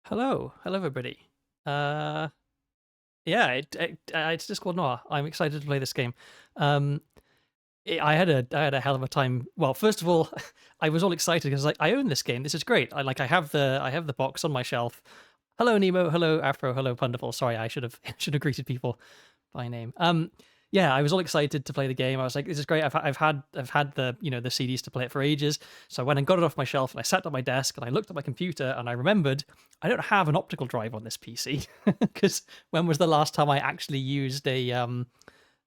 Hello, everybody. Uh, yeah, it's Discworld Noir. I'm excited to play this game. Um, I had a hell of a time. Well, first of all, I was all excited because I own this game. This is great. I have the box on my shelf. Hello Nemo. Hello Afro. Hello Punderful. Sorry, I should have should have greeted people by name. Yeah, I was all excited to play the game. I was like, this is great. I've had the the CDs to play it for ages. So I went and got it off my shelf and I sat at my desk and I looked at my computer and I remembered I don't have an optical drive on this PC because when was the last time I actually used a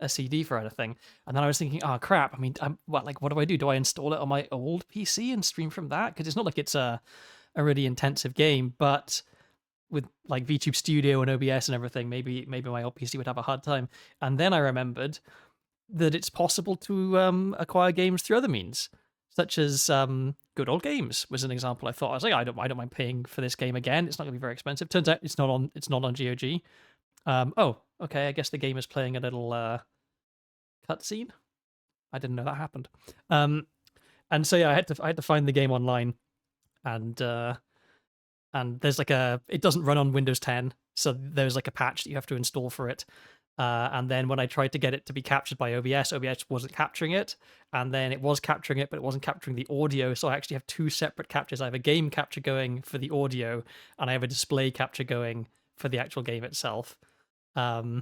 CD for anything? And then I was thinking, oh crap. I mean, what do I do? Do I install it on my old PC and stream from that? Because it's not like it's a really intensive game, but with like VTube Studio and OBS and everything, maybe my old PC would have a hard time. And then I remembered that it's possible to acquire games through other means, such as Good Old Games was an example. I thought I was like, I don't mind paying for this game again. It's not going to be very expensive. Turns out it's not on GOG. Oh, okay. I guess the game is playing a little cutscene. I didn't know that happened. And so yeah, I had to find the game online, and there's it doesn't run on Windows 10, so there's like a patch that you have to install for it. And then when I tried to get it to be captured by OBS wasn't capturing it, and then it was capturing it, but it wasn't capturing the audio. So I actually have two separate captures. I have a game capture going for the audio, and I have a display capture going for the actual game itself. So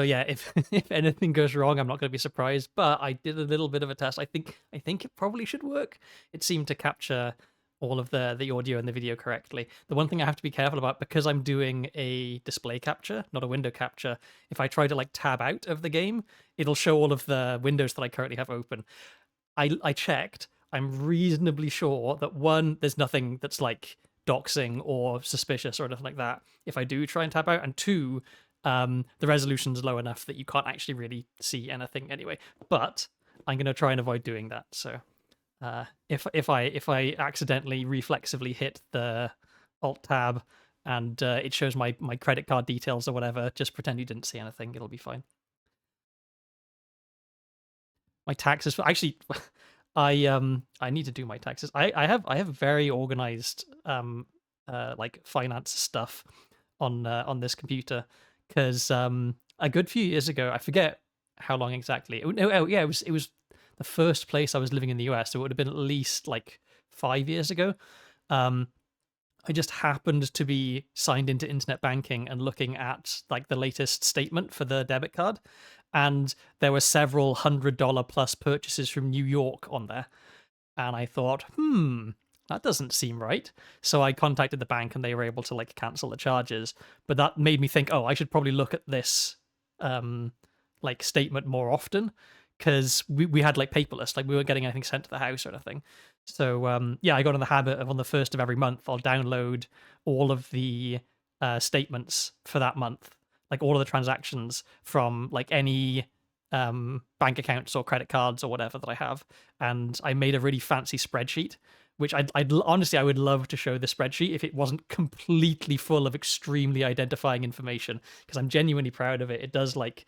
yeah, if if anything goes wrong, I'm not going to be surprised. But I did a little bit of a test. I think it probably should work. It seemed to capture all of the audio and the video correctly. The one thing I have to be careful about, because I'm doing a display capture, not a window capture, if I try to like tab out of the game, it'll show all of the windows that I currently have open. I checked. I'm reasonably sure that one, there's nothing that's like doxing or suspicious or anything like that if I do try and tab out, and two, the resolution's low enough that you can't actually really see anything anyway. But I'm going to try and avoid doing that. So if I accidentally reflexively hit the Alt Tab and it shows my credit card details or whatever, just pretend you didn't see anything. It'll be fine. My taxes, actually, I need to do my taxes. I have very organized like finance stuff on this computer, because a good few years ago, I forget how long exactly. Oh yeah, it was the first place I was living in the US, so it would have been at least like 5 years ago. I just happened to be signed into internet banking and looking at like the latest statement for the debit card, and there were several $100 plus purchases from New York on there. And I thought, that doesn't seem right. So I contacted the bank and they were able to like cancel the charges. But that made me think, oh, I should probably look at this like statement more often, because we had like paperless, like we weren't getting anything sent to the house or anything. So yeah, I got in the habit of on the first of every month, I'll download all of the statements for that month, like all of the transactions from like any bank accounts or credit cards or whatever that I have. And I made a really fancy spreadsheet, which I'd honestly, I would love to show the spreadsheet if it wasn't completely full of extremely identifying information, because I'm genuinely proud of it. It does like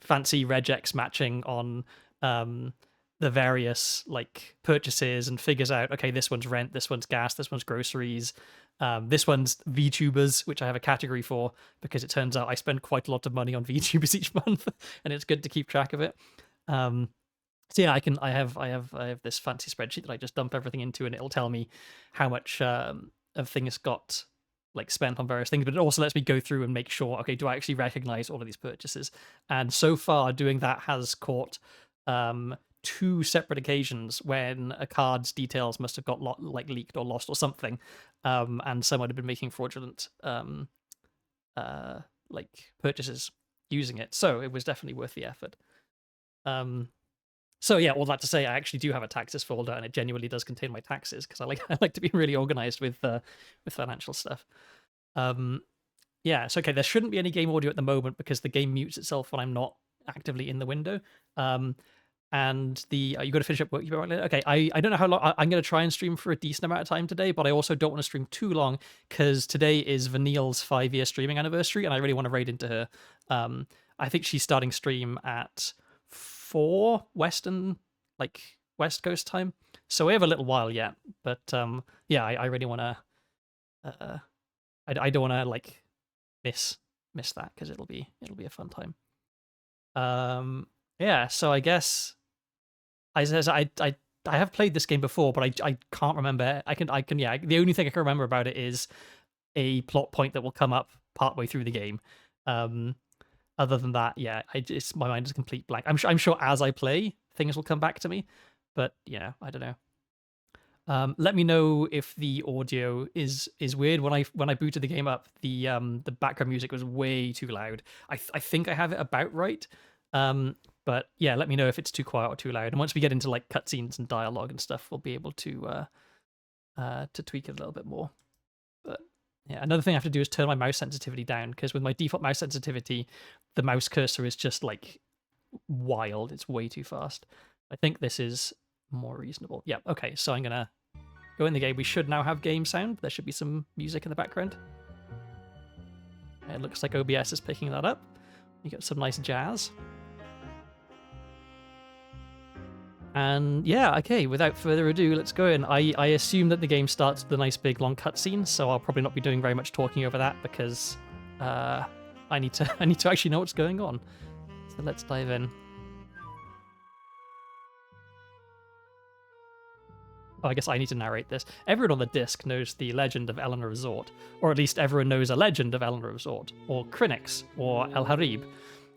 fancy regex matching on the various like purchases and figures out, okay, this one's rent, this one's gas, this one's groceries, this one's VTubers, which I have a category for because it turns out I spend quite a lot of money on VTubers each month, and it's good to keep track of it. So yeah, I have this fancy spreadsheet that I just dump everything into, and it'll tell me how much of things got like spent on various things, but it also lets me go through and make sure, okay, do I actually recognize all of these purchases? And so far, doing that has caught 2 separate occasions when a card's details must have got like leaked or lost or something, and someone had been making fraudulent like purchases using it. So it was definitely worth the effort. So yeah, all that to say, I actually do have a taxes folder, and it genuinely does contain my taxes because I like to be really organized with financial stuff. Yeah, so okay, there shouldn't be any game audio at the moment because the game mutes itself when I'm not actively in the window. And you got to finish up work. Okay, I don't know how long. I'm going to try and stream for a decent amount of time today, but I also don't want to stream too long because today is Vanille's 5-year streaming anniversary, and I really want to raid into her. I think she's starting stream at 4 Western, like West Coast time, so we have a little while yet. But yeah, I really want to. I don't want to like miss that because it'll be a fun time. Yeah, so I guess I have played this game before, but I can't remember. I can yeah. The only thing I can remember about it is a plot point that will come up partway through the game. Other than that, yeah, my mind is a complete blank. I'm sure as I play, things will come back to me, but yeah, I don't know. Let me know if the audio is weird. When I booted the game up, the background music was way too loud. I think I have it about right. But yeah, let me know if it's too quiet or too loud. And once we get into like cutscenes and dialogue and stuff, we'll be able to tweak it a little bit more. But yeah, another thing I have to do is turn my mouse sensitivity down, because with my default mouse sensitivity, the mouse cursor is just like wild. It's way too fast. I think this is more reasonable. Yeah, okay, so I'm gonna go in the game. We should now have game sound. There should be some music in the background. It looks like OBS is picking that up. You got some nice jazz. And yeah, okay, without further ado, let's go in. I assume that the game starts with a nice big long cutscene, so I'll probably not be doing very much talking over that because I need to actually know what's going on. So let's dive in. Oh, I guess I need to narrate this. Everyone on the disc knows the legend of Eleanor Resort, or at least everyone knows a legend of Eleanor Resort, or Crinix, or El Harib.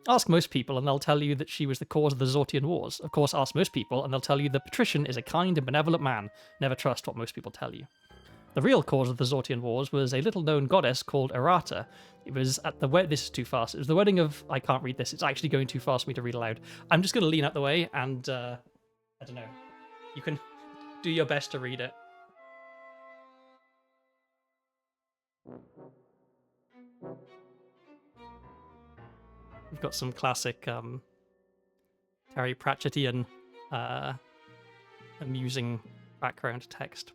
Ask most people and they'll tell you that she was the cause of the Zortian Wars. Of course, ask most people and they'll tell you the patrician is a kind and benevolent man. Never trust what most people tell you. The real cause of the Zortian Wars was a little-known goddess called Errata. It was at the wedding. This is too fast. It was the wedding of. I can't read this. It's actually going too fast for me to read aloud. I'm just going to lean out the way and I don't know. You can do your best to read it. We've got some classic Terry Pratchettian amusing background text.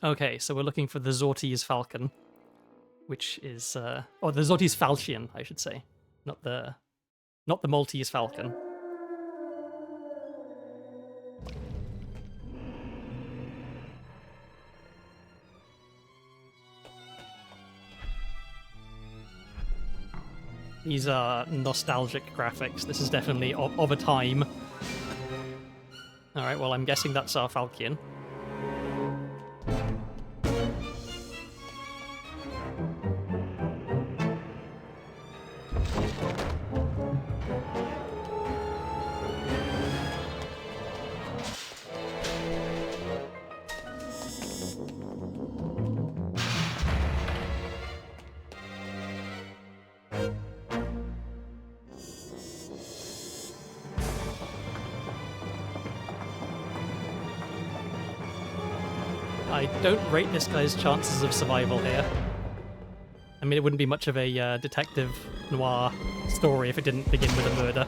Okay, so we're looking for the Zortese Falcon, which is or the Zortese Falchion, I should say, not the Maltese Falcon. These are nostalgic graphics. This is definitely of a time. Alright, well, I'm guessing that's our Falcon. I don't rate this guy's chances of survival here. I mean, it wouldn't be much of a detective noir story if it didn't begin with a murder.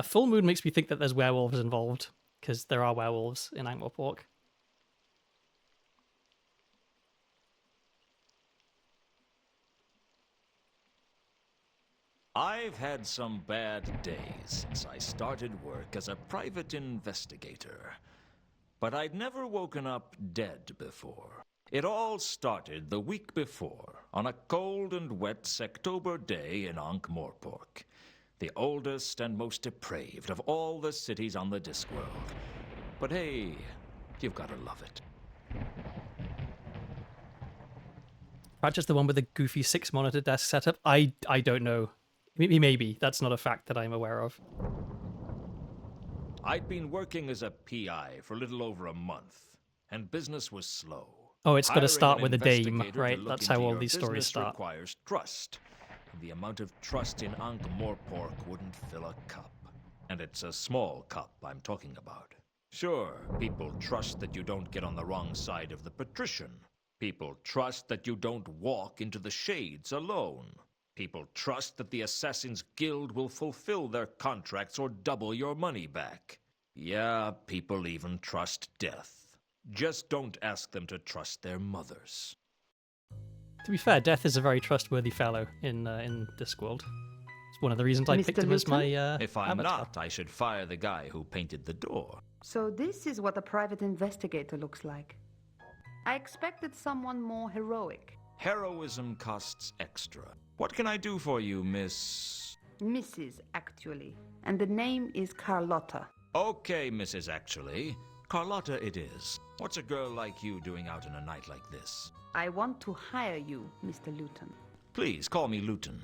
Full moon makes me think that there's werewolves involved, because there are werewolves in Ankh-Morpork. I've had some bad days since I started work as a private investigator. But I'd never woken up dead before. It all started the week before, on a cold and wet Sectober day in Ankh-Morpork, the oldest and most depraved of all the cities on the Discworld. But hey, you've gotta love it. Perhaps just the one with the goofy 6-monitor desk setup? I don't know. Maybe. That's not a fact that I'm aware of. I'd been working as a PI for a little over a month, and business was slow. Oh, it's got to start Hiring with a an dame, investigator right? to look That's how into all your these stories business start. Requires trust. And the amount of trust in Ankh-Morpork wouldn't fill a cup. And it's a small cup I'm talking about. Sure, people trust that you don't get on the wrong side of the patrician. People trust that you don't walk into the shades alone. People trust that the Assassin's Guild will fulfill their contracts or double your money back. Yeah, people even trust death. Just don't ask them to trust their mothers. To be fair, Death is a very trustworthy fellow in Discworld. It's one of the reasons I picked him as my If I'm avatar. not, I should fire the guy who painted the door. So this is what a private investigator looks like. I expected someone more heroic. Heroism costs extra. What can I do for you, Miss... Mrs. actually. And the name is Carlotta. Okay, Mrs. Actually. Carlotta it is. What's a girl like you doing out on a night like this? I want to hire you, Mr. Luton. Please, call me Luton.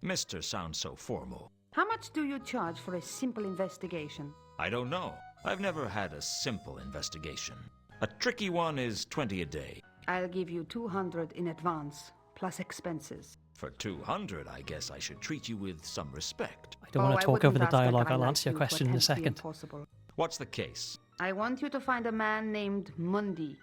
Mr. sounds so formal. How much do you charge for a simple investigation? I don't know. I've never had a simple investigation. A tricky one is 20 a day. I'll give you 200 in advance, plus expenses. For 200, I guess I should treat you with some respect. I don't want to talk over the dialogue. I'll answer your question in a second. Impossible. What's the case? I want you to find a man named Mundy.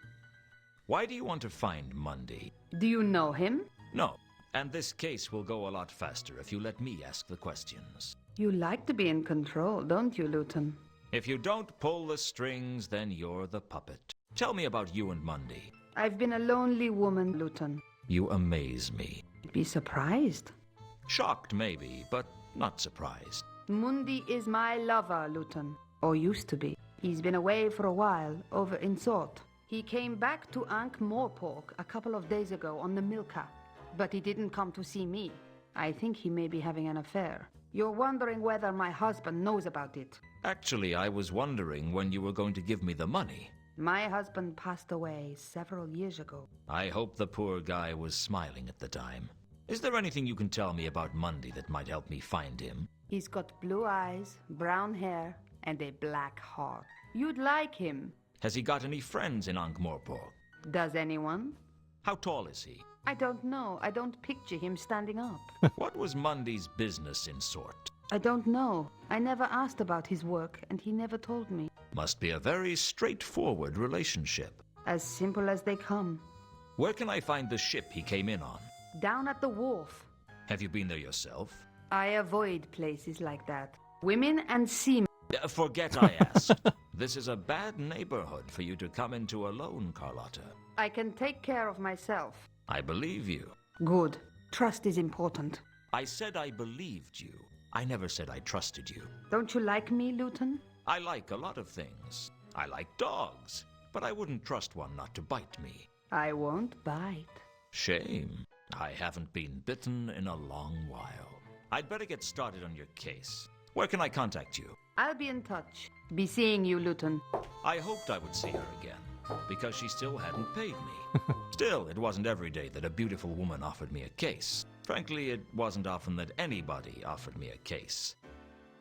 Why do you want to find Mundy? Do you know him? No. And this case will go a lot faster if you let me ask the questions. You like to be in control, don't you, Luton? If you don't pull the strings, then you're the puppet. Tell me about you and Mundy. I've been a lonely woman, Luton. You amaze me. Be surprised. Shocked, maybe, but not surprised. Mundy is my lover, Luton. Or used to be. He's been away for a while, over in Sort. He came back to Ankh-Morpork a couple of days ago on the Milka. But he didn't come to see me. I think he may be having an affair. You're wondering whether my husband knows about it. Actually, I was wondering when you were going to give me the money. My husband passed away several years ago. I hope the poor guy was smiling at the time. Is there anything you can tell me about Mundy that might help me find him? He's got blue eyes, brown hair, and a black heart. You'd like him. Has he got any friends in Ankh-Morpork? Does anyone? How tall is he? I don't know. I don't picture him standing up. What was Mundy's business in Sort? I don't know. I never asked about his work, and he never told me. Must be a very straightforward relationship. As simple as they come. Where can I find the ship he came in on? Down at the wharf. Have you been there yourself? I avoid places like that. Women and seamen. Forget I asked. This is a bad neighborhood for you to come into alone, Carlotta. I can take care of myself. I believe you. Good. Trust is important. I said I believed you. I never said I trusted you. Don't you like me, Luton? I like a lot of things. I like dogs, but I wouldn't trust one not to bite me. I won't bite. Shame. I haven't been bitten in a long while. I'd better get started on your case. Where can I contact you? I'll be in touch. Be seeing you, Luton. I hoped I would see her again, because she still hadn't paid me. Still, it wasn't every day that a beautiful woman offered me a case. Frankly, it wasn't often that anybody offered me a case.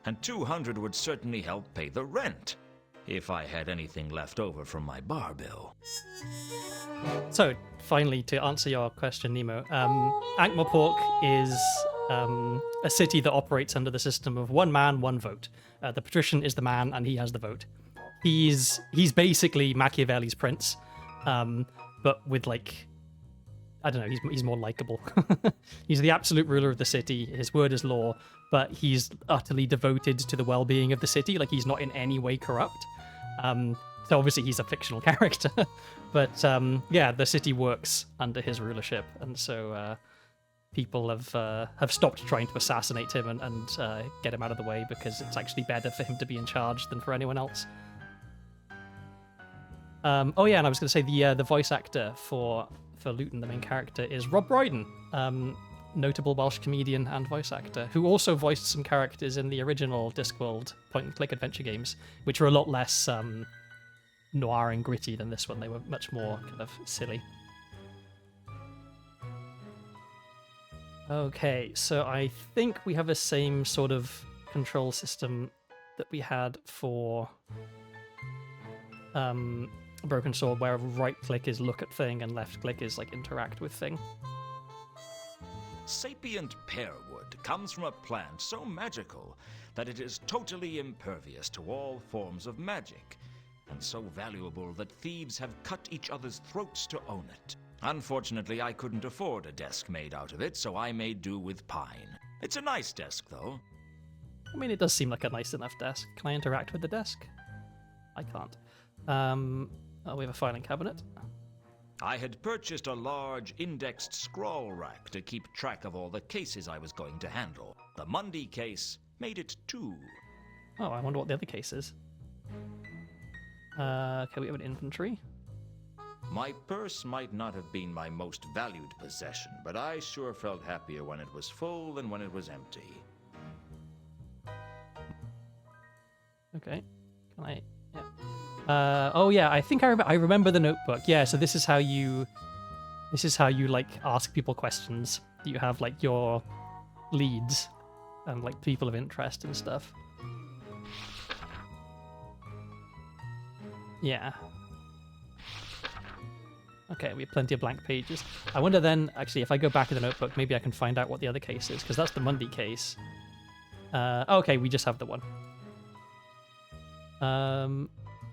And 200 would certainly help pay the rent, if I had anything left over from my bar bill. So, finally, to answer your question, Nemo, Ankh-Morpork is a city that operates under the system of one man, one vote. The patrician is the man, and he has the vote. He's basically Machiavelli's prince, but with like, I don't know, he's more likable. He's the absolute ruler of the city. His word is law, but he's utterly devoted to the well-being of the city. Like, he's not in any way corrupt. So obviously he's a fictional character, but yeah, the city works under his rulership, and so people have stopped trying to assassinate him and get him out of the way, because it's actually better for him to be in charge than for anyone else. Oh yeah, and I was going to say the voice actor for Luton, the main character, is Rob Brydon, notable Welsh comedian and voice actor, who also voiced some characters in the original Discworld point-and-click adventure games, which were a lot less noir and gritty than this one. They were much more kind of silly. Okay, so I think we have the same sort of control system that we had for Broken Sword, where right click is look at thing and left click is like interact with thing. Sapient pearwood comes from a plant so magical that it is totally impervious to all forms of magic, and so valuable that thieves have cut each other's throats to own it. Unfortunately, I couldn't afford a desk made out of it, so I made do with pine. It's a nice desk, though. I mean, it does seem like a nice enough desk. Can I interact with the desk? I can't. Oh, we have a filing cabinet. I had purchased a large indexed scroll rack to keep track of all the cases I was going to handle. The Monday case made it 2. Oh, I wonder what the other case is. Okay, we have an inventory. My purse might not have been my most valued possession, but I sure felt happier when it was full than when it was empty. Okay, can I? Yeah. Oh yeah, I think I remember the notebook. Yeah, so this is how you like ask people questions. You have like your leads and like people of interest and stuff. Yeah. Okay, we have plenty of blank pages. I wonder then, actually, if I go back to the notebook, maybe I can find out what the other case is, because that's the Monday case. Okay, we just have the one.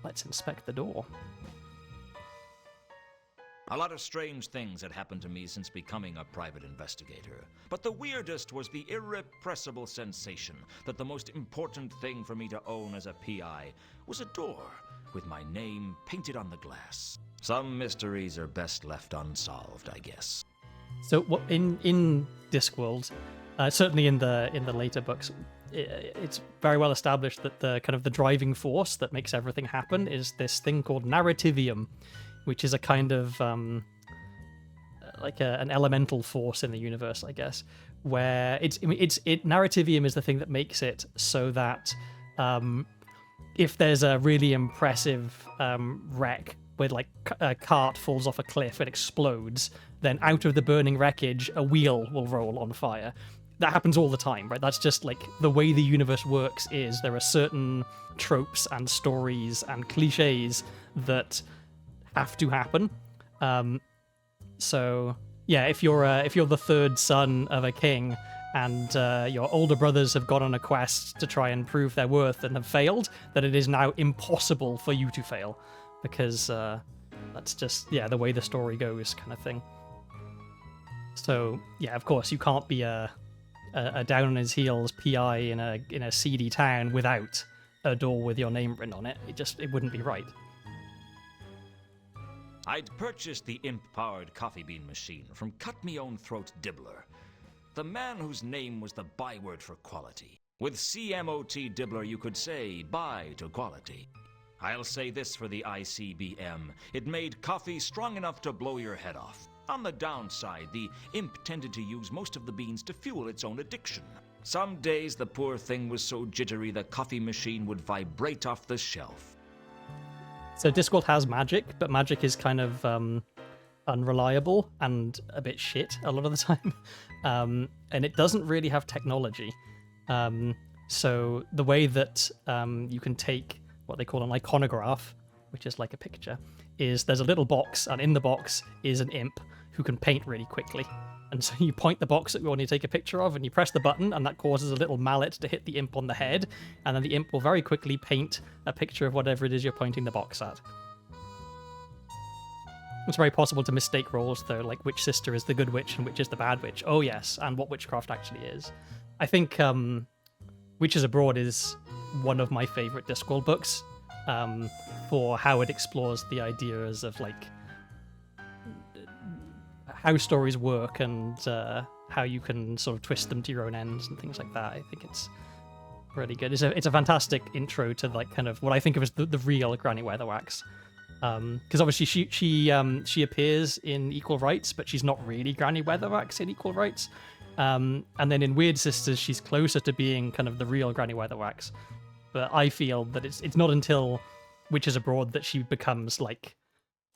Let's inspect the door. A lot of strange things had happened to me since becoming a private investigator. But the weirdest was the irrepressible sensation that the most important thing for me to own as a PI was a door with my name painted on the glass. Some mysteries are best left unsolved, I guess. So what in Discworld, certainly in the later books, it's very well established that the kind of the driving force that makes everything happen is this thing called narrativium, which is a kind of like an elemental force in the universe, I guess, where narrativium is the thing that makes it so that if there's a really impressive wreck where like a cart falls off a cliff and explodes, then out of the burning wreckage a wheel will roll on fire. That happens all the time, right? That's just like the way the universe works. Is there are certain tropes and stories and cliches that have to happen. So yeah, if you're the third son of a king and your older brothers have gone on a quest to try and prove their worth and have failed, then it is now impossible for you to fail, because that's just the way the story goes, kind of thing. So yeah, of course you can't be a down on his heels PI in a seedy town without a door with your name written on it. It wouldn't be right. I'd purchased the imp-powered coffee bean machine from Cut-Me-Own-Throat Dibbler, the man whose name was the byword for quality. With CMOT Dibbler, you could say bye to quality. I'll say this for the ICBM. It made coffee strong enough to blow your head off. On the downside, the imp tended to use most of the beans to fuel its own addiction. Some days the poor thing was so jittery the coffee machine would vibrate off the shelf. So Discworld has magic, but magic is kind of unreliable and a bit shit a lot of the time. And it doesn't really have technology. So the way that you can take what they call an iconograph, which is like a picture, is there's a little box, and in the box is an imp who can paint really quickly. And so you point the box at one you take a picture of, and you press the button, and that causes a little mallet to hit the imp on the head, and then the imp will very quickly paint a picture of whatever it is you're pointing the box at. It's very possible to mistake roles, though, like which sister is the good witch and which is the bad witch. Oh, yes, and what witchcraft actually is. I think Witches Abroad is one of my favorite Discworld books for how it explores the ideas of, like, how stories work and how you can sort of twist them to your own ends and things like that. I think it's really good. It's a fantastic intro to, like, kind of what I think of as the real Granny Weatherwax. Because obviously she appears in Equal Rights, but she's not really Granny Weatherwax in Equal Rights. And then in Weird Sisters, she's closer to being kind of the real Granny Weatherwax. But I feel that it's not until Witches Abroad that she becomes, like,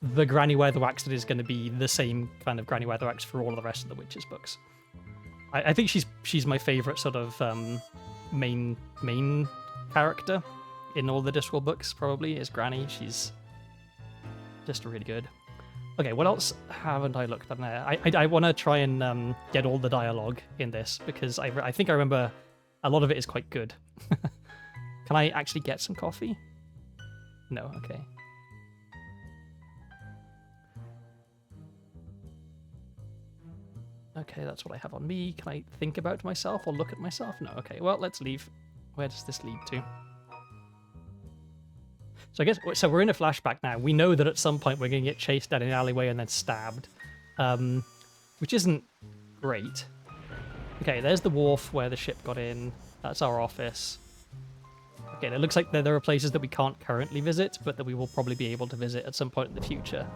the Granny Weatherwax that is going to be the same kind of Granny Weatherwax for all of the rest of the Witches books. I think she's my favorite sort of main character in all the Discworld books, probably, is Granny. She's just really good. Okay, what else haven't I looked at there? I want to try and get all the dialogue in this, because I think I remember a lot of it is quite good. Can I actually get some coffee? No, okay. Okay, that's what I have on me. Can I think about myself or look at myself? No, okay. Well, let's leave. Where does this lead to? So I guess, so we're in a flashback now. We know that at some point we're going to get chased down an alleyway and then stabbed, which isn't great. Okay, there's the wharf where the ship got in. That's our office. Okay, it looks like there are places that we can't currently visit, but that we will probably be able to visit at some point in the future.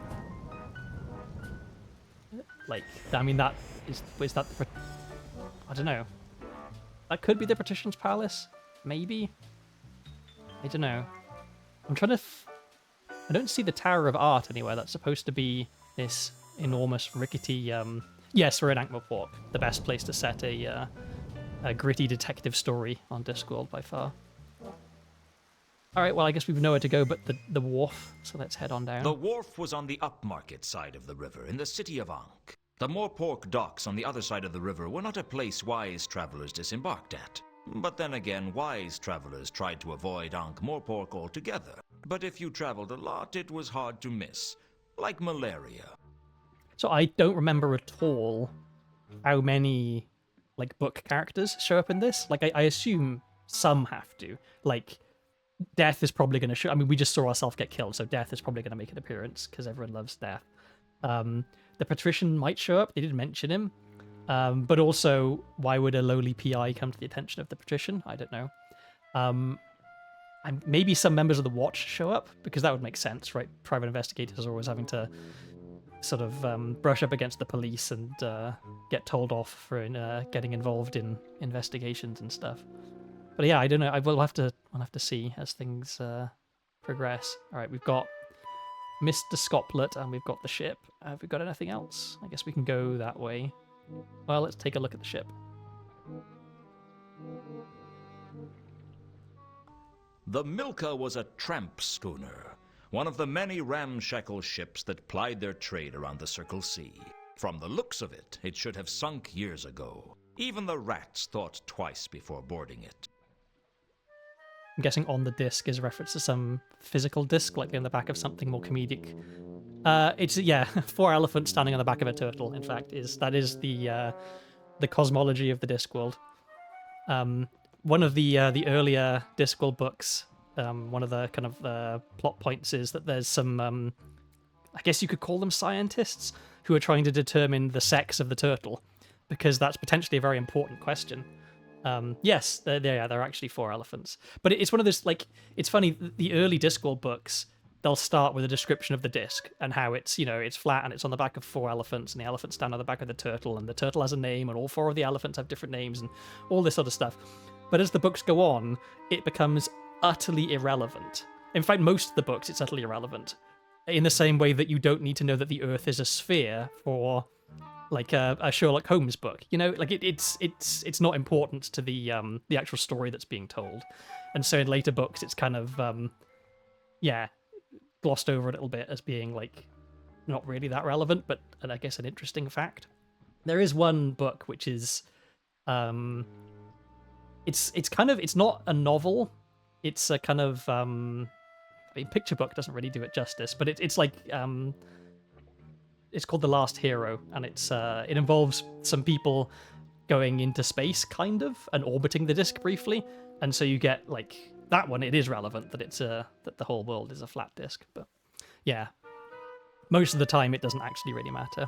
Like, I mean, that is that the... I don't know. That could be the Patrician's Palace? Maybe? I don't know. I'm trying to... I don't see the Tower of Art anywhere. That's supposed to be this enormous, rickety... Yes, we're in Ankh-Morpork. The best place to set a gritty detective story on Discworld by far. Alright, well, I guess we have nowhere to go but the wharf, so let's head on down. The wharf was on the upmarket side of the river, in the city of Ankh. The Morpork docks on the other side of the river were not a place wise travelers disembarked at. But then again, wise travelers tried to avoid Ankh-Morpork altogether. But if you traveled a lot, it was hard to miss. Like malaria. So I don't remember at all how many, like, book characters show up in this. Like, I assume some have to. Like, Death is probably going to show... I mean, we just saw ourselves get killed, so Death is probably going to make an appearance, because everyone loves Death. The Patrician might show up. They did mention him. But also, why would a lowly PI come to the attention of the Patrician? I don't know. And maybe some members of the Watch show up, because that would make sense, right? Private investigators are always having to sort of brush up against the police and get told off for getting involved in investigations and stuff. But yeah, I don't know. We'll have to see as things progress. All right, we've got Mr. Scoplet and we've got the ship. Have we got anything else? I guess we can go that way. Well, let's take a look at the ship. The Milka was a tramp schooner, one of the many ramshackle ships that plied their trade around the Circle Sea. From the looks of it, it should have sunk years ago. Even the rats thought twice before boarding it. I'm guessing on the disc is a reference to some physical disc, like on the back of something more comedic. It's, yeah, 4 elephants standing on the back of a turtle, in fact, that is the cosmology of the Discworld. One of the earlier Discworld books, one of the kind of plot points is that there's some, I guess you could call them scientists, who are trying to determine the sex of the turtle. because that's potentially a very important question. Yes, there are actually 4 elephants, but it's one of those, like, it's funny. The early Discworld books, they'll start with a description of the disc and how it's, it's flat and it's on the back of 4 elephants, and the elephants stand on the back of the turtle, and the turtle has a name, and all 4 of the elephants have different names, and all this sort of stuff. But as the books go on, it becomes utterly irrelevant. In fact, most of the books, it's utterly irrelevant. In the same way that you don't need to know that the Earth is a sphere for, like, a Sherlock Holmes book. Like, it's not important to the actual story that's being told. And so in later books, it's kind of glossed over a little bit as being, like, not really that relevant, but I guess an interesting fact. There is one book which is it's not a novel. It's a kind of picture book doesn't really do it justice, but it's like it's called The Last Hero, and it involves some people going into space, kind of, and orbiting the disc briefly, and so you get, like, that one. It is relevant that it's that the whole world is a flat disc, but yeah, most of the time it doesn't actually really matter.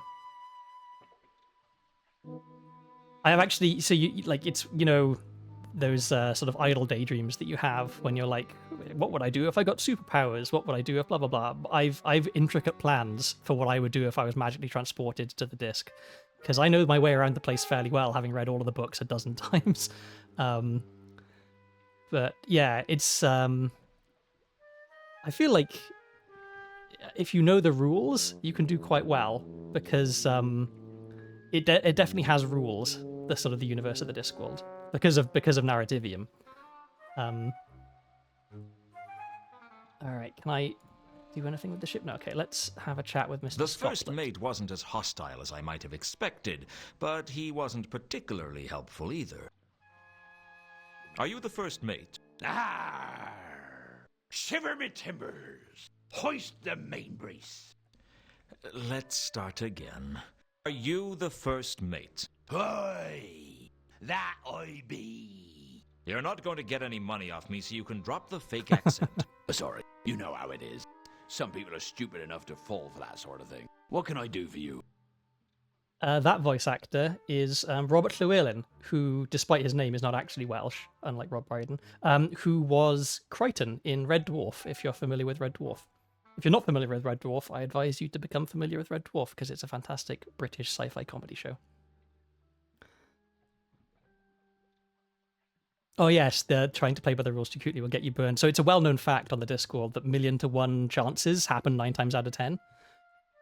I have actually, so you, like, it's, those sort of idle daydreams that you have when you're like, what would I do if I got superpowers? What would I do if blah blah blah? I've intricate plans for what I would do if I was magically transported to the disc, because I know my way around the place fairly well, having read all of the books a dozen times. But yeah, it's I feel like if you know the rules, you can do quite well, because it definitely has rules, the sort of the universe of the Discworld, because of Narrativium. All right, can I do anything with the ship? No, okay, let's have a chat with Mr. The Scotland. first mate wasn't as hostile as I might have expected, but he wasn't particularly helpful either. Are you the first mate? Shiver me timbers! Hoist the main brace! Let's start again. Are you the first mate? Aye, that I be. You're not going to get any money off me, so you can drop the fake accent. Sorry, you know how it is. Some people are stupid enough to fall for that sort of thing. What can I do for you? That voice actor is Robert Llewellyn, who, despite his name, is not actually Welsh, unlike Rob Brydon, who was Crichton in Red Dwarf, if you're familiar with Red Dwarf. If you're not familiar with Red Dwarf, I advise you to become familiar with Red Dwarf, because it's a fantastic British sci-fi comedy show. Oh yes, they're trying to play by the rules too cutely will get you burned. So it's a well-known fact on the Discworld that 1,000,000 to 1 chances happen 9 times out of 10.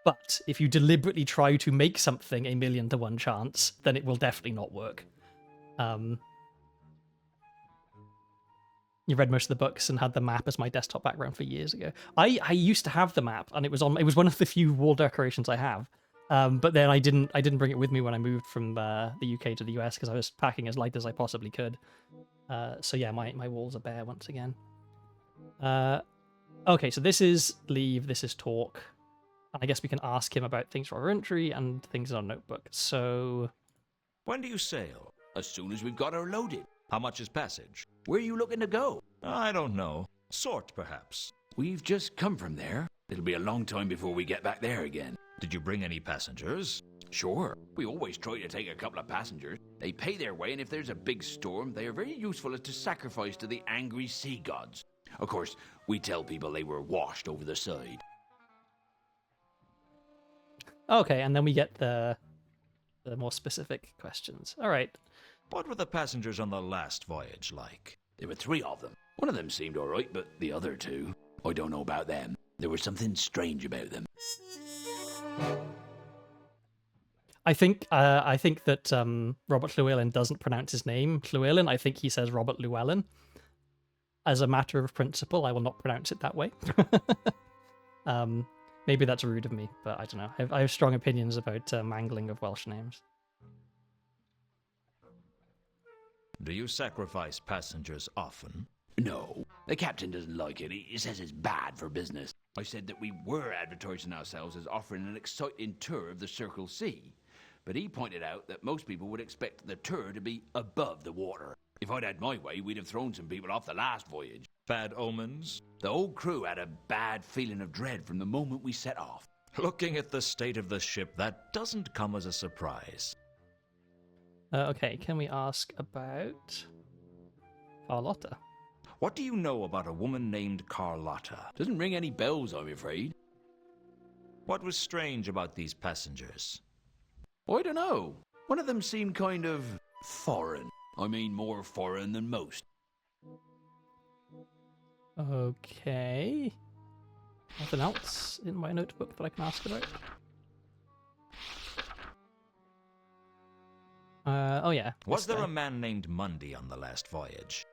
But if you deliberately try to make something 1,000,000 to 1 chance, then it will definitely not work. You read most of the books and had the map as my desktop background for years ago. I used to have the map, and it was one of the few wall decorations I have. But then I didn't bring it with me when I moved from the UK to the US, because I was packing as light as I possibly could. So yeah, my walls are bare once again. Okay, so this is leave, this is talk. And I guess we can ask him about things for our entry and things in our notebook. So, When do you sail? As soon as we've got her loaded. How much is passage? Where are you looking to go? I don't know. Sort, perhaps. We've just come from there. It'll be a long time before we get back there again. Did you bring any passengers? Sure. We always try to take a couple of passengers. They pay their way, and if there's a big storm, they are very useful as to sacrifice to the angry sea gods. Of course, we tell people they were washed over the side. okay, and then we get the more specific questions. All right. What were the passengers on the last voyage like? There were 3 of them. One of them seemed all right, but the other 2, I don't know about them. There was something strange about them. I think that Robert Llewellyn doesn't pronounce his name Llewellyn. I think he says Robert Llewellyn. As a matter of principle, I will not pronounce it that way. Maybe that's rude of me, but I don't know. I have strong opinions about mangling of Welsh names. Do you sacrifice passengers often? No, the captain doesn't like it. He says it's bad for business. I said that we were advertising ourselves as offering an exciting tour of the Circle C, but he pointed out that most people would expect the tour to be above the water. If I'd had my way, we'd have thrown some people off the last voyage. Bad omens? The whole crew had a bad feeling of dread from the moment we set off. Looking at the state of the ship, that doesn't come as a surprise. Okay, can we ask about Carlotta? What do you know about a woman named Carlotta? Doesn't ring any bells, I'm afraid. What was strange about these passengers? I don't know. One of them seemed kind of foreign. I mean, more foreign than most. Okay. Nothing else in my notebook that I can ask about? Oh yeah. Was this there guy. a man named Mundy on the last voyage?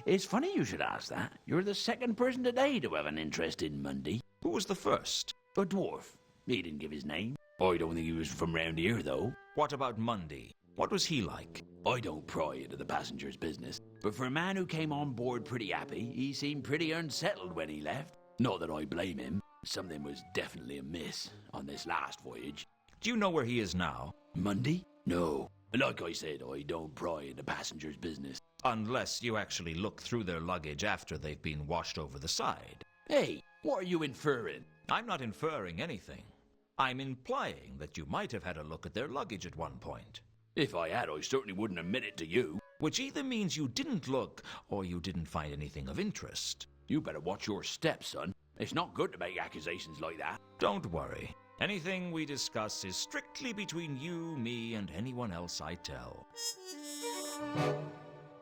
It's funny you should ask that. You're the second person today to have an interest in Mundy. Who was the first? A dwarf. He didn't give his name. I don't think he was from round here, though. What about Mundy? What was he like? I don't pry into the passenger's business. But for a man who came on board pretty happy, he seemed pretty unsettled when he left. Not that I blame him. Something was definitely amiss on this last voyage. Do you know where he is now? Mundy? No. Like I said, I don't pry into passengers' business. Unless you actually look through their luggage after they've been washed over the side. Hey, what are you inferring? I'm not inferring anything. I'm implying that you might have had a look at their luggage at one point. If I had, I certainly wouldn't admit it to you. Which either means you didn't look, or you didn't find anything of interest. You better watch your steps, son. It's not good to make accusations like that. Don't worry. Anything we discuss is strictly between you, me, and anyone else I tell.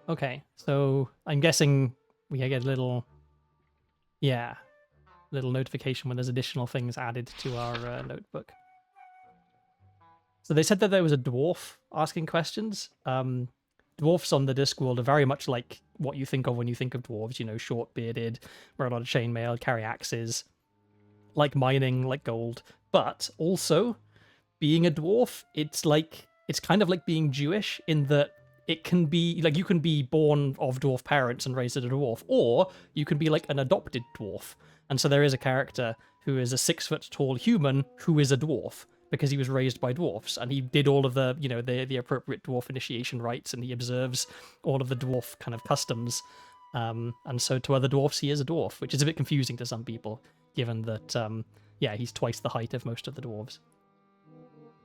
Okay, so I'm guessing we get a little notification when there's additional things added to our notebook. So they said that there was a dwarf asking questions. Dwarfs on the Discworld are very much like what you think of when you think of dwarves, you know, short-bearded, wear a lot of chainmail, carry axes, like mining, like gold. But also, being a dwarf, it's kind of like being Jewish in that it can be, like, you can be born of dwarf parents and raised as a dwarf, or you can be like an adopted dwarf. And so there is a character who is a 6 foot tall human who is a dwarf, because he was raised by dwarfs, and he did all of the, you know, the appropriate dwarf initiation rites, and he observes all of the dwarf kind of customs. And so to other dwarfs, he is a dwarf, which is a bit confusing to some people, given that, he's twice the height of most of the dwarves.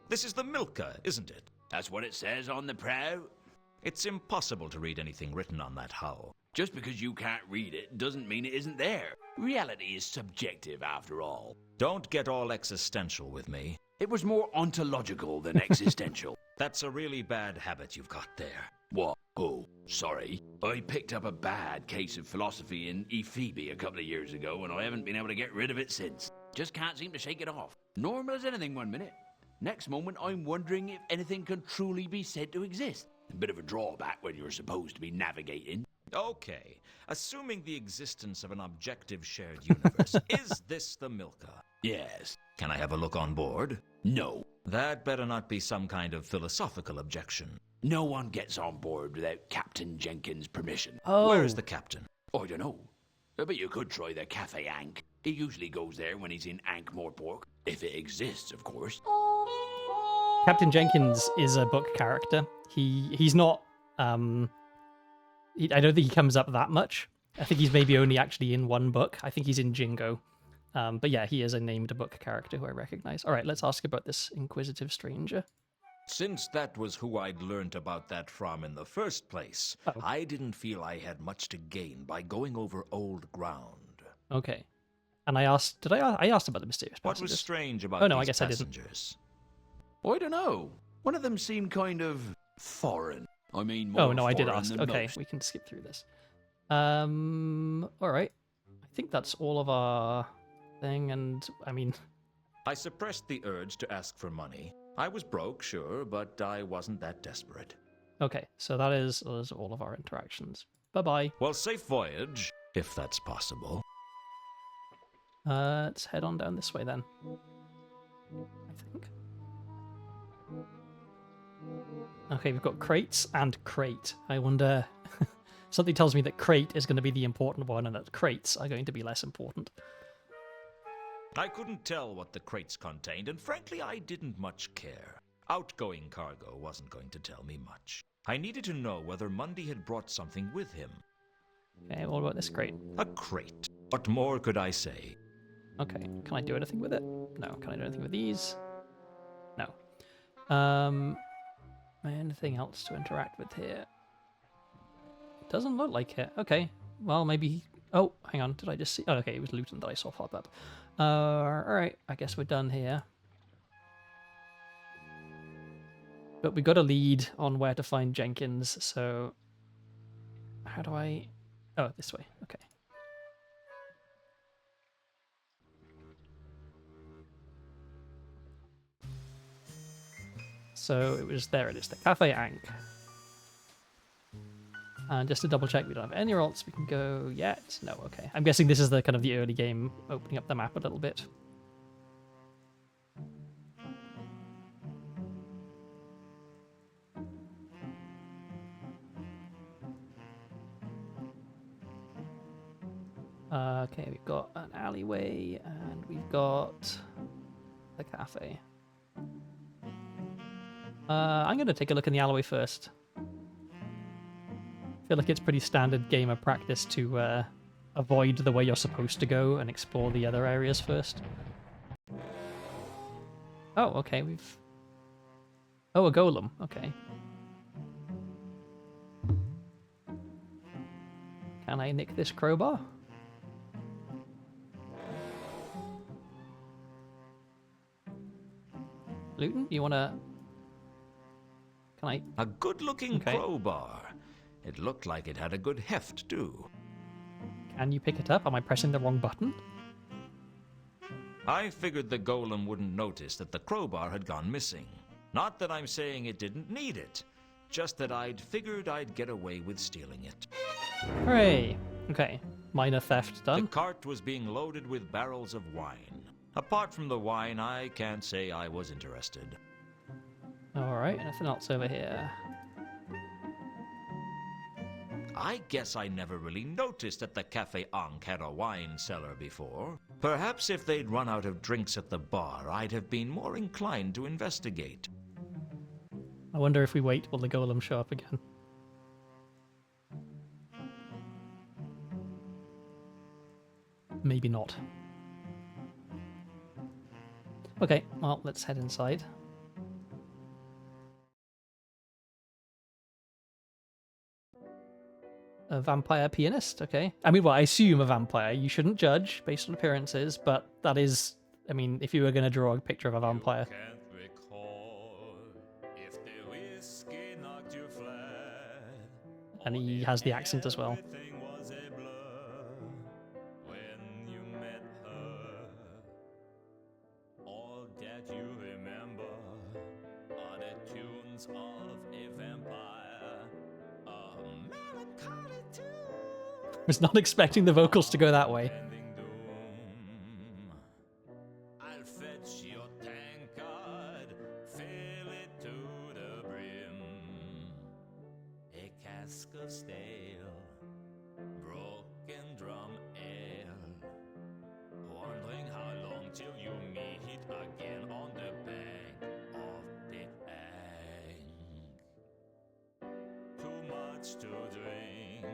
This is the Milka, isn't it? That's what it says on the prow. It's impossible to read anything written on that hull. Just because you can't read it doesn't mean it isn't there. Reality is subjective, after all. Don't get all existential with me. It was more ontological than existential. That's a really bad habit you've got there. What? Oh, sorry. I picked up a bad case of philosophy in Ephoebe a couple of years ago, and I haven't been able to get rid of it since. Just can't seem to shake it off. Normal as anything 1 minute. Next moment, I'm wondering if anything can truly be said to exist. A bit of a drawback when you're supposed to be navigating. Okay, assuming the existence of an objective shared universe, is this the Milka? Yes. Can I have a look on board? No. That better not be some kind of philosophical objection. No one gets on board without Captain Jenkins' permission. Oh, Where is the captain? I don't know. But you could try the Cafe Ankh. He usually goes there when he's in Ankh-Morpork. If it exists, of course. Captain Jenkins is a book character. He's not. I don't think he comes up that much. I think he's maybe only actually in one book. I think he's in Jingo. But yeah, he is a named book character who I recognize. All right, let's ask about this inquisitive stranger. Since that was who I'd learnt about that from in the first place, Oh. I didn't feel I had much to gain by going over old ground. Okay. And I asked, I asked about the mysterious What passengers. was strange about Oh, no, these I guess I didn't. passengers? I don't know. One of them seemed kind of foreign. I mean, more Oh, no, I did foreign ask. than Okay, most. we can skip through this. All right. I think that's all of our thing, and I mean, I suppressed the urge to ask for money. I was broke, sure, but I wasn't that desperate. okay, so that is all of our interactions. Bye-bye. Well, safe voyage, if that's possible. Let's head on down this way then. I think. Okay, we've got crates and crate. I wonder... Something tells me that crate is going to be the important one and that crates are going to be less important. I couldn't tell what the crates contained, and frankly, I didn't much care. Outgoing cargo wasn't going to tell me much. I needed to know whether Mundy had brought something with him. Okay, what about this crate? A crate. What more could I say? Okay, can I do anything with it? No. Can I do anything with these? No. Anything else to interact with here? Doesn't look like it. Okay. Well, maybe... Oh, hang on. Did I just see... Oh, okay. It was Luton that I saw pop up. Alright. I guess we're done here. But we got a lead on where to find Jenkins, so... How do I... Oh, this way. Okay. So it was... There it is. The Cafe Ankh. And just to double check, we don't have any else we can go yet. No, okay. I'm guessing this is the kind of the early game opening up the map a little bit. Okay, we've got an alleyway and we've got the cafe. I'm going to take a look in the alleyway first. I feel like it's pretty standard gamer practice to avoid the way you're supposed to go and explore the other areas first. Oh, okay, we've... Oh, a golem, okay. Can I nick this crowbar? Luton, you wanna... Can I... A good-looking crowbar. It looked like it had a good heft, too. Can you pick it up? Am I pressing the wrong button? I figured the golem wouldn't notice that the crowbar had gone missing. Not that I'm saying it didn't need it, just that I'd figured I'd get away with stealing it. Hooray! Okay, minor theft The done. cart was being loaded with barrels of wine. Apart from the wine, I can't say I was interested. Alright, anything else over here? I guess I never really noticed that the Cafe Ankh had a wine cellar before. Perhaps if they'd run out of drinks at the bar, I'd have been more inclined to investigate. I wonder if we wait, will the golem show up again? Maybe not. Okay, well, let's head inside. A vampire pianist, okay. I mean, well, I assume a vampire. You shouldn't judge based on appearances, but that is, I mean, if you were going to draw a picture of a vampire. And he has the accent as well. I was not expecting the vocals to go that way. I'll fetch your tankard, fill it to the brim. A cask of stale, broken drum ale. Wondering how long till you meet again on the bank of the Ankh. Too much to drink.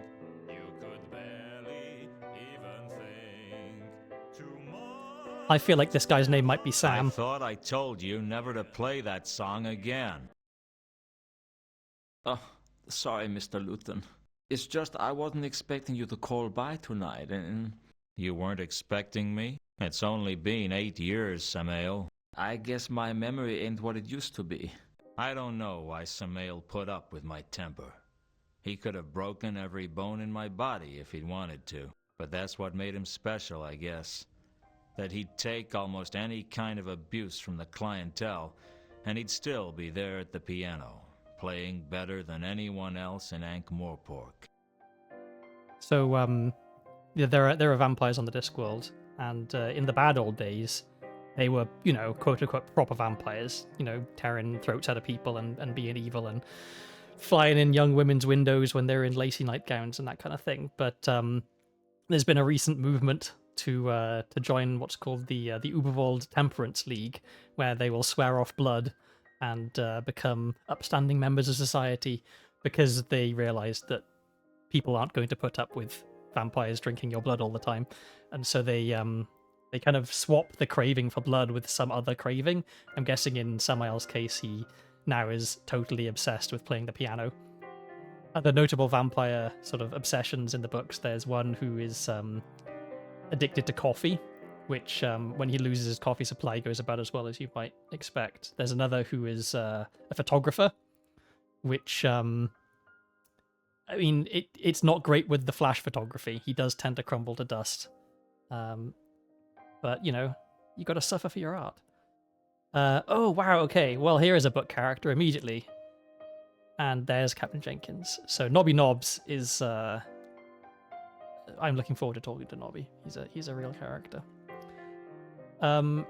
I feel like this guy's name might be Sam. I thought I told you never to play that song again. Oh, sorry, Mr. Luton. It's just I wasn't expecting you to call by tonight, and... You weren't expecting me? It's only been 8 years, Samael. I guess my memory ain't what it used to be. I don't know why Samael put up with my temper. He could have broken every bone in my body if he'd wanted to. But that's what made him special, I guess. That he'd take almost any kind of abuse from the clientele, and he'd still be there at the piano, playing better than anyone else in Ankh-Morpork. So, yeah, there are vampires on the Discworld, and in the bad old days, they were, you know, quote-unquote proper vampires, you know, tearing throats out of people and being evil and flying in young women's windows when they're in lacy nightgowns and that kind of thing. But there's been a recent movement to join what's called the Uberwald Temperance League, where they will swear off blood and become upstanding members of society because they realised that people aren't going to put up with vampires drinking your blood all the time, and so they kind of swap the craving for blood with some other craving. I'm guessing in Samael's case, he now is totally obsessed with playing the piano. The notable vampire sort of obsessions in the books, there's one who is addicted to coffee, which when he loses his coffee supply goes about as well as you might expect. There's another who is a photographer, which I mean, it's not great with the flash photography. He does tend to crumble to dust. But, you know, you got to suffer for your art. Oh, wow, okay. Well, here is a book character immediately. And there's Captain Jenkins. So Nobby Nobbs is... I'm looking forward to talking to Nobby. He's a real character. All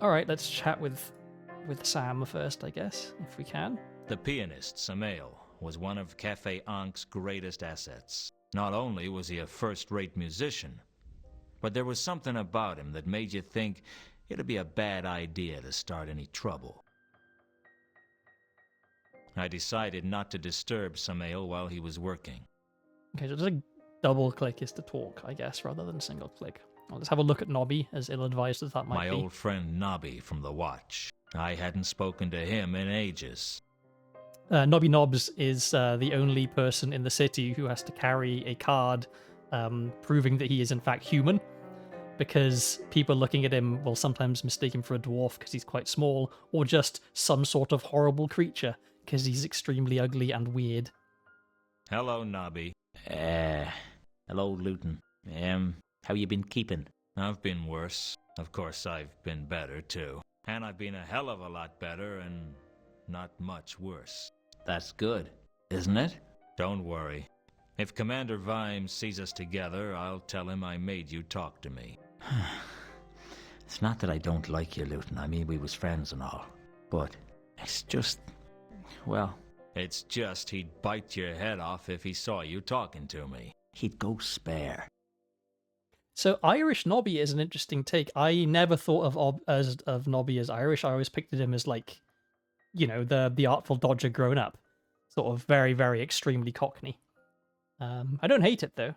right, let's chat with Sam first, I guess, if we can. The pianist, Samael, was one of Cafe Ank's greatest assets. Not only was he a first-rate musician, but there was something about him that made you think it'd be a bad idea to start any trouble. I decided not to disturb Samael while he was working. Okay, so just a double click is to talk, I guess, rather than single click. Well, let's have a look at Nobby, as ill-advised as that might be. My old friend Nobby from the Watch. I hadn't spoken to him in ages. Nobby Nobbs is the only person in the city who has to carry a card proving that he is in fact human, because people looking at him will sometimes mistake him for a dwarf because he's quite small, or just some sort of horrible creature because he's extremely ugly and weird. Hello, Nobby. Hello, Luton. How you been keeping? I've been worse. Of course, I've been better, too. And I've been a hell of a lot better and not much worse. That's good, isn't it? Don't worry. If Commander Vimes sees us together, I'll tell him I made you talk to me. It's not that I don't like you, Luton. I mean, we was friends and all. But it's just, well... It's just he'd bite your head off if he saw you talking to me. He'd go spare. So Irish Nobby is an interesting take. I never thought of Nobby as Irish. I always pictured him as, like, you know, the Artful Dodger grown up. Sort of very, very extremely Cockney. I don't hate it, though.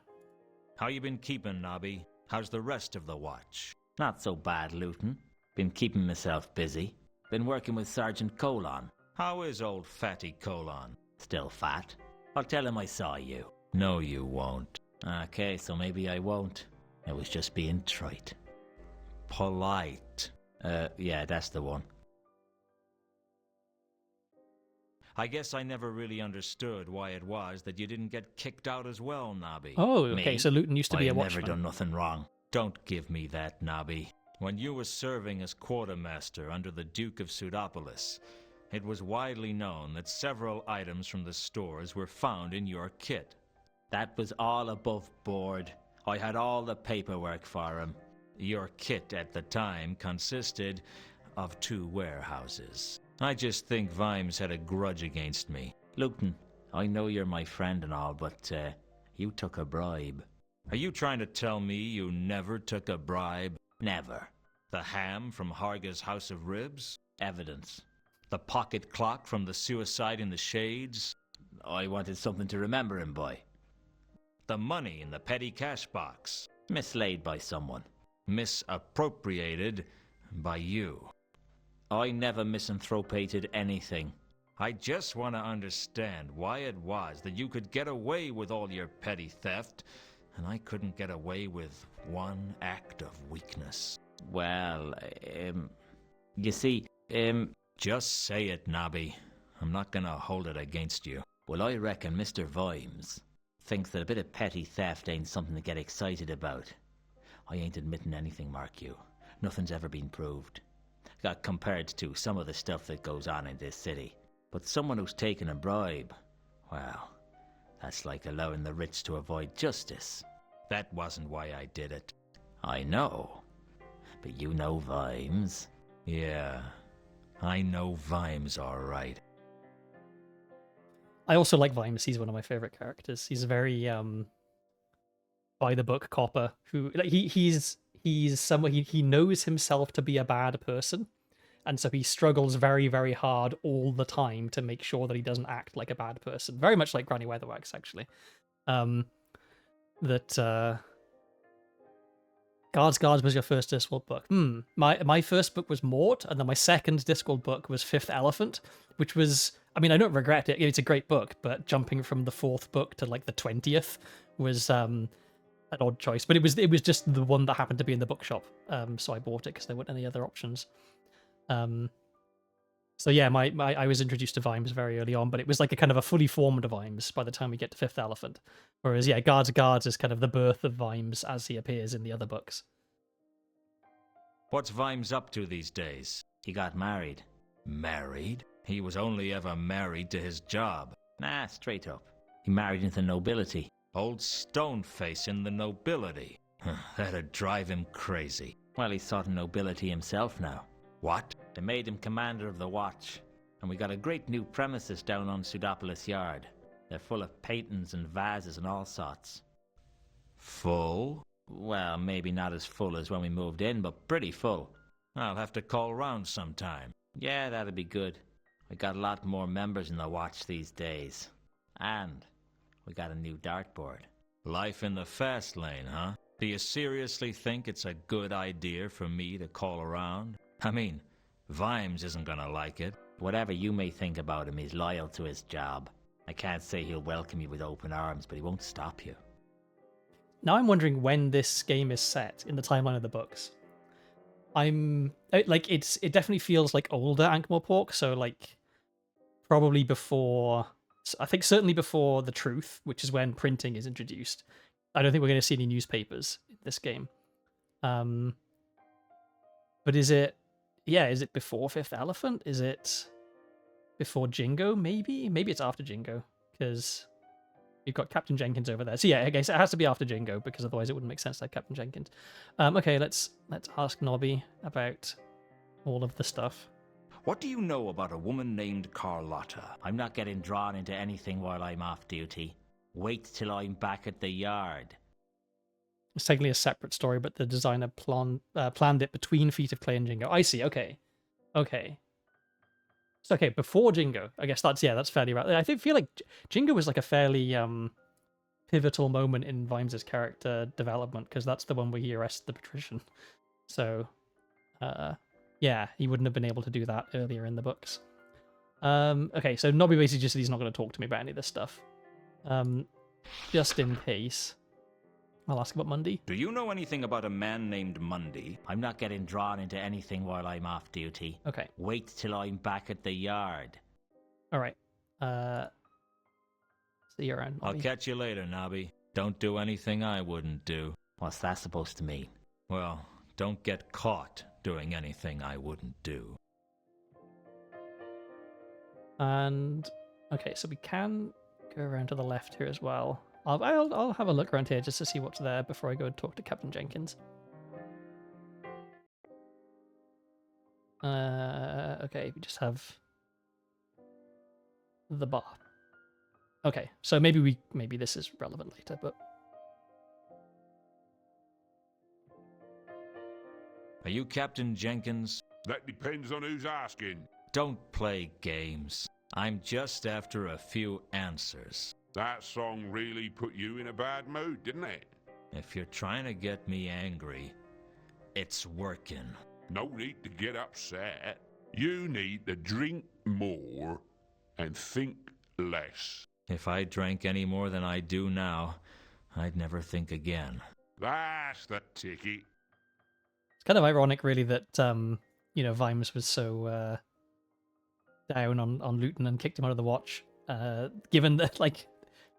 How you been keeping, Nobby? How's the rest of the Watch? Not so bad, Luton. Been keeping myself busy. Been working with Sergeant Colon. How is old Fatty Colon? Still fat. I'll tell him I saw you. No, you won't. Okay, so maybe I won't. I was just being trite. Polite. Yeah, that's the one. I guess I never really understood why it was that you didn't get kicked out as well, Nobby. Oh, okay, Me? so Luton used to be a I've watchman. never done nothing wrong. Don't give me that, Nobby. When you were serving as quartermaster under the Duke of Pseudopolis, it was widely known that several items from the stores were found in your kit. That was all above board. I had all the paperwork for him. Your kit at the time consisted of 2 warehouses. I just think Vimes had a grudge against me. Luton, I know you're my friend and all, but you took a bribe. Are you trying to tell me you never took a bribe? Never. The ham from Harga's House of Ribs? Evidence. The pocket clock from the Suicide in the Shades? I wanted something to remember him by. The money in the petty cash box? Mislaid by someone. Misappropriated by you. I never misanthropated anything. I just want to understand why it was that you could get away with all your petty theft, and I couldn't get away with one act of weakness. Well, you see, Just say it, Nobby. I'm not gonna hold it against you. well, I reckon Mr. Vimes thinks that a bit of petty theft ain't something to get excited about. I ain't admitting anything, mark you. Nothing's ever been proved. Compared to some of the stuff that goes on in this city. But someone who's taken a bribe, well, that's like allowing the rich to avoid justice. That wasn't why I did it. I know, but you know Vimes. Yeah, I know Vimes all right. I also like Vimes. He's one of my favorite characters. He's a very by the book copper who, like, he's someone, he knows himself to be a bad person, and so he struggles very, very hard all the time to make sure that he doesn't act like a bad person. Very much like Granny Weatherwax, actually. Guards was your first Discworld book. My first book was Mort, and then my second Discworld book was Fifth Elephant, which was, I mean, I don't regret it. It's a great book, but jumping from the fourth book to like the 20th was an odd choice. But it was just the one that happened to be in the bookshop, so I bought it because there weren't any other options. So yeah, I was introduced to Vimes very early on, but it was like a kind of a fully formed Vimes by the time we get to Fifth Elephant. Whereas yeah, Guards is kind of the birth of Vimes as he appears in the other books. What's Vimes up to these days? He got married. Married? He was only ever married to his job. Nah, straight up. He married into nobility. Old Stoneface in the nobility. That'd drive him crazy. Well, he's sort of nobility himself now. What? They made him commander of the watch, and we got a great new premises down on Pseudopolis Yard. They're full of paintings and vases and all sorts. Full? Well, maybe not as full as when we moved in, but pretty full. I'll have to call round sometime. Yeah, that'd be good. We got a lot more members in the watch these days. And we got a new dartboard. Life in the fast lane, huh? Do you seriously think it's a good idea for me to call around? I mean, Vimes isn't gonna like it. Whatever you may think about him, he's loyal to his job. I can't say he'll welcome you with open arms, but he won't stop you. Now I'm wondering when this game is set in the timeline of the books. It definitely feels like older Ankh-Morpork, so like probably before, I think certainly before The Truth, which is when printing is introduced. I don't think we're going to see any newspapers in this game. But is it before Fifth Elephant? Is it before Jingo, maybe? Maybe it's after Jingo, because you've got Captain Jenkins over there. So yeah, I guess it has to be after Jingo, because otherwise it wouldn't make sense to have Captain Jenkins. Okay, let's ask Nobby about all of the stuff. What do you know about a woman named Carlotta? I'm not getting drawn into anything while I'm off duty. Wait till I'm back at the yard. It's technically a separate story, but the designer planned it between Feet of Clay and Jingo. I see, okay. It's okay, before Jingo. I guess that's fairly right. I feel like Jingo was like a fairly pivotal moment in Vimes' character development, because that's the one where he arrests the patrician. So, yeah, he wouldn't have been able to do that earlier in the books. Okay, so Nobby basically just said he's not going to talk to me about any of this stuff. Just in case, I'll ask about Mundy. Do you know anything about a man named Mundy? I'm not getting drawn into anything while I'm off duty. Okay. Wait till I'm back at the yard. All right. See you around, Nobby. I'll catch you later, Nobby. Don't do anything I wouldn't do. What's that supposed to mean? Well, don't get caught doing anything I wouldn't do. And okay, so we can go around to the left here as well. I'll have a look around here just to see what's there before I go and talk to Captain Jenkins. Okay, we just have the bar. Okay, so maybe this is relevant later, but Are you Captain Jenkins? That depends on who's asking. Don't play games. I'm just after a few answers. That song really put you in a bad mood, didn't it? If you're trying to get me angry, it's working. No need to get upset. You need to drink more and think less. If I drank any more than I do now, I'd never think again. That's the ticket. it's kind of ironic, really, that Vimes was so down on Luton and kicked him out of the watch. Given that, like,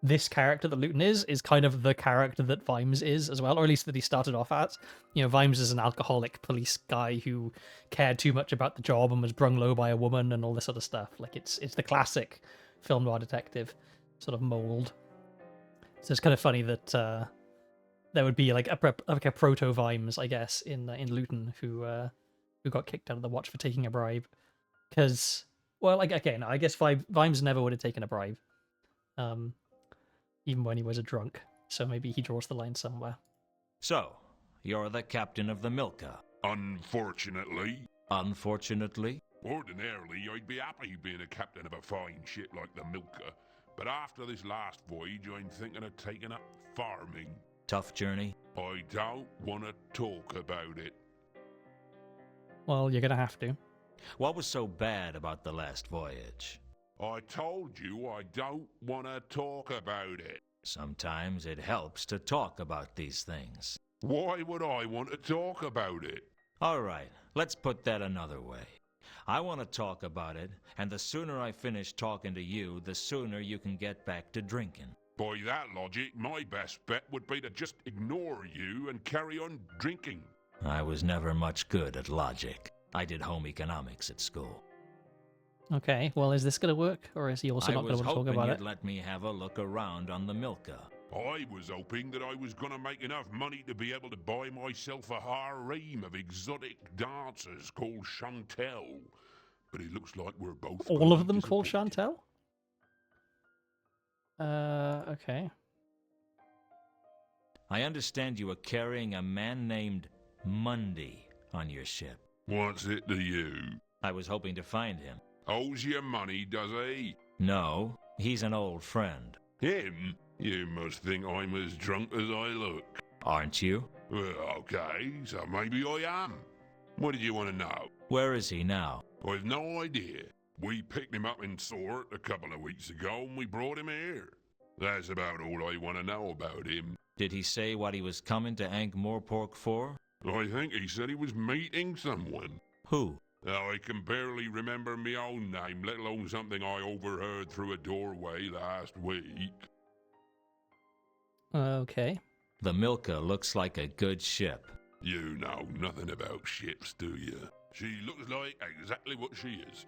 this character that Luton is kind of the character that Vimes is as well, or at least that he started off as. Vimes is an alcoholic police guy who cared too much about the job and was brung low by a woman and all this sort of stuff. Like, it's the classic film noir detective sort of mold. So it's kind of funny that there would be like a proto Vimes, I guess, in Luton who got kicked out of the watch for taking a bribe. Because, well, like, again, I guess Vimes never would have taken a bribe. Even when he was a drunk. So maybe he draws the line somewhere. So, you're the captain of the Milka. Unfortunately. Unfortunately? Ordinarily, I'd be happy being a captain of a fine ship like the Milka. But after this last voyage, I'm thinking of taking up farming. Tough journey? I don't want to talk about it. Well, you're gonna have to. What was so bad about the last voyage? I told you I don't want to talk about it. Sometimes it helps to talk about these things. Why would I want to talk about it? All right, let's put that another way. I want to talk about it, and the sooner I finish talking to you, the sooner you can get back to drinking. By that logic, my best bet would be to just ignore you and carry on drinking. I was never much good at logic. I did home economics at school. Okay, well, is this gonna work, or is he also I not gonna was want to talk hoping about you'd it? let me have a look around on the Milka. I was hoping that I was going to make enough money to be able to buy myself a harem of exotic dancers called Chantel. But it looks like we're both... All gonna of be them called disappointed. Chantel? Okay. I understand you were carrying a man named Mundy on your ship. What's it to you? I was hoping to find him. Owes you money, does he? No, he's an old friend. Him? You must think I'm as drunk as I look. Aren't you? Well, okay, so maybe I am. What did you want to know? Where is he now? I've no idea. We picked him up in Sort a couple of weeks ago and we brought him here. That's about all I want to know about him. Did he say what he was coming to Ankh-Morpork for? I think he said he was meeting someone. Who? I can barely remember my own name, let alone something I overheard through a doorway last week. Okay. The Milka looks like a good ship. You know nothing about ships, do you? She looks like exactly what she is.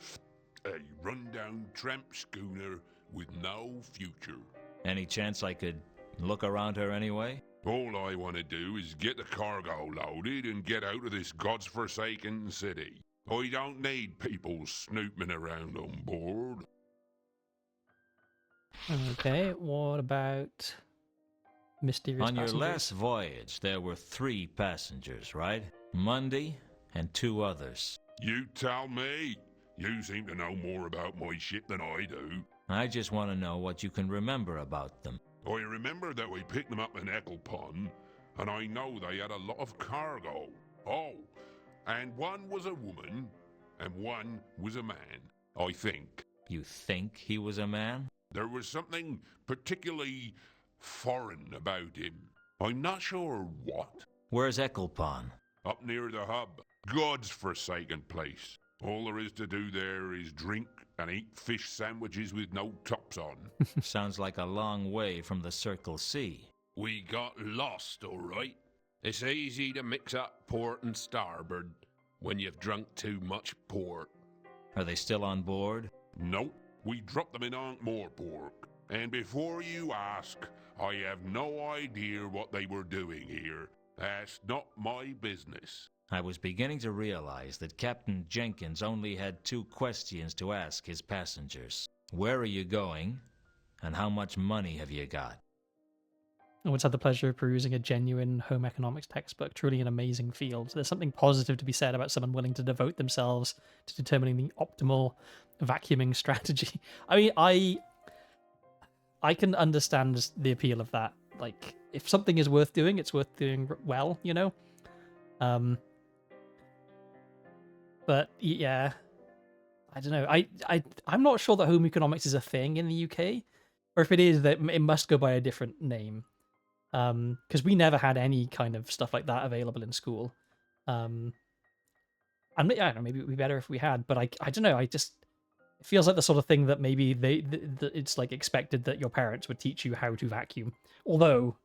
A run-down tramp schooner with no future. Any chance I could look around her anyway? All I want to do is get the cargo loaded and get out of this god's-forsaken city. I don't need people snooping around on board. Okay, what about mysterious On your passengers? last voyage, there were 3 passengers, right? Mundy and 2 others. You tell me. You seem to know more about my ship than I do. I just want to know what you can remember about them. I remember that we picked them up in Ecclepon, and I know they had a lot of cargo. Oh, and one was a woman, and one was a man, I think. You think he was a man? There was something particularly foreign about him. I'm not sure what. Where's Ecclepon? Up near the hub. God's forsaken place. All there is to do there is drink and eat fish sandwiches with no tops on. Sounds like a long way from the Circle C. We got lost, all right. It's easy to mix up port and starboard when you've drunk too much port. Are they still on board? Nope, we dropped them in Ankh-Morpork. And before you ask, I have no idea what they were doing here. That's not my business. I was beginning to realize that Captain Jenkins only had 2 questions to ask his passengers. Where are you going? And how much money have you got? I once had the pleasure of perusing a genuine home economics textbook, truly an amazing field. There's something positive to be said about someone willing to devote themselves to determining the optimal vacuuming strategy. I mean, I can understand the appeal of that. Like, if something is worth doing, it's worth doing well, you know? But yeah, I don't know. I'm not sure that home economics is a thing in the UK, or if it is, that it must go by a different name. Because we never had any kind of stuff like that available in school. And I don't know, maybe it would be better if we had, but I don't know. It feels like the sort of thing that maybe it's like expected that your parents would teach you how to vacuum. Although,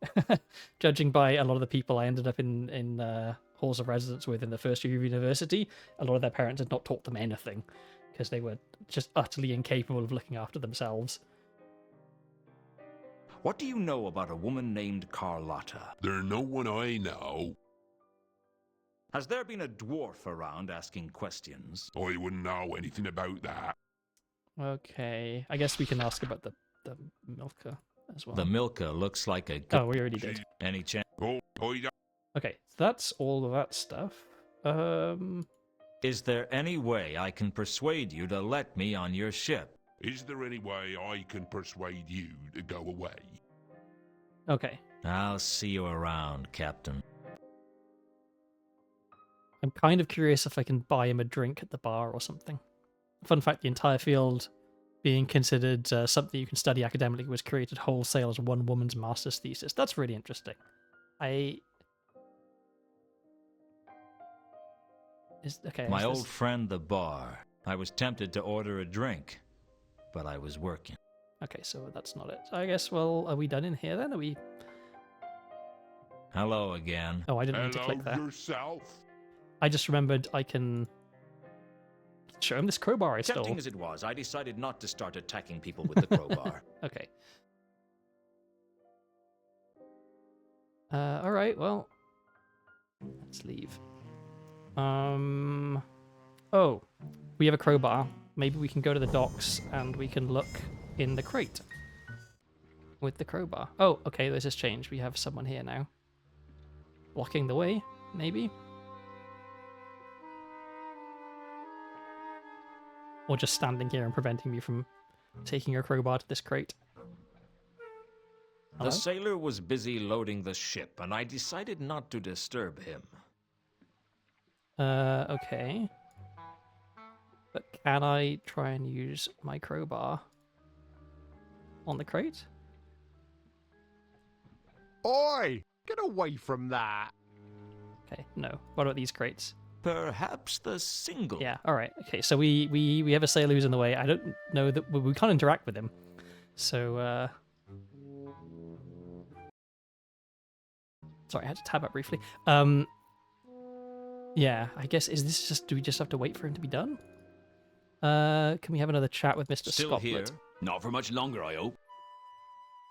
judging by a lot of the people I ended up in halls of residence with in the first year of university, a lot of their parents had not taught them anything because they were just utterly incapable of looking after themselves. What do you know about a woman named Carlotta? There's no one I know. Has there been a dwarf around asking questions? I wouldn't know anything about that. Okay, I guess we can ask about the Milka as well. The Milka looks like a good... Oh, we already did. Any chance... Oh, I don't... Okay, so that's all of that stuff. Is there any way I can persuade you to let me on your ship? Is there any way I can persuade you to go away? Okay, I'll see you around, Captain. I'm kind of curious if I can buy him a drink at the bar or something. Fun fact, the entire field being considered something you can study academically was created wholesale as one woman's master's thesis. That's really interesting. My old friend, the bar. I was tempted to order a drink, but I was working. Okay, so that's not it. I guess, well, are we done in here then? Are we... Hello again. Oh, I didn't mean to click there. yourself. I just remembered I can show him this crowbar I stole. Tempting as it was, I decided not to start attacking people with the crowbar. Okay. All right. Well, let's leave. Oh, we have a crowbar. Maybe we can go to the docks and we can look in the crate with the crowbar. Oh, okay. This has changed. We have someone here now, blocking the way. Maybe. Or just standing here and preventing me from taking a crowbar to this crate. Hello? The sailor was busy loading the ship, and I decided not to disturb him. Okay. But can I try and use my crowbar on the crate? Oi! Get away from that! Okay, no. What about these crates? Perhaps the single. Yeah, alright. Okay, so we have a sailor who's in the way. I don't know that we can't interact with him. So, sorry, I had to tab up briefly. Yeah, I guess, is this just, do we just have to wait for him to be done? Can we have another chat with Mr. Still Scotland? here? Not for much longer, I hope.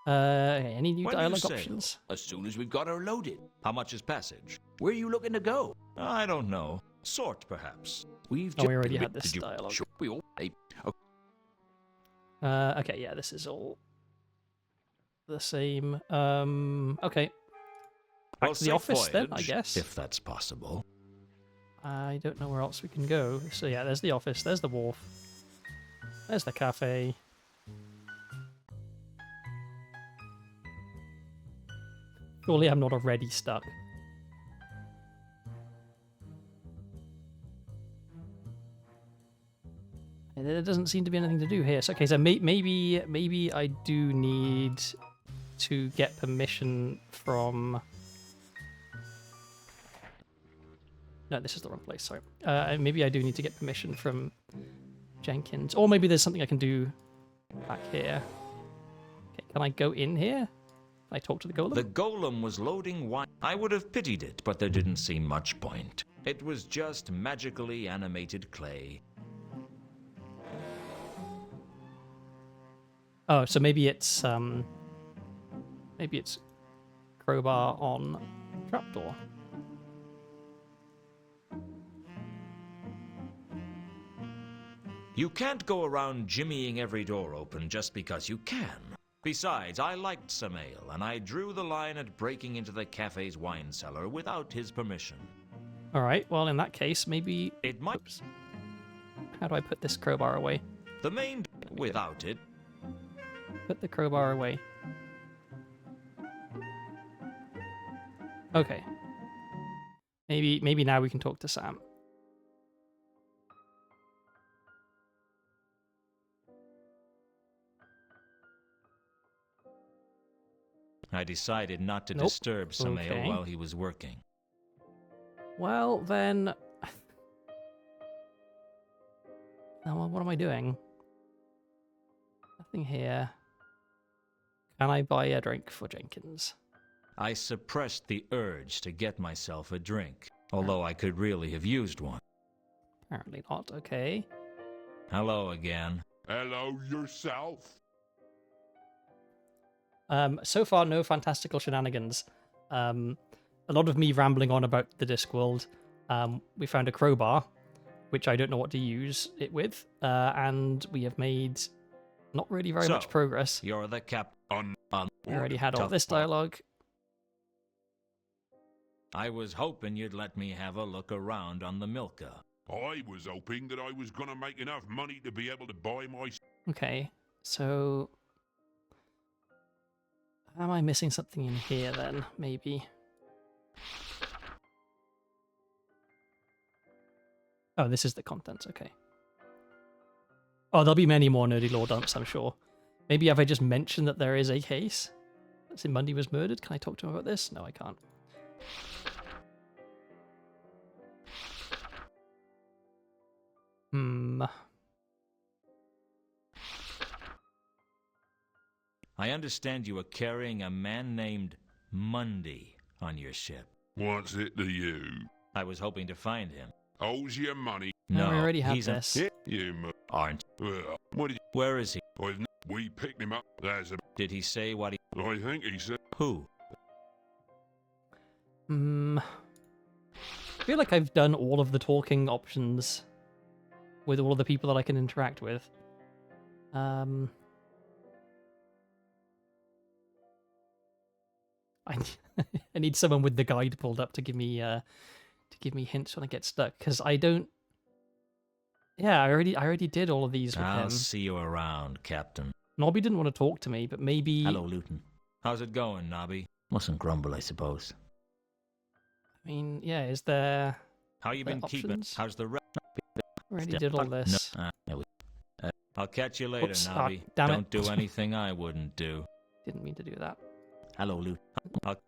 Okay, any new When do you dialogue sail? options? As soon as we've got her loaded. How much is passage? Where are you looking to go? I don't know. Sort, perhaps. We've Oh, we already just- had this Did you- dialogue. Sure, we all... Hey, Okay, yeah, this is all the same. Okay. Back Well, to the safe office then, I voyage, guess. if that's possible. I don't know where else we can go. So yeah, there's the office, there's the wharf, there's the cafe. Surely I'm not already stuck. And there doesn't seem to be anything to do here. So, okay, so maybe I do need to get permission from... No, this is the wrong place, sorry. Maybe I do need to get permission from Jenkins. Or maybe there's something I can do back here. Okay, can I go in here? Can I talk to the golem? The golem was loading wine. I would have pitied it, but there didn't seem much point. It was just magically animated clay. Oh, so maybe it's crowbar on trapdoor. You can't go around jimmying every door open just because you can. Besides, I liked some ale, and I drew the line at breaking into the cafe's wine cellar without his permission. All right. Well, in that case, maybe. It might... Oops. How do I put this crowbar away? The main... Without it, Put the crowbar away. Okay. Maybe now we can talk to Sam. I decided not to Nope. disturb Samael Okay. while he was working. Well, then... Now, what am I doing? Nothing here. Can I buy a drink for Jenkins? I suppressed the urge to get myself a drink, although I could really have used one. Apparently not. Okay. Hello again. Hello yourself. So far, no fantastical shenanigans. A lot of me rambling on about the Discworld. We found a crowbar, which I don't know what to use it with, and we have made not really very much progress. You're the captain. We already had all this dialogue. I was hoping you'd let me have a look around on the Milka. I was hoping that I was gonna make enough money to be able to buy my... Okay, so... Am I missing something in here then? Maybe. Oh, this is the contents, okay. Oh, there'll be many more nerdy lore dumps, I'm sure. Maybe have I just mentioned that there is a case? That's in Mundy was murdered? Can I talk to him about this? No, I can't. I understand you were carrying a man named Mundy on your ship. What's it to you? I was hoping to find him. Owes you money. No, we already have he's this. You aren't. well, what did Where is he? you... We picked him up. That's a... Did he say what he... I think he said... Who? I feel like I've done all of the talking options with all of the people that I can interact with. I need someone with the guide pulled up to give me hints when I get stuck, because I don't. Yeah, I already did all of these with I'll him. see you around, Captain. Nobby didn't want to talk to me, but maybe. Hello, Luton. How's it going, Nobby? Mustn't grumble, I suppose. I mean, yeah. Is there? How you been keeping? options? How's the rest? Already did all this. No, I'll catch you later, Oops, Nobby. damn it. Don't do anything I wouldn't do. Didn't mean to do that. Hello, Luton.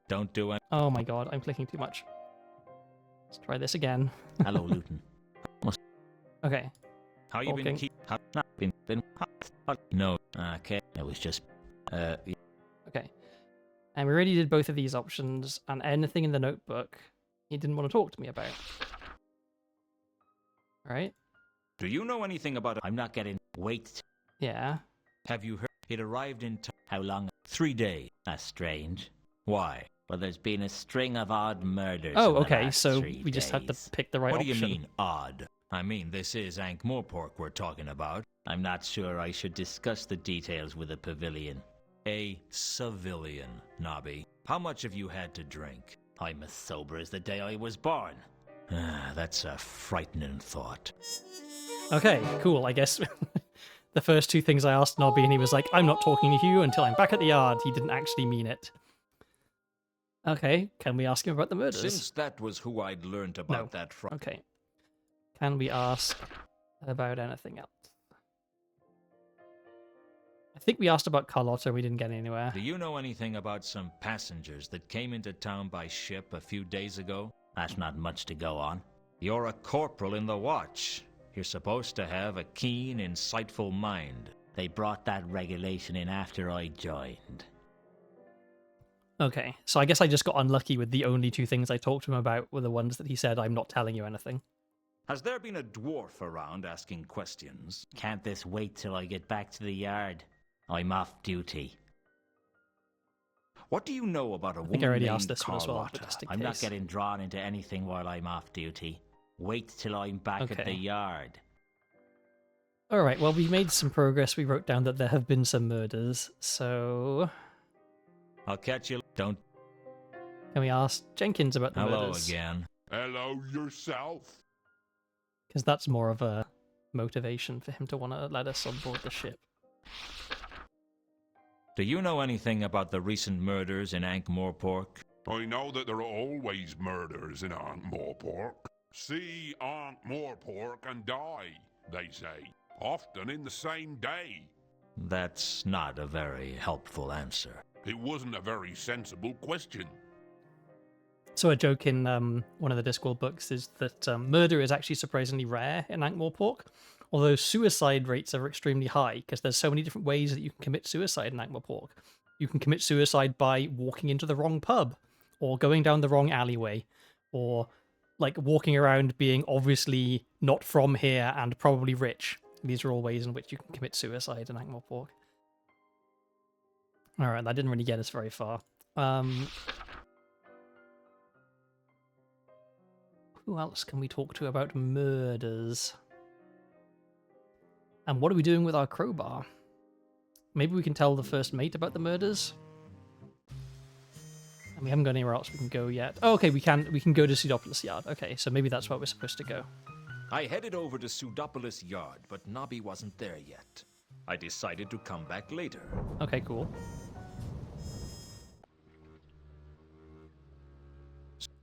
Don't do anything. Oh my god, I'm clicking too much. Let's try this again. Hello, Luton. Okay. How you been Talking. keep? How not been? No. Okay. It was just. Yeah. Okay. And we already did both of these options, and anything in the notebook he didn't want to talk to me about. Right? Do you know anything about? I'm not getting. Wait. Yeah. Have you heard? It arrived in. How long? 3 days. That's strange. Why? Well, there's been a string of odd murders. Oh, in the okay, last so 3 we just had to days. pick the right What option. do you mean, odd? I mean, this is Ankh-Morpork we're talking about. I'm not sure I should discuss the details with a pavilion. A civilian, Nobby. How much have you had to drink? I'm as sober as the day I was born. That's a frightening thought. Okay, cool. I guess the first two things I asked Nobby, and he was like, I'm not talking to you until I'm back at the yard. He didn't actually mean it. Okay, can we ask him about the murders? Since that was who I'd learned about No. that from. Okay. Can we ask about anything else? I think we asked about Carlotta and we didn't get anywhere. Do you know anything about some passengers that came into town by ship a few days ago? That's not much to go on. You're a corporal in the watch. You're supposed to have a keen, insightful mind. They brought that regulation in after I joined. Okay, so I guess I just got unlucky with the only two things I talked to him about were the ones that he said, I'm not telling you anything. Has there been a dwarf around asking questions? Can't this wait till I get back to the yard? I'm off duty. What do you know about a I woman think I already named asked this one as well, Carlotta? but just in I'm not case. getting drawn into anything while I'm off duty. Wait till I'm back at Okay. the yard. Alright, well, we made some progress. We wrote down that there have been some murders, so I'll catch you. Don't. can we ask Jenkins about the Hello murders? again. Hello yourself. Because that's more of a motivation for him to want to let us on board the ship. Do you know anything about the recent murders in Ankh-Morpork? I know that there are always murders in Ankh-Morpork. See Ankh-Morpork and die, they say. Often in the same day. That's not a very helpful answer. It wasn't a very sensible question. So a joke in one of the Discworld books is that murder is actually surprisingly rare in Ankh-Morpork, although suicide rates are extremely high because there's so many different ways that you can commit suicide in Ankh-Morpork. You can commit suicide by walking into the wrong pub, or going down the wrong alleyway, or like walking around being obviously not from here and probably rich. These are all ways in which you can commit suicide in Ankh-Morpork. Alright, that didn't really get us very far. Who else can we talk to about murders? And what are we doing with our crowbar? Maybe we can tell the first mate about the murders? And we haven't got anywhere else we can go yet. Oh, okay, we can go to Pseudopolis Yard. Okay, so maybe that's where we're supposed to go. I headed over to Pseudopolis Yard, but Nobby wasn't there yet. I decided to come back later. Okay, cool.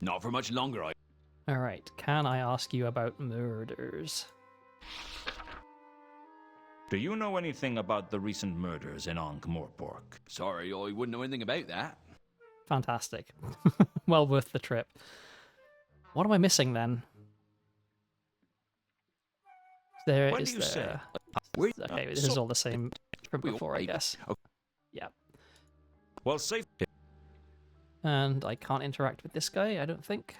Not for much longer, All right. Can I ask you about murders? Do you know anything about the recent murders in Ankh-Morpork? Sorry, I wouldn't know anything about that. Fantastic. Well worth the trip. What am I missing then? There What is do you say? there. Where- Okay, this is all the same from before, I guess. Okay. Yeah. Well, safe. And I can't interact with this guy, I don't think.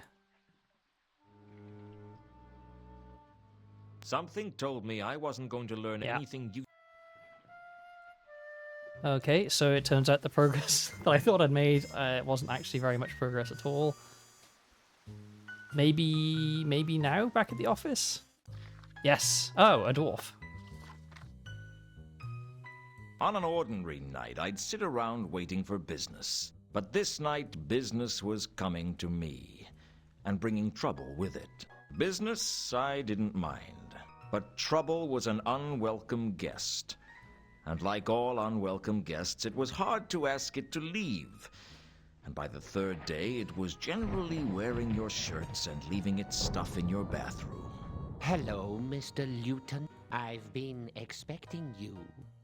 Something told me I wasn't going to learn Yeah. anything you... Okay, so it turns out the progress that I thought I'd made wasn't actually very much progress at all. Maybe now, back at the office? Yes. Oh, a dwarf. On an ordinary night, I'd sit around waiting for business. But this night, business was coming to me, and bringing trouble with it. Business, I didn't mind. But trouble was an unwelcome guest. And like all unwelcome guests, it was hard to ask it to leave. And by the third day, it was generally wearing your shirts and leaving its stuff in your bathroom. Hello, Mr. Luton. I've been expecting you.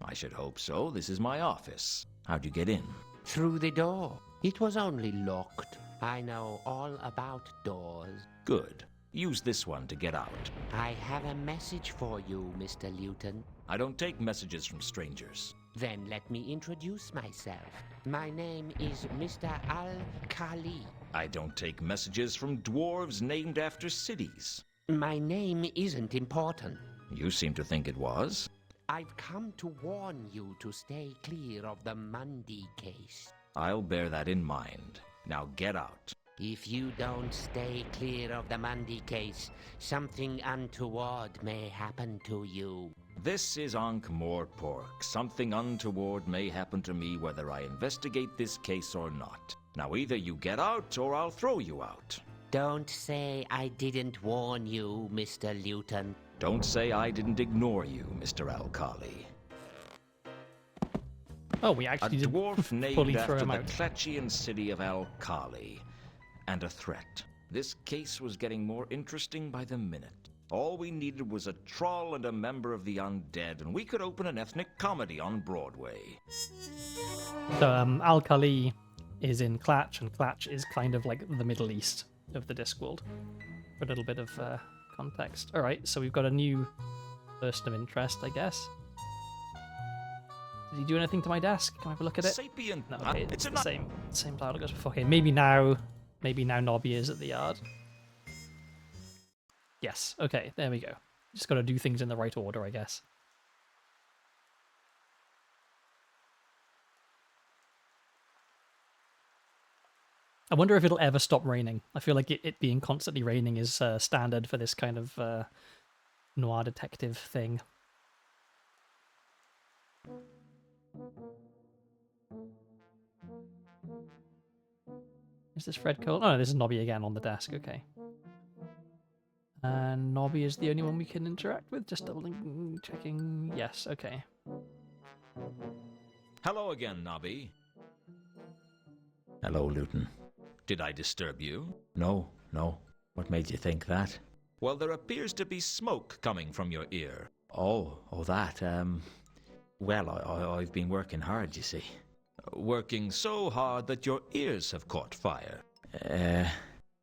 I should hope so. This is my office. How'd you get in? Through the door. It was only locked. I know all about doors. Good. Use this one to get out. I have a message for you, Mr. Luton. I don't take messages from strangers. Then let me introduce myself. My name is Mr. Al-Khali. I don't take messages from dwarves named after cities. My name isn't important. You seem to think it was. I've come to warn you to stay clear of the Mundy case. I'll bear that in mind. Now get out. If you don't stay clear of the Mundy case, something untoward may happen to you. This is Ankh-Morpork. Something untoward may happen to me whether I investigate this case or not. Now either you get out or I'll throw you out. Don't say I didn't warn you, Mr. Luton. Don't say I didn't ignore you, Mr. Al-Khali. Oh, we A actually did dwarf fully named throw after him the out. Klatchian city of Al-Khali. And a threat. This case was getting more interesting by the minute. All we needed was a troll and a member of the undead, and we could open an ethnic comedy on Broadway. So Al-Khali is in Klatch, and Klatch is kind of like the Middle East of the Discworld. For a little bit of context. Alright, so we've got a new person of interest, I guess. Did he do anything to my desk? Can I have a look at it? Sapient. No, okay, It's it's a the same dialogue as before. Okay, maybe now Nobby is at the yard. Yes, okay, there we go. Just gotta do things in the right order, I guess. I wonder if it'll ever stop raining. I feel like it being constantly raining is standard for this kind of noir detective thing. Is this Fred Cole? Oh, no, this is Nobby again on the desk. Okay. And Nobby is the only one we can interact with. Just checking. Yes, okay. Hello again, Nobby. Hello, Luton. Did I disturb you? No. What made you think that? Well, there appears to be smoke coming from your ear. Oh, that, well, I've been working hard, you see. Working so hard that your ears have caught fire.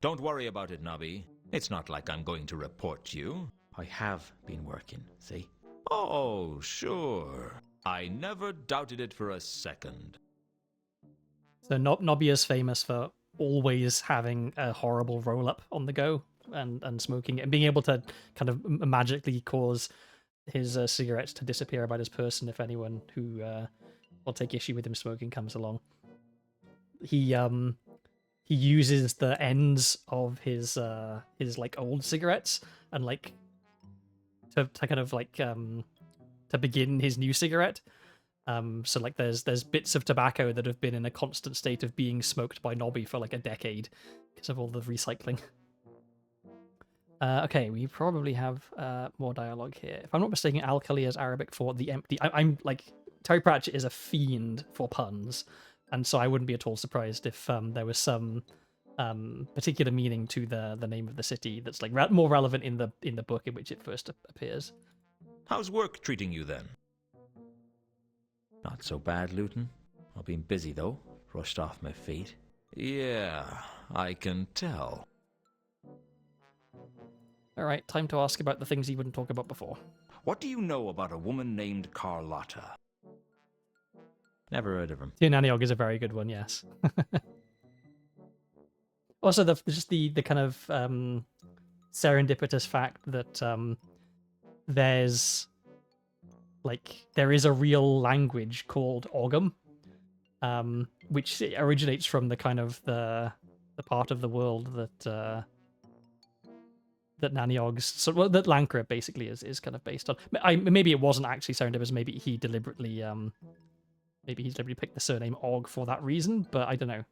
Don't worry about it, Nobby. It's not like I'm going to report you. I have been working, see? Oh, sure. I never doubted it for a second. So Nobby is famous for always having a horrible roll-up on the go and smoking it and being able to kind of magically cause his cigarettes to disappear about his person if anyone who will take issue with him smoking comes along. He uses the ends of his like old cigarettes and like to kind of like to begin his new cigarette. So like there's bits of tobacco that have been in a constant state of being smoked by Nobby for like a decade because of all the recycling. Okay, we probably have more dialogue here. If I'm not mistaken, Al-Khali is Arabic for the empty. I'm like, Terry Pratchett is a fiend for puns, and so I wouldn't be at all surprised if there was some particular meaning to the name of the city that's like more relevant in the book in which it first appears. How's work treating you then? Not so bad, Luton. I've been busy, though. Rushed off my feet. Yeah, I can tell. All right, time to ask about the things you wouldn't talk about before. What do you know about a woman named Carlotta? Never heard of him. Aniog is a very good one, yes. Also, just the kind of serendipitous fact that there is a real language called Ogam, which originates from the kind of the part of the world that Naniog's that Lancre basically is kind of based on. Maybe it wasn't actually serendipitous. Maybe he deliberately picked the surname Og for that reason. But I don't know.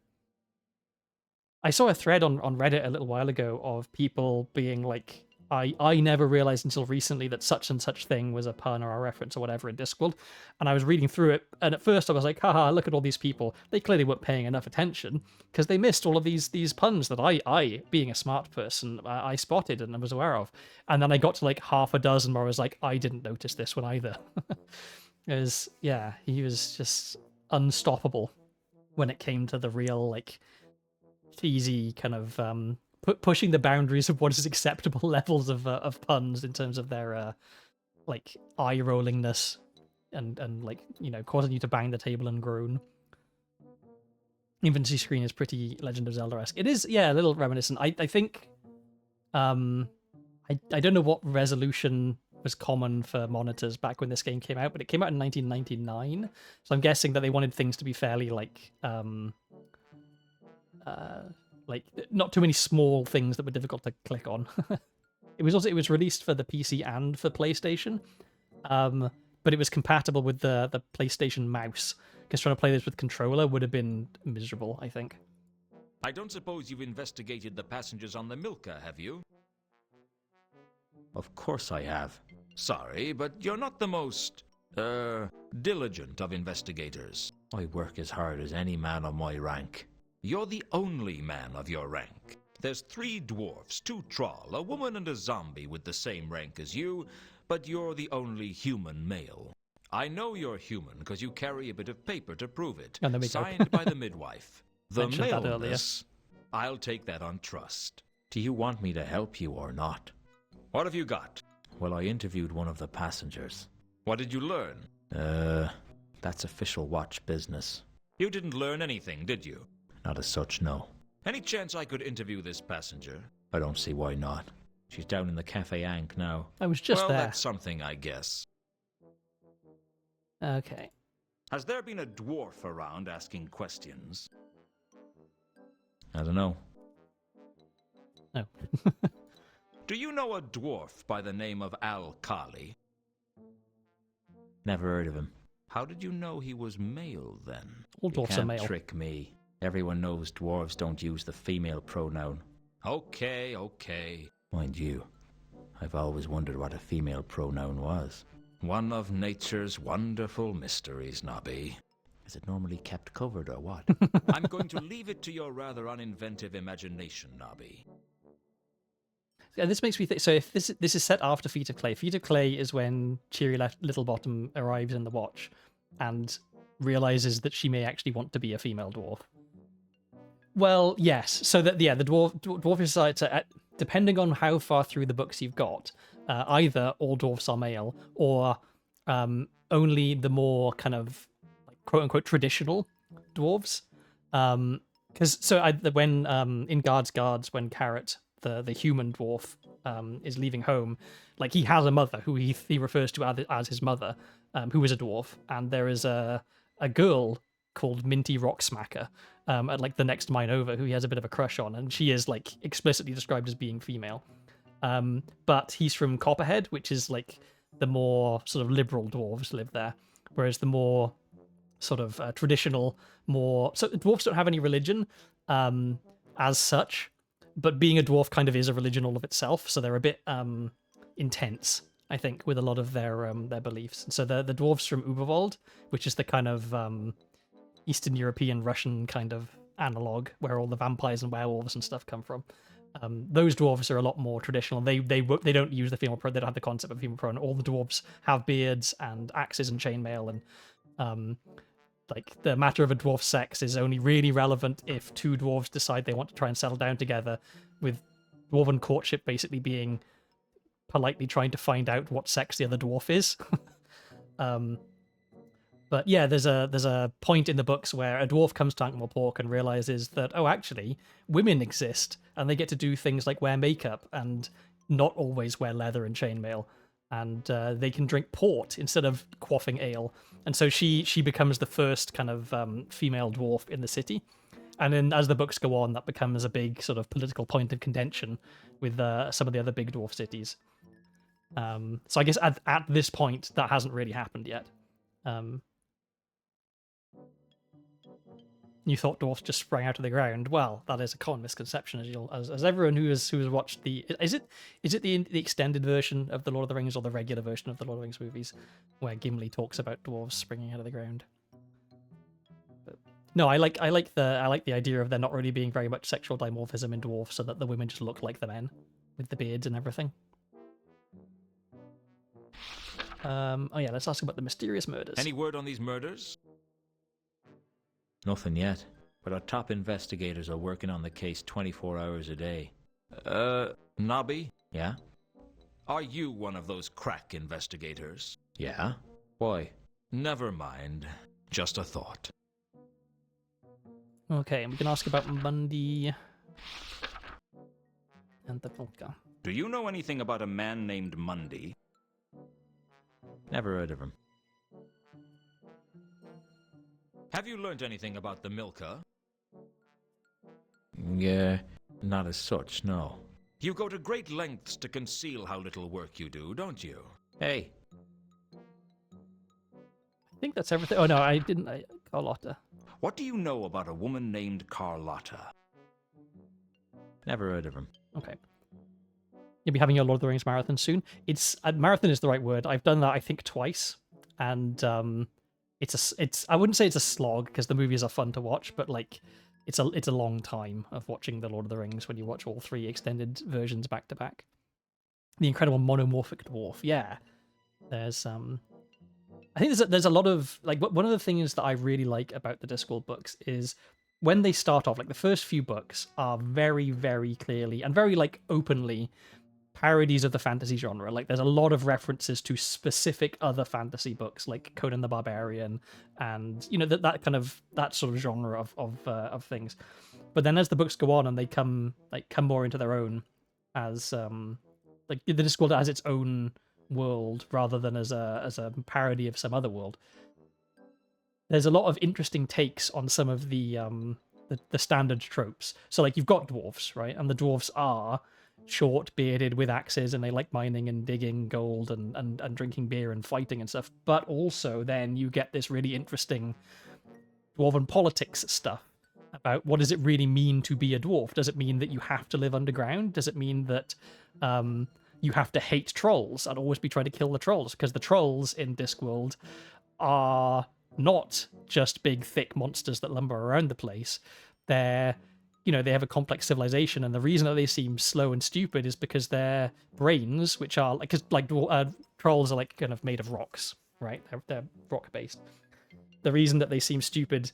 I saw a thread on Reddit a little while ago of people being like, I never realized until recently that such and such thing was a pun or a reference or whatever in Discworld. And I was reading through it, and at first I was like, haha, look at all these people. They clearly weren't paying enough attention because they missed all of these puns that I being a smart person, I spotted and I was aware of. And then I got to like half a dozen where I was like, I didn't notice this one either. He was just unstoppable when it came to the real like easy kind of pushing the boundaries of what is acceptable levels of puns in terms of their like eye rollingness and like, you know, causing you to bang the table and groan. Infancy screen is pretty Legend of Zelda-esque. It is, yeah, a little reminiscent. I think I don't know what resolution was common for monitors back when this game came out, but it came out in 1999, so I'm guessing that they wanted things to be fairly like not too many small things that were difficult to click on. It was released for the PC and for PlayStation, but it was compatible with the PlayStation mouse, because trying to play this with controller would have been miserable, I think. I don't suppose you've investigated the passengers on the Milka, have you? Of course I have. Sorry, but you're not the most, diligent of investigators. I work as hard as any man of my rank. You're the only man of your rank. There's 3 dwarfs, 2 troll, a woman and a zombie with the same rank as you, but you're the only human male. I know you're human because you carry a bit of paper to prove it, signed by the midwife. The maleness, I'll take that on trust. Do you want me to help you or not? What have you got? Well, I interviewed one of the passengers. What did you learn? That's official watch business. You didn't learn anything, did you? Not as such, no. Any chance I could interview this passenger? I don't see why not. She's down in the Cafe Ankh now. I was just there. Well, that's something, I guess. Okay. Has there been a dwarf around asking questions? I don't know. No. Do you know a dwarf by the name of Al-Kali? Never heard of him. How did you know he was male, then? All dwarfs are male. You can't trick me. Everyone knows dwarves don't use the female pronoun. Okay. Mind you, I've always wondered what a female pronoun was. One of nature's wonderful mysteries, Nobby. Is it normally kept covered or what? I'm going to leave it to your rather uninventive imagination, Nobby. Yeah, this makes me think. So if this is set after Feet of Clay. Feet of Clay is when Cheery Littlebottom arrives in the watch and realizes that she may actually want to be a female dwarf. Well, yes. So that the dwarf society, depending on how far through the books you've got, either all dwarfs are male or only the more kind of like, quote unquote traditional dwarves. Because when in Guards, when Carrot, the human dwarf, is leaving home, like he has a mother who he refers to as his mother, who is a dwarf, and there is a girl called Minty Rocksmacker at like the next mine over who he has a bit of a crush on, and she is like explicitly described as being female. But he's from Copperhead, which is like the more sort of liberal dwarves live there, whereas the more sort of traditional, so dwarfs don't have any religion as such, but being a dwarf kind of is a religion all of itself, so they're a bit intense, I think, with a lot of their beliefs. And so the dwarves from Uberwald, which is the kind of Eastern European Russian kind of analog, where all the vampires and werewolves and stuff come from. Those dwarves are a lot more traditional. They don't use the female pronoun. They don't have the concept of female pronoun. All the dwarves have beards and axes and chainmail, and like the matter of a dwarf's sex is only really relevant if two dwarves decide they want to try and settle down together, with dwarven courtship basically being politely trying to find out what sex the other dwarf is. But yeah, there's a point in the books where a dwarf comes to Ankh-Morpork and realizes that, oh, actually, women exist, and they get to do things like wear makeup and not always wear leather and chainmail, and they can drink port instead of quaffing ale. And so she becomes the first kind of female dwarf in the city. And then as the books go on, that becomes a big sort of political point of contention with some of the other big dwarf cities. So I guess at this point, that hasn't really happened yet. You thought dwarfs just sprang out of the ground. Well, that is a common misconception, as everyone who has watched the is it the extended version of the Lord of the Rings or the regular version of the Lord of the Rings movies where Gimli talks about dwarves springing out of the ground. But, no, I like the idea of there not really being very much sexual dimorphism in dwarfs, so that the women just look like the men with the beards and everything. Oh yeah, let's ask about the mysterious murders. Any word on these murders? Nothing yet, but our top investigators are working on the case 24 hours a day. Nobby? Yeah? Are you one of those crack investigators? Yeah? Why? Never mind. Just a thought. Okay, and we can ask about Mundy and the Volca. Do you know anything about a man named Mundy? Never heard of him. Have you learnt anything about the Milka? Yeah, not as such, no. You go to great lengths to conceal how little work you do, don't you? Hey! I think that's everything. Oh no, I didn't. Carlotta. What do you know about a woman named Carlotta? Never heard of him. Okay. You'll be having your Lord of the Rings marathon soon. It's marathon is the right word. I've done that I think twice, and it's I wouldn't say it's a slog because the movies are fun to watch, but like it's a long time of watching the Lord of the Rings when you watch all three extended versions back to back. The incredible monomorphic dwarf, yeah. There's I think there's a lot of like one of the things that I really like about the Discworld books is when they start off, like the first few books are very, very clearly and very like openly parodies of the fantasy genre. Like there's a lot of references to specific other fantasy books like Conan the Barbarian and you know that sort of genre of things. But then as the books go on and they come more into their own as like the Discworld as its own world rather than as a parody of some other world. There's a lot of interesting takes on some of the standard tropes. So like you've got dwarves, right? And the dwarves are short, bearded, with axes, and they like mining and digging gold and drinking beer and fighting and stuff. But also then you get this really interesting dwarven politics stuff about what does it really mean to be a dwarf? Does it mean that you have to live underground? Does it mean that you have to hate trolls and always be trying to kill the trolls? Because the trolls in Discworld are not just big, thick monsters that lumber around the place. They're they have a complex civilization, and the reason that they seem slow and stupid is because their brains, which are trolls are like kind of made of rocks, right? They're rock based. The reason that they seem stupid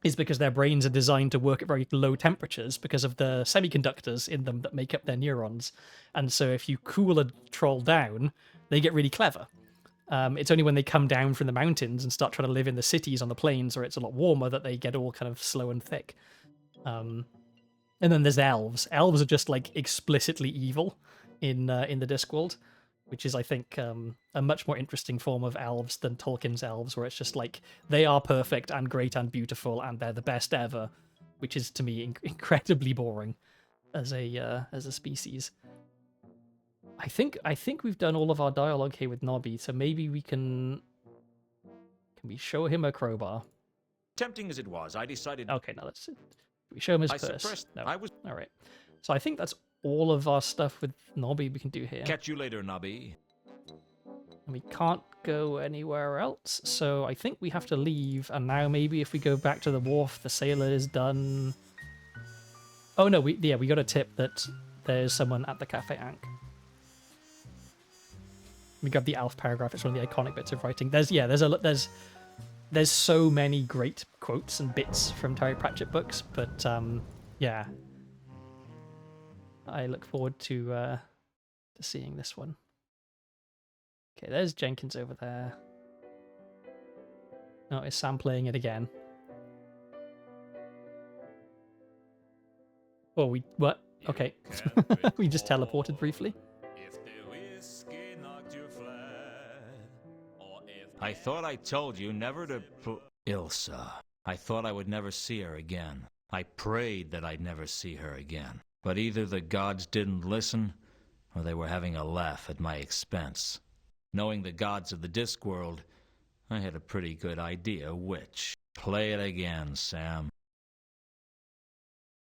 is because their brains are designed to work at very low temperatures because of the semiconductors in them that make up their neurons. And so if you cool a troll down, they get really clever. It's only when they come down from the mountains and start trying to live in the cities on the plains where it's a lot warmer that they get all kind of slow and thick. And then there's elves. Elves are just like explicitly evil in the Discworld, which is, I think, a much more interesting form of elves than Tolkien's elves, where it's just like they are perfect and great and beautiful and they're the best ever, which is to me incredibly boring as a species. I think we've done all of our dialogue here with Nobby, so maybe we can we show him a crowbar? Tempting as it was, I decided. Okay, now let's. We show him his purse. No. All right. So I think that's all of our stuff with Nobby we can do here. Catch you later, Nobby. We can't go anywhere else, so I think we have to leave. And now maybe if we go back to the wharf, the sailor is done. Oh no, we got a tip that there's someone at the Cafe Ankh. We got the Alf paragraph. It's one of the iconic bits of writing. There's so many great quotes and bits from Terry Pratchett books, but yeah, I look forward to seeing this one. Okay, there's Jenkins over there. Oh, is Sam playing it again? Oh, what? Okay, we just teleported briefly. I thought I told you never to Ilsa. I thought I would never see her again. I prayed that I'd never see her again. But either the gods didn't listen, or they were having a laugh at my expense. Knowing the gods of the Discworld, I had a pretty good idea which. Play it again, Sam.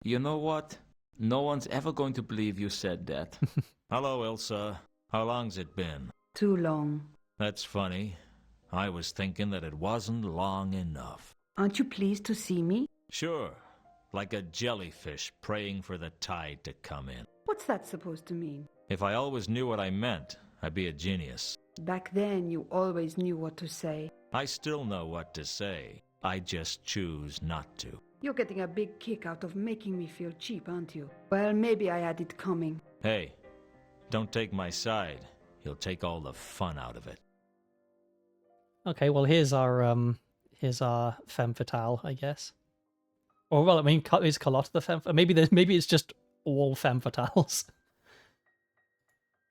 You know what? No one's ever going to believe you said that. Hello, Ilsa. How long's it been? Too long. That's funny. I was thinking that it wasn't long enough. Aren't you pleased to see me? Sure. Like a jellyfish praying for the tide to come in. What's that supposed to mean? If I always knew what I meant, I'd be a genius. Back then, you always knew what to say. I still know what to say. I just choose not to. You're getting a big kick out of making me feel cheap, aren't you? Well, maybe I had it coming. Hey, don't take my side. You'll take all the fun out of it. Okay, well here's our femme fatale, I guess. Or well, I mean, is Carlotta the femme? Maybe it's just all femme fatales.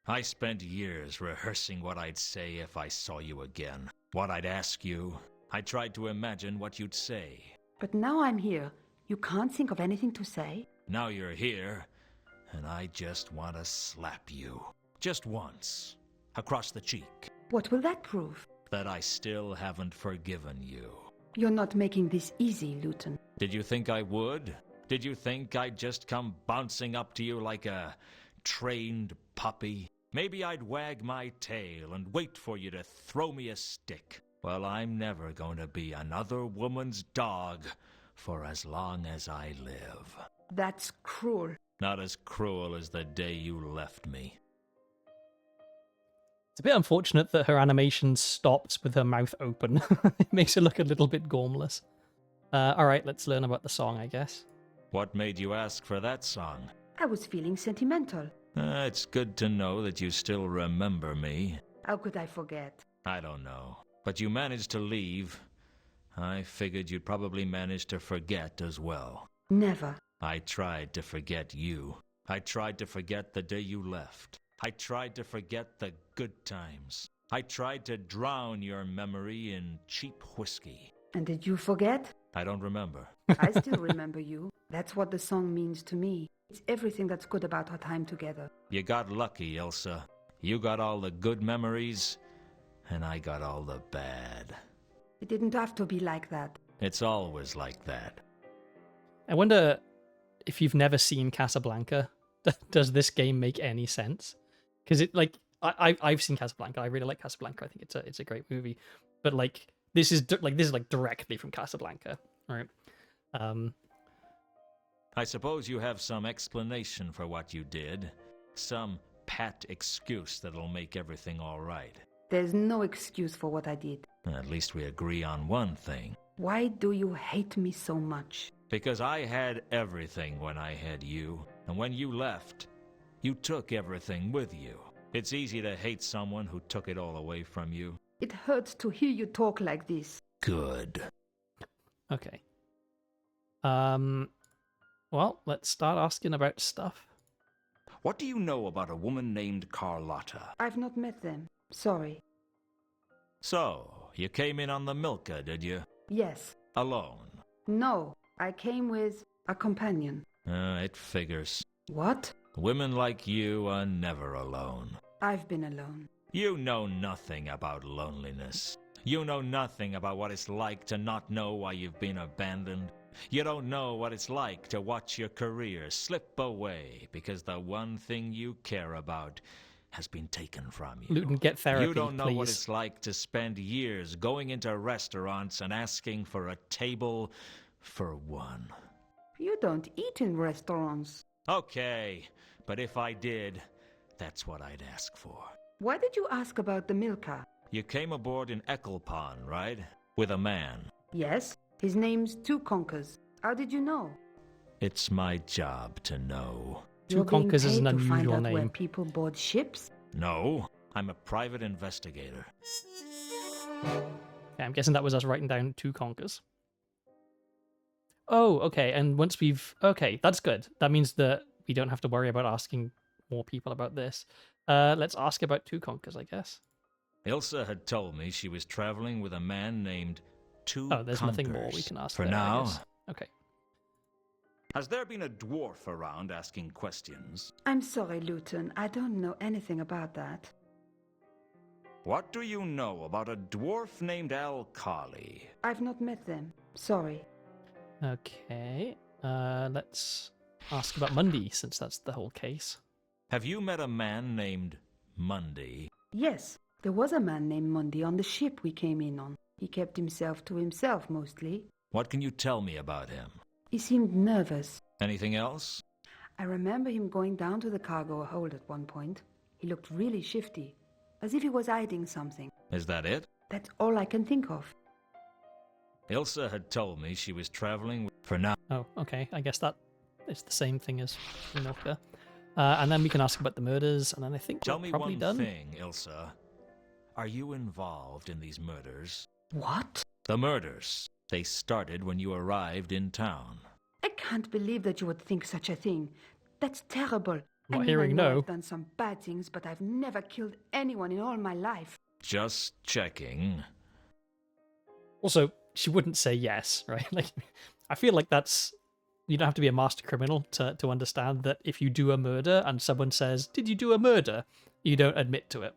I spent years rehearsing what I'd say if I saw you again. What I'd ask you. I tried to imagine what you'd say. But now I'm here. You can't think of anything to say? Now you're here, and I just want to slap you. Just once. Across the cheek. What will that prove? That I still haven't forgiven you. You're not making this easy, Luton. Did you think I would? Did you think I'd just come bouncing up to you like a trained puppy? Maybe I'd wag my tail and wait for you to throw me a stick. Well, I'm never going to be another woman's dog for as long as I live. That's cruel. Not as cruel as the day you left me. It's a bit unfortunate that her animation stops with her mouth open. It makes her look a little bit gormless. Alright, let's learn about the song, I guess. What made you ask for that song? I was feeling sentimental. It's good to know that you still remember me. How could I forget? I don't know. But you managed to leave. I figured you'd probably manage to forget as well. Never. I tried to forget you. I tried to forget the day you left. I tried to forget the good times. I tried to drown your memory in cheap whiskey. And did you forget? I don't remember. I still remember you. That's what the song means to me. It's everything that's good about our time together. You got lucky, Elsa. You got all the good memories, and I got all the bad. It didn't have to be like that. It's always like that. I wonder if you've never seen Casablanca, does this game make any sense? Because I've seen Casablanca. I really like Casablanca. I think it's a great movie. But this is directly from Casablanca, right? I suppose you have some explanation for what you did. Some pat excuse that'll make everything all right. There's no excuse for what I did. At least we agree on one thing. Why do you hate me so much? Because I had everything when I had you. And when you left, you took everything with you. It's easy to hate someone who took it all away from you. It hurts to hear you talk like this. Good. Okay. Well, let's start asking about stuff. What do you know about a woman named Carlotta? I've not met them. Sorry. So, you came in on the Milka, did you? Yes. Alone? No. I came with a companion. It figures. What? Women like you are never alone. I've been alone. You know nothing about loneliness. You know nothing about what it's like to not know why you've been abandoned. You don't know what it's like to watch your career slip away because the one thing you care about has been taken from you. Luton, get therapy, You don't know please. what it's like to spend years going into restaurants and asking for a table for one. You don't eat in restaurants. Okay, but if I did, that's what I'd ask for. Why did you ask about the Milka? You came aboard in Ecclepon, right? With a man. Yes, his name's Two Conkers. How did you know? It's my job to know. Two You're being Conkers is an paid to find unusual out where name. people board ships? No, I'm a private investigator. Yeah, I'm guessing that was us writing down Two Conkers. Oh, okay. And once we've... Okay, that's good. That means that we don't have to worry about asking more people about this. Let's ask about Two Conkers, I guess. Ilsa had told me she was traveling with a man named Two Oh, there's nothing more Conkers. we can ask For there, I now. guess. Okay. Has there been a dwarf around asking questions? I'm sorry, Luton. I don't know anything about that. What do you know about a dwarf named Alkali? I've not met them. Sorry. Okay. Let's ask about Mundy, since that's the whole case. Have you met a man named Mundy? Yes, there was a man named Mundy on the ship we came in on. He kept himself to himself mostly. What can you tell me about him? He seemed nervous. Anything else? I remember him going down to the cargo hold at one point. He looked really shifty, as if he was hiding something. Is that it? That's all I can think of. Ilsa had told me she was traveling for now. Oh, okay. I guess that is the same thing as Milka. And then we can ask about the murders, and then I think Tell we're me probably one done. thing, Ilsa. Are you involved in these murders? What? The murders. They started when you arrived in town. I can't believe that you would think such a thing. That's terrible. Not I mean, hearing I know no. I've done some bad things, but I've never killed anyone in all my life. Just checking. Also, she wouldn't say yes, right? Like, I feel like that's... You don't have to be a master criminal to understand that if you do a murder and someone says, "Did you do a murder?" you don't admit to it.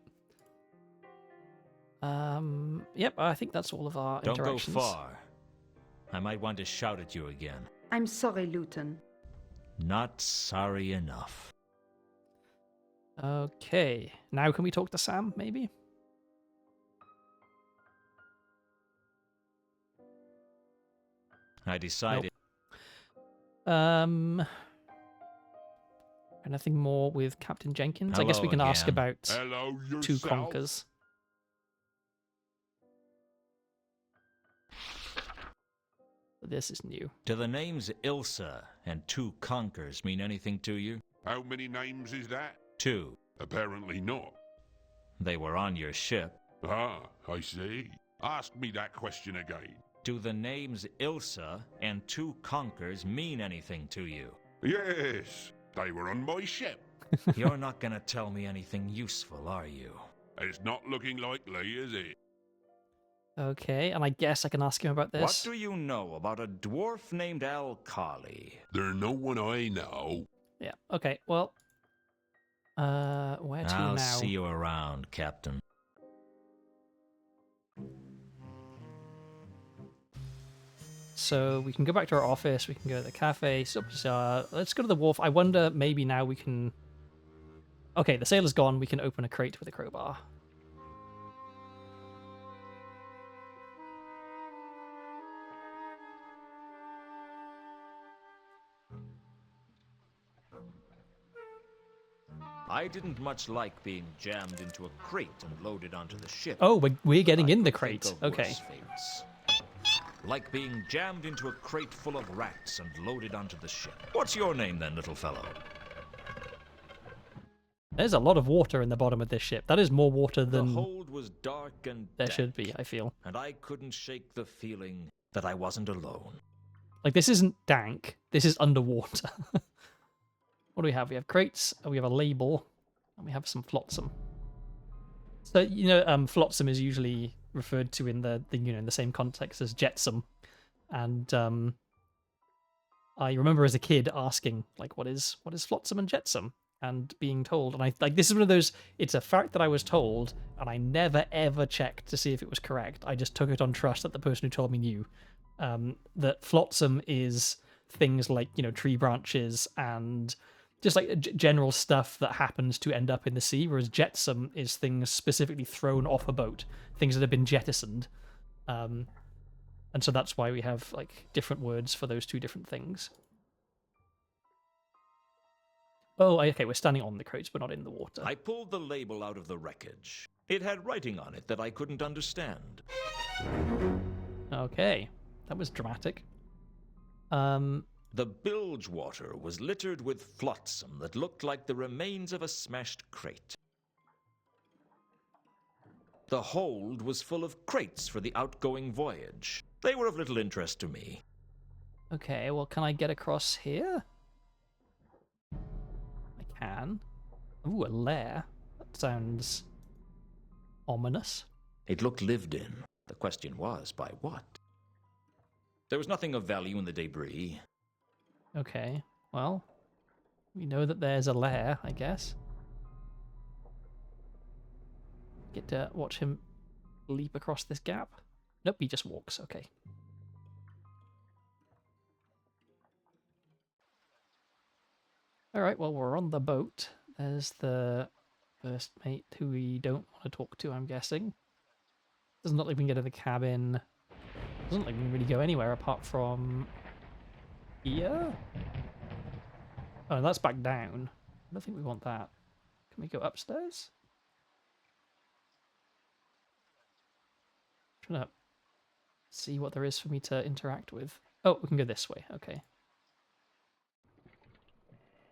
Yep, I think that's all of our Don't go interactions. far. I might want to shout at you again. I'm sorry, Luton. Not sorry enough. Okay, now can we talk to Sam, maybe? I decided. Anything more with Captain Jenkins? I guess we Hello can ask again. about Hello Two yourself. Conkers. This is new. Do the names Ilsa and Two Conkers mean anything to you? How many names is that? Two. Apparently not. They were on your ship. Ah, I see. Ask me that question again. Do the names Ilsa and Two Conkers mean anything to you? Yes, they were on my ship. You're not gonna tell me anything useful, are you? It's not looking likely, is it? Okay, and I guess I can ask him about this. What do you know about a dwarf named Alkali? There's no one I know. Yeah, okay, well... where to I'll now? see you around, Captain. So we can go back to our office, we can go to the cafe, let's go to the wharf. I wonder, maybe now we can... Okay, the sailor's gone, we can open a crate with a crowbar. I didn't much like being jammed into a crate and loaded onto the ship. Oh, we're getting I in the could crate. think of Okay. worse fates. Like being jammed into a crate full of rats and loaded onto the ship. What's your name then, little fellow? There's a lot of water in the bottom of this ship. That is more water The than hold was dark and there dank, should be, I feel. and I couldn't shake the feeling that I wasn't alone. Like, this isn't dank. This is underwater. What do we have? We have crates, we have a label, and we have some flotsam. So, you know, flotsam is usually referred to in the you know, in the same context as jetsam. And I remember as a kid asking, like, what is flotsam and jetsam? And being told, and I like, this is one of those, it's a fact that I was told, and I never ever checked to see if it was correct. I just took it on trust that the person who told me knew. That flotsam is things like, you know, tree branches and just like general stuff that happens to end up in the sea, whereas jetsam is things specifically thrown off a boat, things that have been jettisoned. And so that's why we have like different words for those two different things. Oh, okay, we're standing on the crates, but not in the water. I pulled the label out of the wreckage. It had writing on it that I couldn't understand. Okay, that was dramatic. The bilge water was littered with flotsam that looked like the remains of a smashed crate. The hold was full of crates for the outgoing voyage. They were of little interest to me. Okay, well, can I get across here? I can. Ooh, a lair. That sounds ominous. It looked lived in. The question was, by what? There was nothing of value in the debris. Okay, well, we know that there's a lair, I guess. Get to watch him leap across this gap. Nope, he just walks, okay. Alright, well, we're on the boat. There's the first mate who we don't want to talk to, I'm guessing. Doesn't look like we can get to the cabin. Doesn't look like we can really go anywhere apart from here? Oh, that's back down. I don't think we want that. Can we go upstairs? Trying to see what there is for me to interact with. Oh, we can go this way. Okay.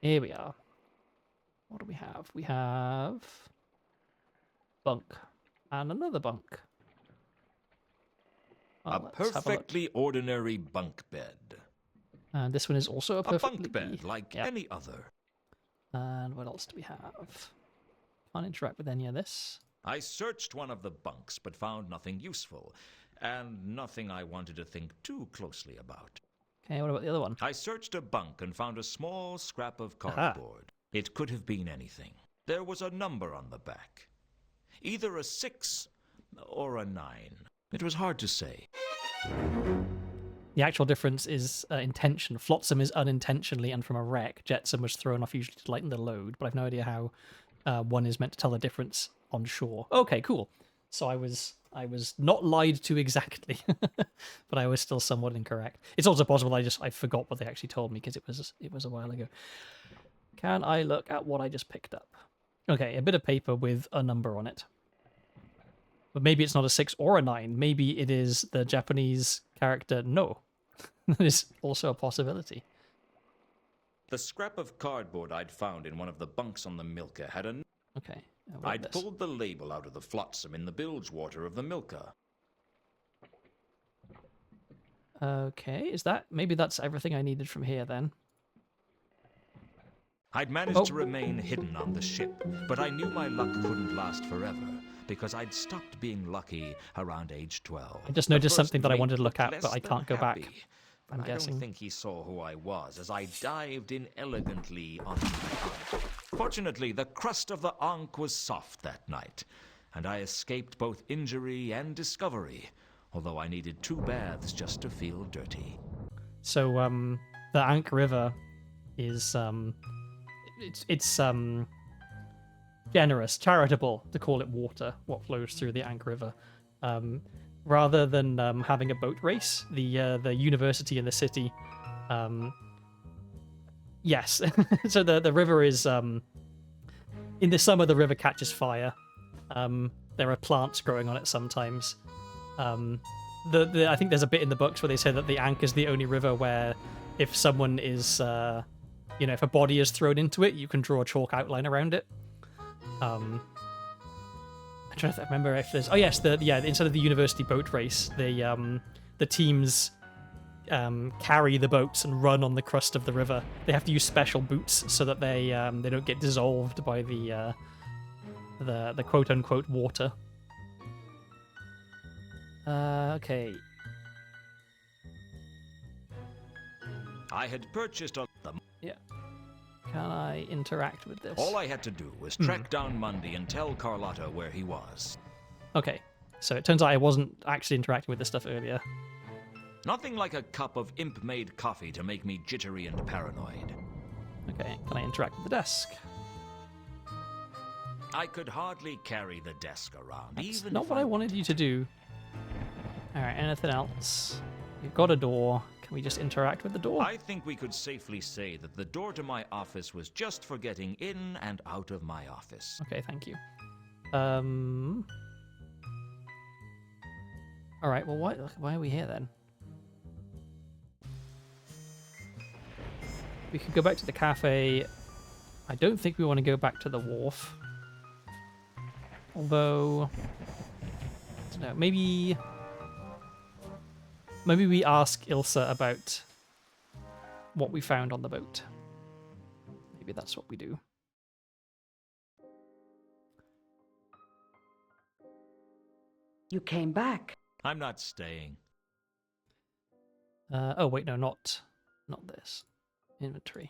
Here we are. What do we have? We have bunk and another bunk. Well, A perfectly ordinary bunk bed. And this one is also a perfectly... bunk bed, like any other. And what else do we have? Can't interact with any of this. I searched one of the bunks, but found nothing useful, and nothing I wanted to think too closely about. Okay, what about the other one? I searched a bunk and found a small scrap of cardboard. It could have been anything. There was a number on the back. Either a 6 or a 9. It was hard to say. The actual difference is intention. Flotsam is unintentionally and from a wreck. Jetsam was thrown off usually to lighten the load, but I've no idea how one is meant to tell the difference on shore. Okay, cool. So I was not lied to exactly, but I was still somewhat incorrect. It's also possible I forgot what they actually told me because it was a while ago. Can I look at what I just picked up? Okay, a bit of paper with a number on it. But maybe it's not a 6 or a 9. Maybe it is the Japanese character No. That is also a possibility. The scrap of cardboard I'd found in one of the bunks on the Milka had a... Okay. I'd pulled the label out of the flotsam in the bilge water of the Milka. Okay, is that... Maybe that's everything I needed from here then. I'd managed to remain hidden on the ship, but I knew my luck couldn't last forever, because I'd stopped being lucky around age 12. I just noticed something that I wanted to look at, but I can't go back. I'm guessing. I don't think he saw who I was as I dived in elegantly onto the Ankh. Fortunately, the crust of the Ankh was soft that night, and I escaped both injury and discovery, although I needed 2 baths just to feel dirty. So, the Ankh River is, it's generous, charitable to call it water, what flows through the Ankh River. Rather than having a boat race, the university and the city, yes. So the river is, in the summer the river catches fire. There are plants growing on it sometimes. I think there's a bit in the books where they say that the Ankh is the only river where if someone is, if a body is thrown into it, you can draw a chalk outline around it. I'm trying to remember if there's... Oh yes, instead of the university boat race, the teams carry the boats and run on the crust of the river. They have to use special boots so that they don't get dissolved by the quote unquote water. Okay. I had purchased them. Yeah. Can I interact with this? All I had to do was track down Mundy and tell Carlotta where he was. Okay, so it turns out I wasn't actually interacting with this stuff earlier. Nothing like a cup of imp-made coffee to make me jittery and paranoid. Okay, can I interact with the desk? I could hardly carry the desk around, That's even not if what I wanted you to do. Alright, anything else? You've got a door. Can we just interact with the door? I think we could safely say that the door to my office was just for getting in and out of my office. Okay, thank you. Alright, well, why are we here then? We could go back to the cafe. I don't think we want to go back to the wharf. Although, I don't know, maybe we ask Ilsa about what we found on the boat. Maybe that's what we do. You came back. I'm not staying. Oh wait, no, not this. Inventory.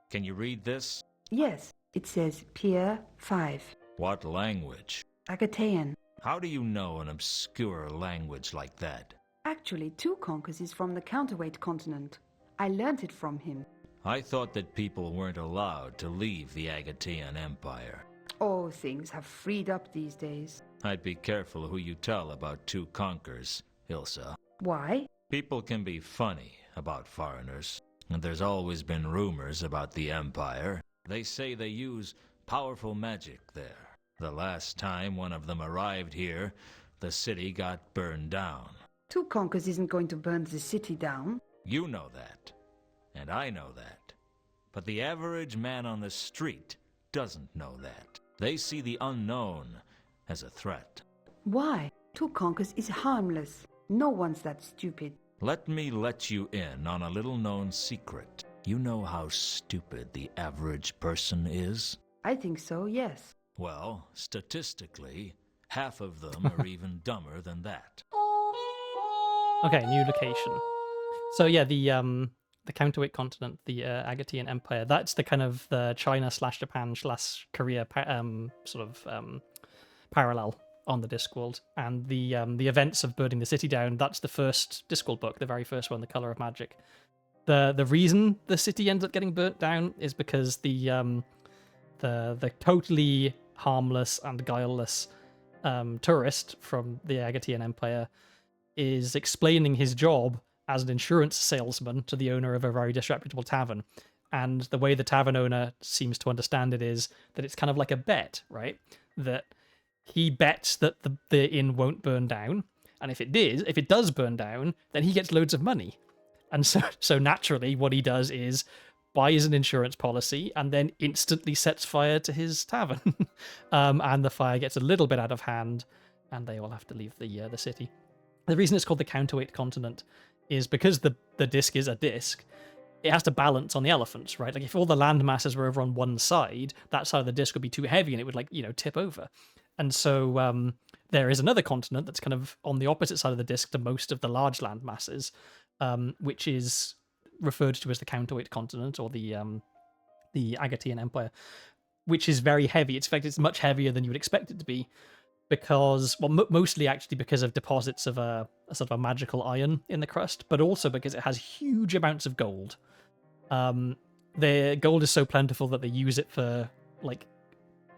Can you read this? Yes, it says Pier 5. What language? Agatean. How do you know an obscure language like that? Actually, Two Conquers is from the counterweight continent. I learnt it from him. I thought that people weren't allowed to leave the Agatean Empire. Oh, things have freed up these days. I'd be careful who you tell about Two Conquers, Ilsa. Why? People can be funny about foreigners, and there's always been rumors about the Empire. They say they use powerful magic there. The last time one of them arrived here, the city got burned down. Two Conquers isn't going to burn the city down. You know that, and I know that. But the average man on the street doesn't know that. They see the unknown as a threat. Why? Two Conquers is harmless. No one's that stupid. Let me let you in on a little-known secret. You know how stupid the average person is? I think so, yes. Well, statistically, half of them are even dumber than that. Okay, new location. So yeah, the counterweight continent, the Agatean Empire. That's the kind of the China/Japan/Korea parallel on the Discworld, and the events of burning the city down. That's the first Discworld book, the very first one, The Color of Magic. The reason the city ends up getting burnt down is because the totally harmless and guileless tourist from the Agatean Empire is explaining his job as an insurance salesman to the owner of a very disreputable tavern. And the way the tavern owner seems to understand it is that it's kind of like a bet, right? That he bets that the inn won't burn down, and if it does burn down, then he gets loads of money. And so naturally, what he does is buys an insurance policy and then instantly sets fire to his tavern. And the fire gets a little bit out of hand, and they all have to leave the city. The reason it's called the counterweight continent is because the disc is a disc. It has to balance on the elephants, right? Like if all the land masses were over on one side, that side of the disc would be too heavy and it would tip over. And so there is another continent that's kind of on the opposite side of the disc to most of the large land masses, which is referred to as the counterweight continent, or the Agatean Empire, which is very heavy. In fact, it's much heavier than you would expect it to be, because, well, mostly actually because of deposits of a sort of a magical iron in the crust, but also because it has huge amounts of gold. The gold is so plentiful that they use it for like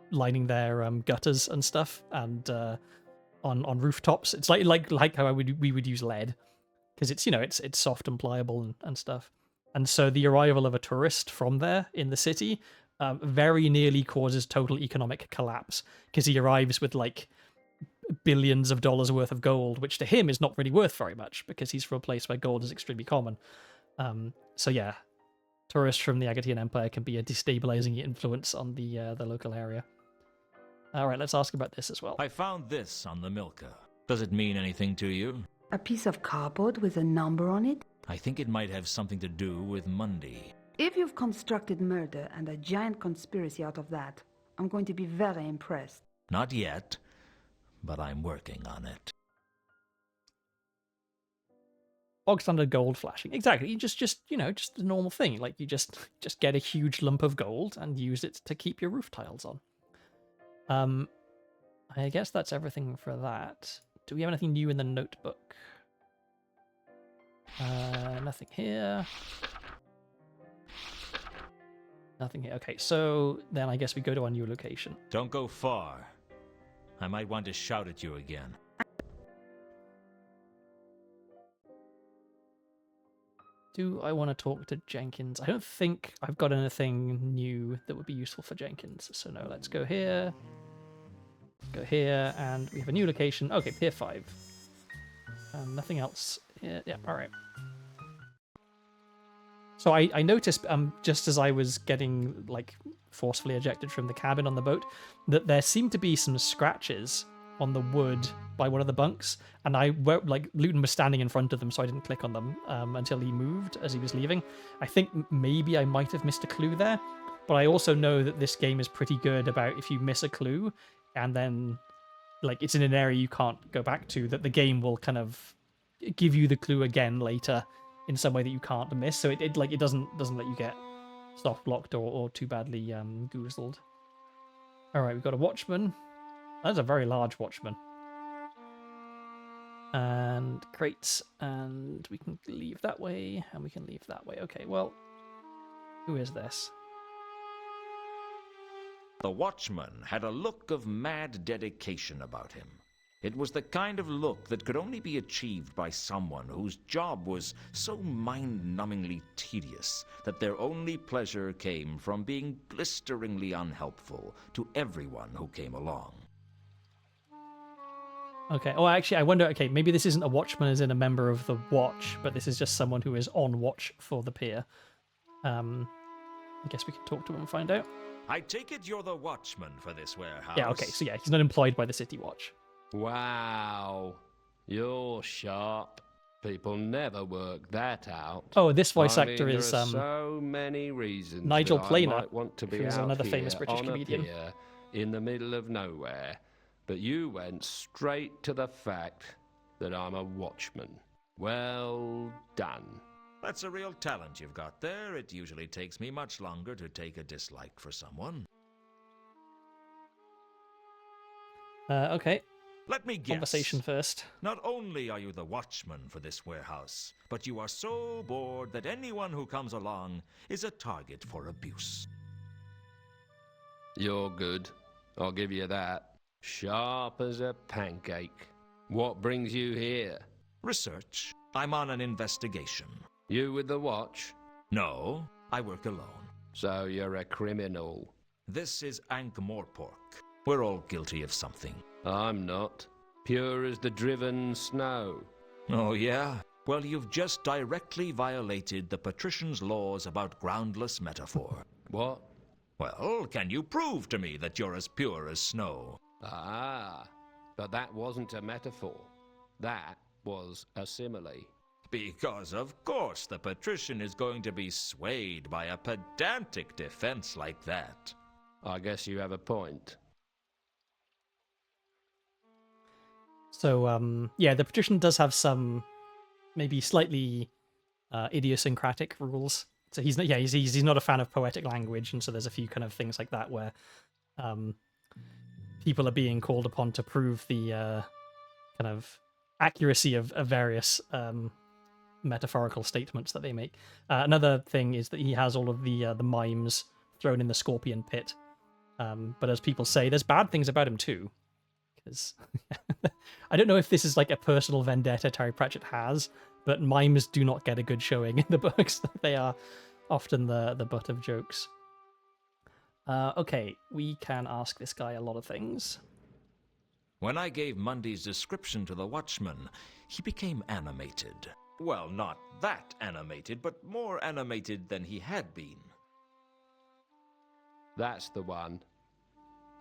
lining their gutters and stuff, and on rooftops. It's like how we would use lead, because it's soft and pliable and stuff. And so the arrival of a tourist from there in the city very nearly causes total economic collapse, because he arrives with like billions of dollars worth of gold, which to him is not really worth very much because he's from a place where gold is extremely common. So yeah, tourists from the Agatean Empire can be a destabilizing influence on the local area. All right, let's ask about this as well. I found this on the Milka. Does it mean anything to you? A piece of cardboard with a number on it? I think it might have something to do with Monday. If you've constructed murder and a giant conspiracy out of that, I'm going to be very impressed. Not yet, but I'm working on it. Bog standard gold flashing. Exactly. You just the normal thing. Like you just get a huge lump of gold and use it to keep your roof tiles on. I guess that's everything for that. Do we have anything new in the notebook? Nothing here. Nothing here. Okay, so then I guess we go to our new location. Don't go far. I might want to shout at you again. Do I want to talk to Jenkins? I don't think I've got anything new that would be useful for Jenkins. So no, let's go here. Go here, and we have a new location. Okay, Pier 5. Nothing else here. Yeah, all right. So I noticed, just as I was getting, like, forcefully ejected from the cabin on the boat, that there seemed to be some scratches on the wood by one of the bunks, and Luton was standing in front of them, so I didn't click on them until he moved as he was leaving. I think maybe I might have missed a clue there, but I also know that this game is pretty good about if you miss a clue, and then, like, it's in an area you can't go back to, that the game will kind of give you the clue again later in some way that you can't miss. So it doesn't let you get soft blocked or too badly goozled. All right, we've got a watchman. That's a very large watchman. And crates, and we can leave that way, and we can leave that way. Okay, well, who is this? The watchman had a look of mad dedication about him. It was the kind of look that could only be achieved by someone whose job was so mind-numbingly tedious that their only pleasure came from being blisteringly unhelpful to everyone who came along. Okay. Oh, actually, I wonder. Okay, maybe this isn't a watchman as in a member of the watch, but this is just someone who is on watch for the pier. I guess we can talk to him and find out. I take it you're the watchman for this warehouse. Yeah. Okay. So yeah, he's not employed by the City Watch. Wow, you're sharp. People never work that out. Oh, this voice I mean, actor is there are so many reasons Nigel that Planer, I might want to be who's out another here famous British on comedian. a pier in the middle of nowhere, but you went straight to the fact that I'm a watchman. Well done. That's a real talent you've got there. It usually takes me much longer to take a dislike for someone. Okay. Let me guess. Conversation first. Not only are you the watchman for this warehouse, but you are so bored that anyone who comes along is a target for abuse. You're good. I'll give you that. Sharp as a pancake. What brings you here? Research. I'm on an investigation. You with the watch? No, I work alone. So you're a criminal. This is Ankh-Morpork. We're all guilty of something. I'm not. Pure as the driven snow. Oh, yeah? Well, you've just directly violated the patrician's laws about groundless metaphor. What? Well, can you prove to me that you're as pure as snow? Ah, but that wasn't a metaphor. That was a simile. Because, of course, the patrician is going to be swayed by a pedantic defense like that. I guess you have a point. So, yeah, the patrician does have some maybe slightly idiosyncratic rules. So he's not a fan of poetic language, and so there's a few kind of things like that where people are being called upon to prove the kind of accuracy of various metaphorical statements that they make. Another thing is that he has all of the mimes thrown in the scorpion pit. But as people say, there's bad things about him too. Because I don't know if this is like a personal vendetta Terry Pratchett has, but mimes do not get a good showing in the books. They are often the butt of jokes. Okay, we can ask this guy a lot of things. When I gave Mundy's description to the watchman, he became animated. Well, not that animated, but more animated than he had been. That's the one.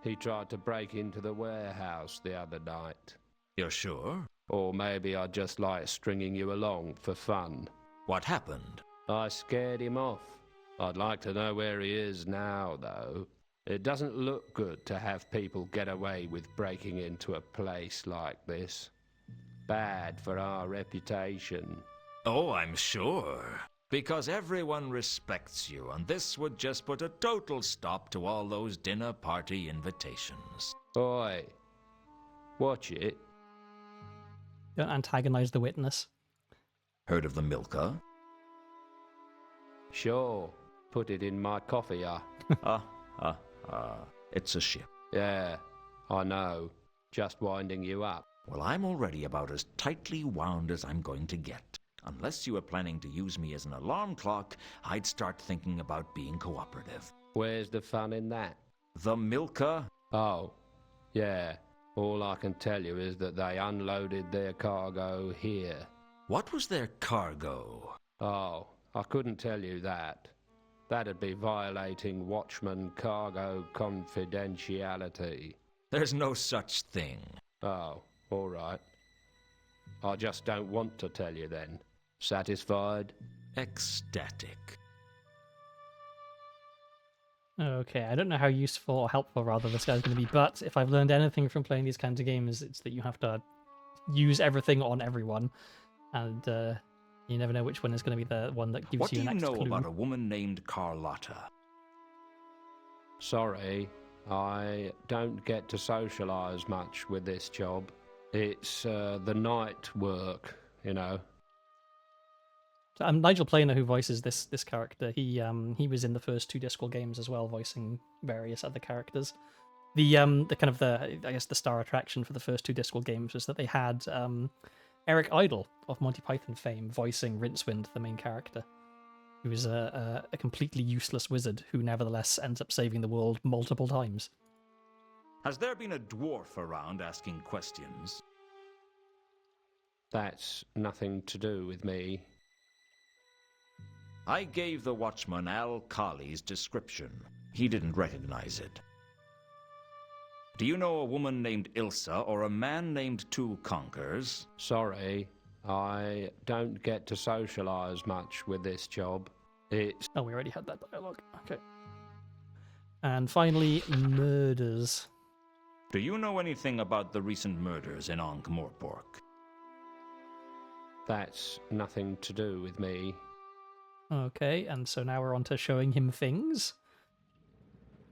He tried to break into the warehouse the other night. You're sure? Or maybe I just like stringing you along for fun. What happened? I scared him off. I'd like to know where he is now, though. It doesn't look good to have people get away with breaking into a place like this. Bad for our reputation. Oh, I'm sure. Because everyone respects you, and this would just put a total stop to all those dinner party invitations. Oi. Watch it. Don't antagonize the witness. Heard of the Milka? Sure. put it in my coffee, It's a ship. Yeah, I know. Just winding you up. Well, I'm already about as tightly wound as I'm going to get. Unless you were planning to use me as an alarm clock, I'd start thinking about being cooperative. Where's the fun in that? The Milka? Oh, yeah. All I can tell you is that they unloaded their cargo here. What was their cargo? Oh, I couldn't tell you that. That'd be violating Watchman cargo confidentiality. There's no such thing. Oh, all right. I just don't want to tell you then. Satisfied? Ecstatic. Okay, I don't know how useful or helpful, rather, this guy's going to be, but if I've learned anything from playing these kinds of games, it's that you have to use everything on everyone, and you never know which one is going to be the one that gives What you do the you next know clue. about a woman named Carlotta? Sorry, I don't get to socialise much with this job. It's the night work, you know. So, Nigel Planer, who voices this character, he was in the first 2 Discworld games as well, voicing various other characters. The kind of I guess the star attraction for the first 2 Discworld games was that they had Eric Idle of Monty Python fame voicing Rincewind, the main character, who is a completely useless wizard who nevertheless ends up saving the world multiple times. Has there been a dwarf around asking questions? That's nothing to do with me. I gave the watchman Al Kali's description. He didn't recognize it. Do you know a woman named Ilsa or a man named Two Conkers? Sorry, I don't get to socialise much with this job. It's... Oh, we already had that dialogue. Okay. And finally, murders. Do you know anything about the recent murders in Ankh-Morpork? That's nothing to do with me. Okay, and so now we're on to showing him things.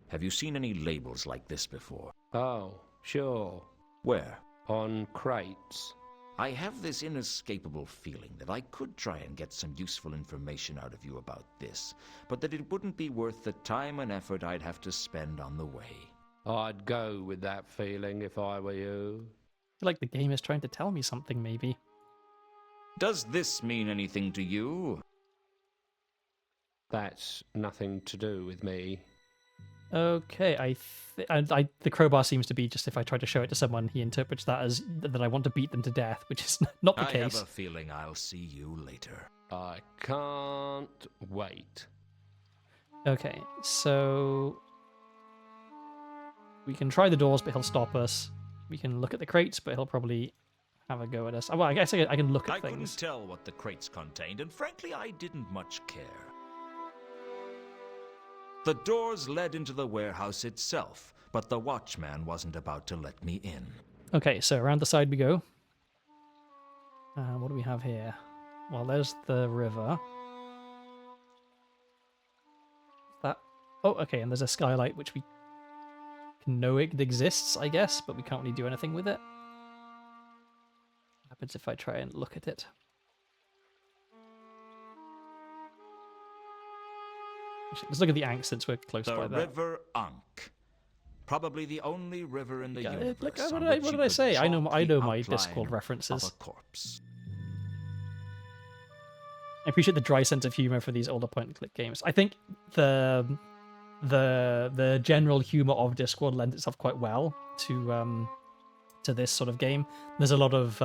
Have you seen any labels like this before? Oh, sure. Where? On crates. I have this inescapable feeling that I could try and get some useful information out of you about this, but that it wouldn't be worth the time and effort I'd have to spend on the way. I'd go with that feeling if I were you. I feel like the game is trying to tell me something, maybe. Does this mean anything to you? That's nothing to do with me. Okay, the crowbar seems to be just if I try to show it to someone, he interprets that as that I want to beat them to death, which is not the case. I have a feeling I'll see you later. I can't wait. Okay, so we can try the doors, but he'll stop us. We can look at the crates, but he'll probably have a go at us. Well, I guess I can look at I things. couldn't tell what the crates contained, and frankly, I didn't much care. The doors led into the warehouse itself, but the watchman wasn't about to let me in. Okay, so around the side we go. What do we have here? Well, there's the river. That. Oh, okay, and there's a skylight which we know it exists, I guess, but we can't really do anything with it. What happens if I try and look at it? Let's look at the Ankh since we're close by The there. River Ankh. Probably the only river in the Yeah, universe. look, on what which did you I could say? I know chalk my the Discworld outline references. of a corpse. I appreciate the dry sense of humor for these older point-and-click games. I think the general humor of Discworld lends itself quite well to this sort of game. There's a lot of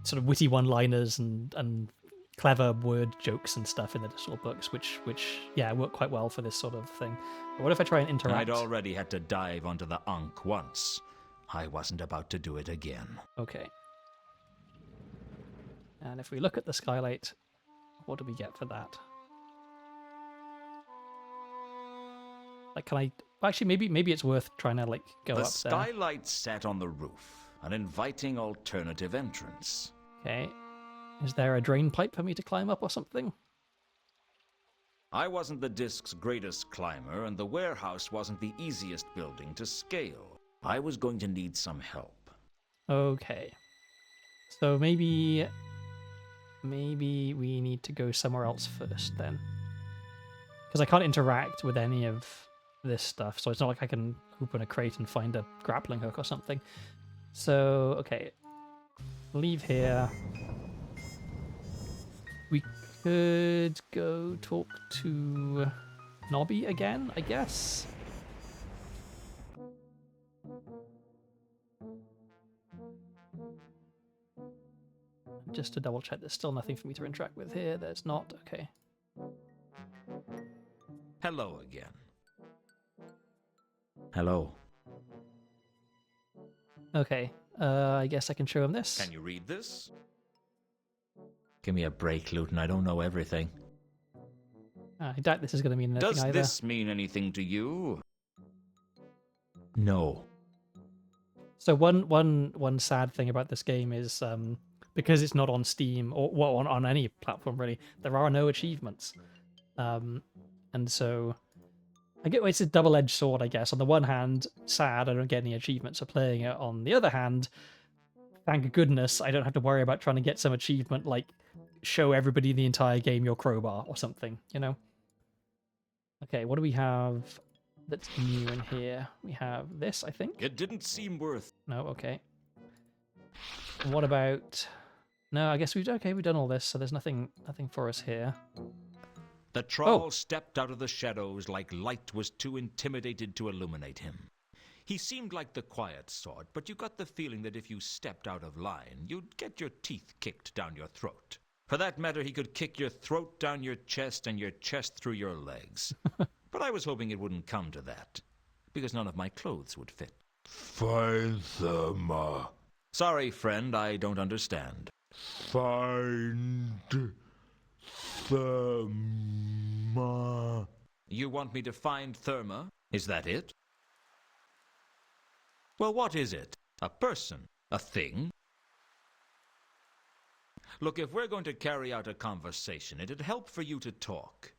sort of witty one-liners and clever word jokes and stuff in the Discworld books, which work quite well for this sort of thing. But what if I try and interact? I'd already had to dive onto the Ankh once. I wasn't about to do it again. Okay. And if we look at the skylight, what do we get for that? Like, can I... Actually, maybe it's worth trying to, like, go The up there. skylight sat on the roof, an inviting alternative entrance. Okay. Is there a drain pipe for me to climb up or something? I wasn't the disc's greatest climber, and the warehouse wasn't the easiest building to scale. I was going to need some help. Okay. So maybe we need to go somewhere else first then. because I can't interact with any of this stuff, so it's not like I can open a crate and find a grappling hook or something. So, okay. Leave here. We could go talk to Nobby again, I guess. Just to double check, there's still nothing for me to interact with here. There's not. Okay. Hello again. Hello. Okay. I guess I can show him this. Can you read this? Give me a break, Luton. I don't know everything. I doubt this is going to mean anything Does either. this mean anything to you? No. So one sad thing about this game is because it's not on Steam or well on any platform really, there are no achievements, and so I get it's a double-edged sword, I guess. On the one hand, sad I don't get any achievements for playing it. On the other hand, thank goodness I don't have to worry about trying to get some achievement like show everybody in the entire game your crowbar or something, you know. Okay, what do we have that's new in here? We have this, I think. It didn't seem worth... No, okay. And what about... No, I guess we've done all this, so there's nothing for us here. The troll stepped out of the shadows like light was too intimidated to illuminate him. He seemed like the quiet sort, but you got the feeling that if you stepped out of line, you'd get your teeth kicked down your throat. For that matter, he could kick your throat down your chest and your chest through your legs. But I was hoping it wouldn't come to that, because none of my clothes would fit. Find Therma. Sorry, friend, I don't understand. Find Therma. You want me to find Therma? Is that it? Well, what is it? A person? A thing? Look, if we're going to carry out a conversation, it'd help for you to talk.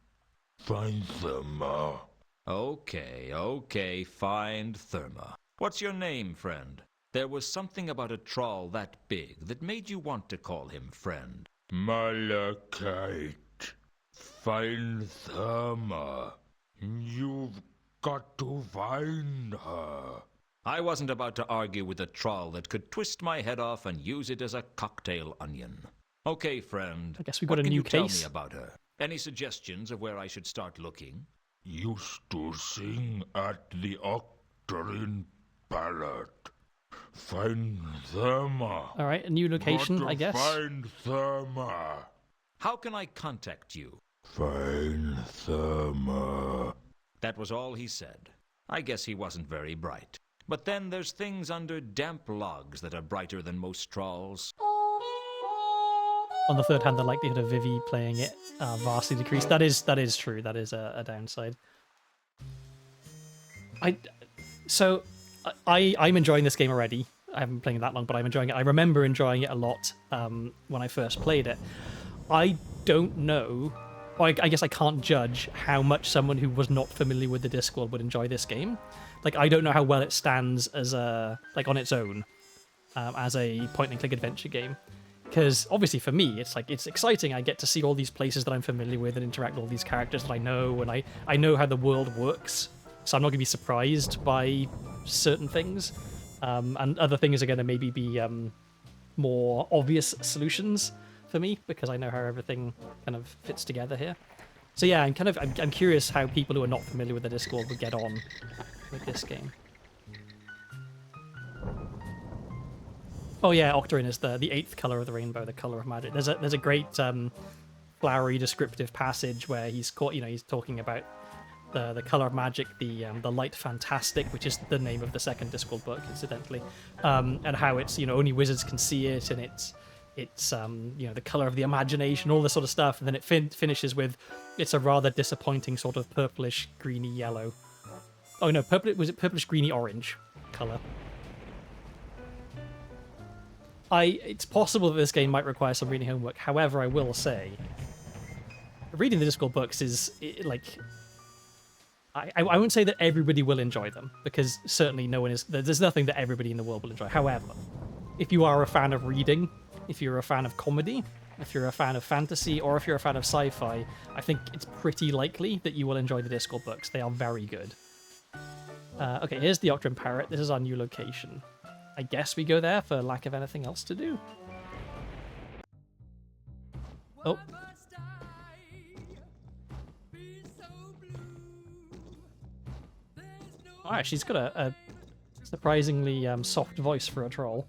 Find Therma. Okay, find Therma. What's your name, friend? There was something about a troll that big that made you want to call him friend. Malachite. Find Therma. You've got to find her. I wasn't about to argue with a troll that could twist my head off and use it as a cocktail onion. Okay, friend. I guess we've got what a can new you tell case. me about her? Any suggestions of where I should start looking? Used to sing at the Octarine Ballad. Find Therma. All right, a new location, I guess. Find Therma. How can I contact you? Find Therma. That was all he said. I guess he wasn't very bright. But then there's things under damp logs that are brighter than most trolls. On the third hand, the likelihood of Vivi playing it vastly decreased. That is true. That is a downside. I'm enjoying this game already. I haven't been playing it that long, but I'm enjoying it. I remember enjoying it a lot when I first played it. I don't know. I guess I can't judge how much someone who was not familiar with the Discworld would enjoy this game. Like, I don't know how well it stands as on its own as a point-and-click adventure game. Because obviously for me, it's exciting. I get to see all these places that I'm familiar with and interact with all these characters that I know, and I know how the world works. So I'm not going to be surprised by certain things. And other things are going to maybe be more obvious solutions for me, because I know how everything kind of fits together here. So yeah, I'm curious how people who are not familiar with the Discworld would get on with this game. Oh yeah, Octarine is the eighth color of the rainbow, the color of magic. There's a great flowery descriptive passage where he's talking about the color of magic, the light fantastic, which is the name of the second Discworld book, incidentally, and how it's only wizards can see it, and it's the color of the imagination, all this sort of stuff, and then it finishes with it's a rather disappointing sort of purplish greeny yellow. Oh no, purplish greeny orange color. It's possible that this game might require some reading homework. However, I will say, reading the Discworld books is I won't say that everybody will enjoy them, because certainly there's nothing that everybody in the world will enjoy. However, if you are a fan of reading, if you're a fan of comedy, If you're a fan of fantasy or if you're a fan of sci-fi, I think it's pretty likely that you will enjoy the Discworld books. They are very good. Okay, here's the Octrim Parrot. This is our new location. I guess we go there for lack of anything else to do. Oh. Alright, she's got a surprisingly soft voice for a troll.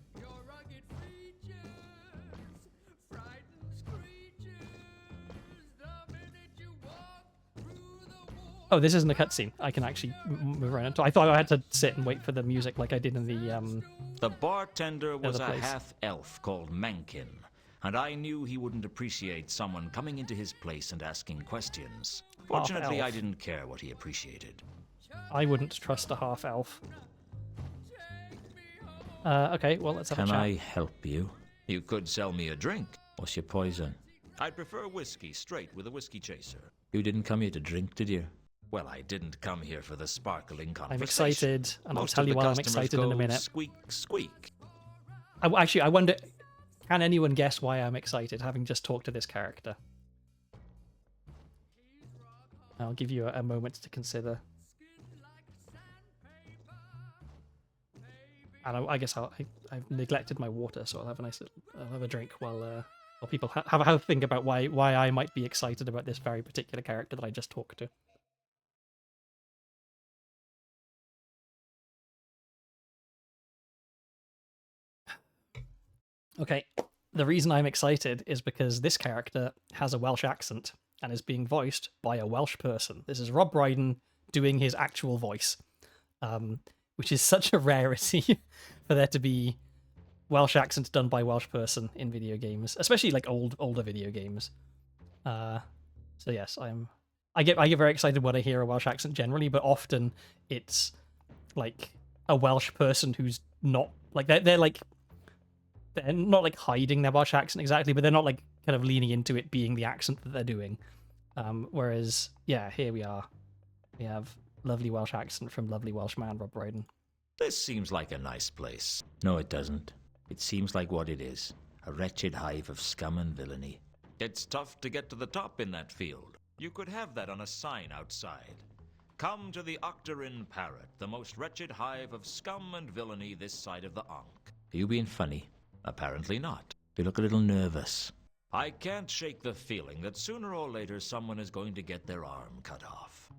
Oh, this isn't a cutscene. I can actually move around. I thought I had to sit and wait for the music like I did in the The bartender was a place. half-elf called Mencken, and I knew he wouldn't appreciate someone coming into his place and asking questions. Fortunately, Half-elf. I didn't care what he appreciated. I wouldn't trust a half-elf. Okay, well, let's have a Can chat. I help you? You could sell me a drink. What's your poison? I'd prefer whiskey straight with a whiskey chaser. You didn't come here to drink, did you? Well, I didn't come here for the sparkling conversation. I'm excited, and I'll Most tell of you the why I'm customers excited in a go minute. Squeak, squeak. Actually, I wonder, can anyone guess why I'm excited, having just talked to this character? I'll give you a moment to consider. And I guess I've neglected my water, so I'll have a nice I'll have a drink while people have a think about why I might be excited about this very particular character that I just talked to. Okay, the reason I'm excited is because this character has a Welsh accent and is being voiced by a Welsh person. This is Rob Brydon doing his actual voice, which is such a rarity for there to be Welsh accents done by a Welsh person in video games, especially like older video games. So yes, I get very excited when I hear a Welsh accent generally, but often it's like a Welsh person who's not like they're not like hiding their Welsh accent exactly, but they're not like kind of leaning into it being the accent that they're doing. Whereas, yeah, here we are. We have lovely Welsh accent from lovely Welsh man Rob Brydon. This seems like a nice place. No, it doesn't. It seems like what it is. A wretched hive of scum and villainy. It's tough to get to the top in that field. You could have that on a sign outside. Come to the Octrim Parrot, the most wretched hive of scum and villainy this side of the Ankh. Are you being funny? Apparently not. You look a little nervous. I can't shake the feeling that sooner or later someone is going to get their arm cut off.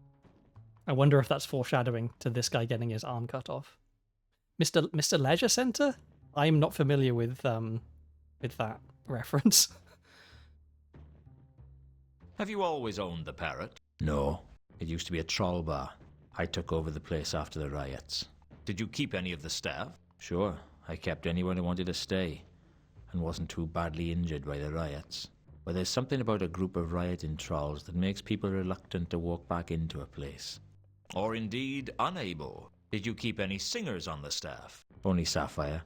I wonder if that's foreshadowing to this guy getting his arm cut off. Mr. Leisure Center? I'm not familiar with that reference. Have you always owned the parrot? No. It used to be a troll bar. I took over the place after the riots. Did you keep any of the staff? Sure, I kept anyone who wanted to stay, and wasn't too badly injured by the riots. But there's something about a group of rioting trolls that makes people reluctant to walk back into a place. Or indeed unable? Did you keep any singers on the staff? Only Sapphire.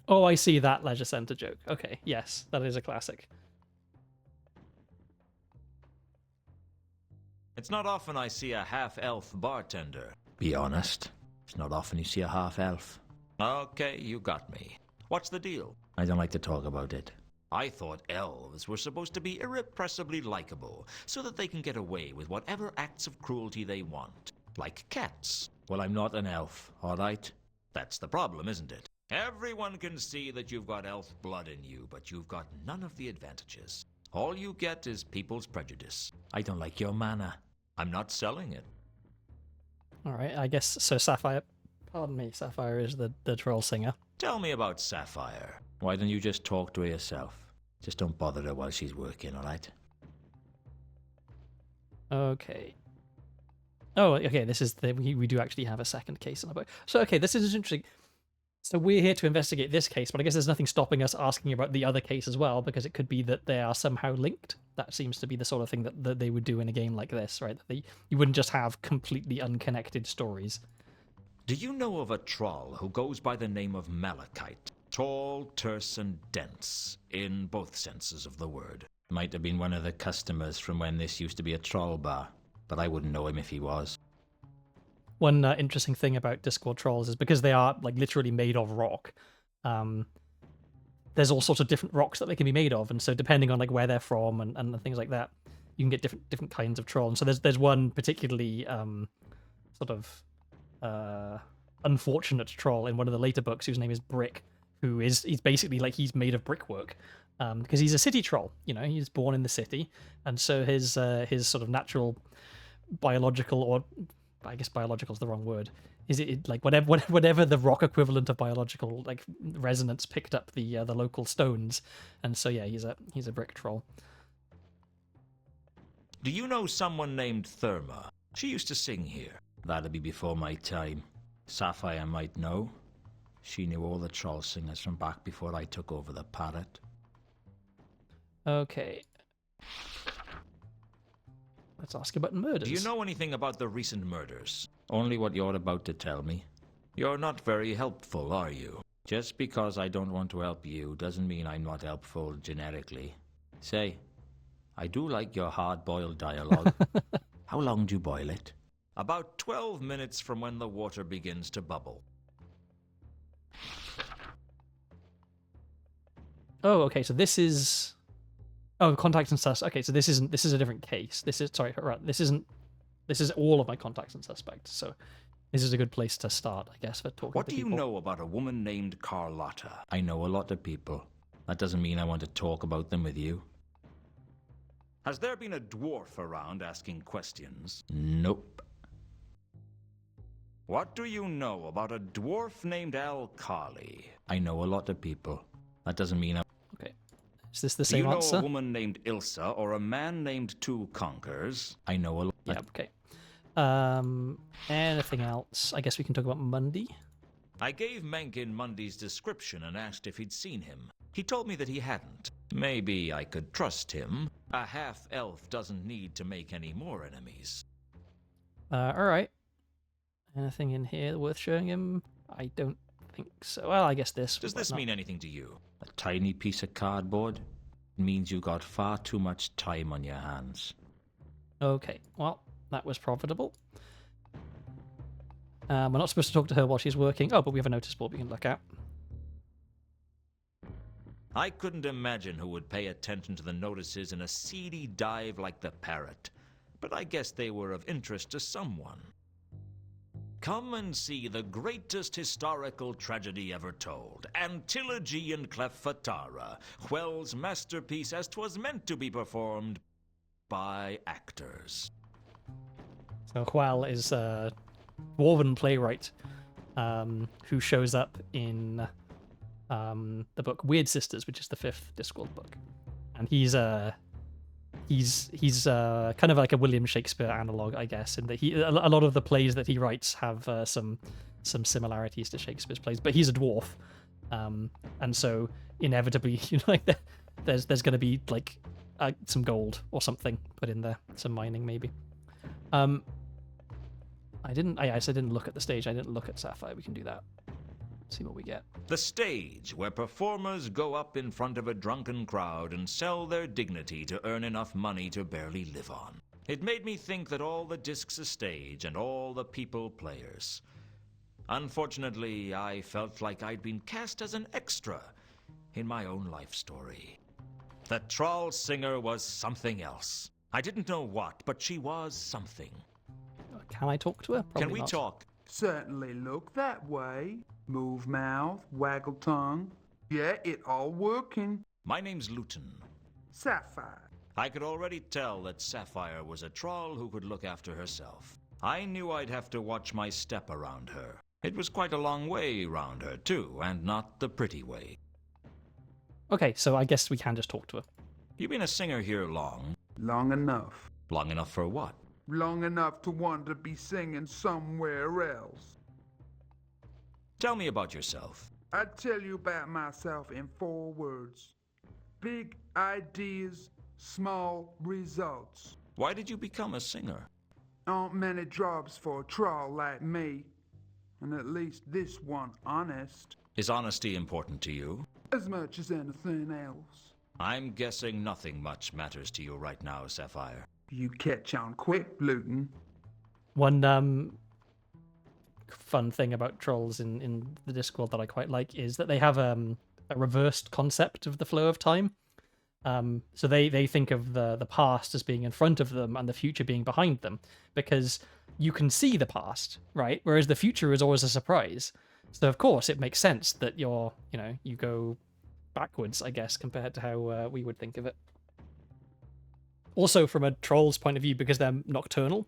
Oh, I see that Leisure Center joke. Okay, yes, that is a classic. It's not often I see a half-elf bartender. Be honest, it's not often you see a half-elf. Okay, you got me. What's the deal? I don't like to talk about it. I thought elves were supposed to be irrepressibly likable, so that they can get away with whatever acts of cruelty they want. Like cats. Well, I'm not an elf, alright? That's the problem, isn't it? Everyone can see that you've got elf blood in you, but you've got none of the advantages. All you get is people's prejudice. I don't like your manner. I'm not selling it. Alright, I guess so. Sapphire, pardon me, Sapphire is the troll singer. Tell me about Sapphire. Why don't you just talk to her yourself? Just don't bother her while she's working, alright? Okay. Oh, okay, this is we do actually have a second case on the book. So, okay, this is interesting. So we're here to investigate this case, but I guess there's nothing stopping us asking about the other case as well, because it could be that they are somehow linked. That seems to be the sort of thing that they would do in a game like this, right? That you wouldn't just have completely unconnected stories. Do you know of a troll who goes by the name of Malachite? Tall, terse, and dense, in both senses of the word. Might have been one of the customers from when this used to be a troll bar, but I wouldn't know him if he was. One interesting thing about Discworld trolls is because they are like literally made of rock. there's all sorts of different rocks that they can be made of, and so depending on like where they're from and things like that, you can get different kinds of troll. And so there's one particularly sort of unfortunate troll in one of the later books whose name is Brick, he's basically like he's made of brickwork, because he's a city troll. He's born in the city, and so his sort of natural biological, or I guess biological is the wrong word. Is it like whatever the rock equivalent of biological like resonance picked up the local stones, and so yeah, he's a brick troll. Do you know someone named Therma? She used to sing here. That'd be before my time. Sapphire might know. She knew all the troll singers from back before I took over the parrot. Okay. Let's ask about murders. Do you know anything about the recent murders? Only what you're about to tell me. You're not very helpful, are you? Just because I don't want to help you doesn't mean I'm not helpful generically. Say, I do like your hard-boiled dialogue. How long do you boil it? About 12 minutes from when the water begins to bubble. Oh, okay, so this is... Oh, contacts and sus. Okay, so this is a different case. This is all of my contacts and suspects, so this is a good place to start, I guess, for talking What to do you people. know about a woman named Carlotta? I know a lot of people. That doesn't mean I want to talk about them with you. Has there been a dwarf around asking questions? Nope. What do you know about a dwarf named Alkali? I know a lot of people. That doesn't mean I... Okay. Is this the Do same you know answer? a woman named Ilsa or a man named Two Conkers? I know a lot... Yeah, okay. Anything else? I guess we can talk about Mundy. I gave Mencken Mundy's description and asked if he'd seen him. He told me that he hadn't. Maybe I could trust him. A half-elf doesn't need to make any more enemies. Alright. Anything in here worth showing him? I don't think so. Well, I guess this. Does but this not. mean anything to you? A tiny piece of cardboard? It means you got far too much time on your hands. Okay, well, that was profitable. We're not supposed to talk to her while she's working. Oh, but we have a notice board we can look at. I couldn't imagine who would pay attention to the notices in a seedy dive like the Parrot, but I guess they were of interest to someone. Come and see the greatest historical tragedy ever told, Antilogy and Cleffatara, Hwell's masterpiece as 'twas meant to be performed by actors. So Hwell is a dwarven playwright who shows up in the book Weird Sisters, which is the 5th Discworld book, and he's kind of like a William Shakespeare analog, I guess, in that a lot of the plays that he writes have some similarities to Shakespeare's plays, but he's a dwarf, and so inevitably, there's going to be like some gold or something put in there, some mining maybe. I didn't look at the stage. I didn't look at Sapphire. We can do that. See what we get. The stage, where performers go up in front of a drunken crowd and sell their dignity to earn enough money to barely live on. It made me think that all the discs a stage and all the people players. Unfortunately, I felt like I'd been cast as an extra in my own life story. The Troll Singer was something else. I didn't know what, but she was something. Can I talk to her? Probably Can we not. talk? Certainly look that way. Move mouth, waggle tongue. Yeah, it all working. My name's Luton. Sapphire. I could already tell that Sapphire was a troll who could look after herself. I knew I'd have to watch my step around her. It was quite a long way round her, too, and not the pretty way. Okay, so I guess we can just talk to her. You been a singer here long? Long enough. Long enough for what? Long enough to want to be singing somewhere else. Tell me about yourself. I tell you about myself in 4 words. Big ideas, small results. Why did you become a singer? Aren't many jobs for a troll like me. And at least this one honest. Is honesty important to you? As much as anything else. I'm guessing nothing much matters to you right now, Sapphire. You catch on quick, Luton. One fun thing about trolls in the Discworld that I quite like is that they have a reversed concept of the flow of time. So they think of the past as being in front of them and the future being behind them, because you can see the past, right? Whereas the future is always a surprise. So of course it makes sense that you go backwards, I guess, compared to how we would think of it. Also, from a troll's point of view, because they're nocturnal,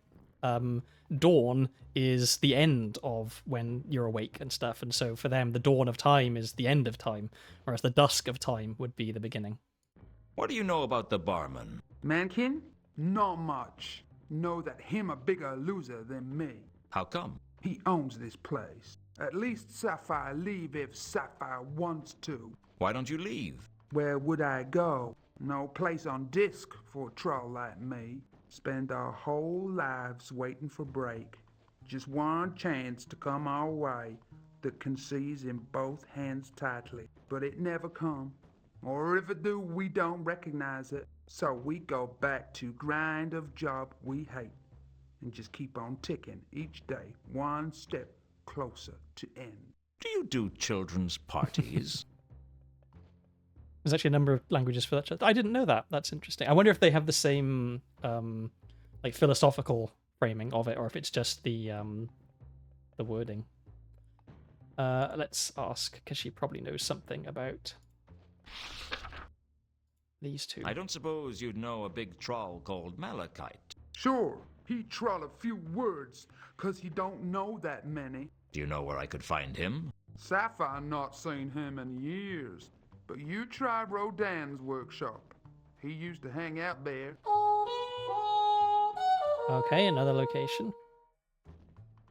dawn is the end of when you're awake and stuff, and so for them, the dawn of time is the end of time, whereas the dusk of time would be the beginning. What do you know about the barman? Mankin? Not much. Know that him a bigger loser than me. How come? He owns this place. At least Sapphire leave if Sapphire wants to. Why don't you leave? Where would I go? No place on disc for a troll like me. Spend our whole lives waiting for break. Just one chance to come our way that can seize in both hands tightly. But it never come. Or if it do, we don't recognize it. So we go back to grind of job we hate. And just keep on ticking each day, one step closer to end. Do you do children's parties? There's actually a number of languages for that. I didn't know that. That's interesting. I wonder if they have the same like philosophical framing of it, or if it's just the wording. Let's ask, because she probably knows something about these two. I don't suppose you'd know a big troll called Malachite. Sure, he troll a few words, 'cause he don't know that many. Do you know where I could find him? Sapphire not seen him in years, but you try Rodin's workshop. He used to hang out there. Okay, another location.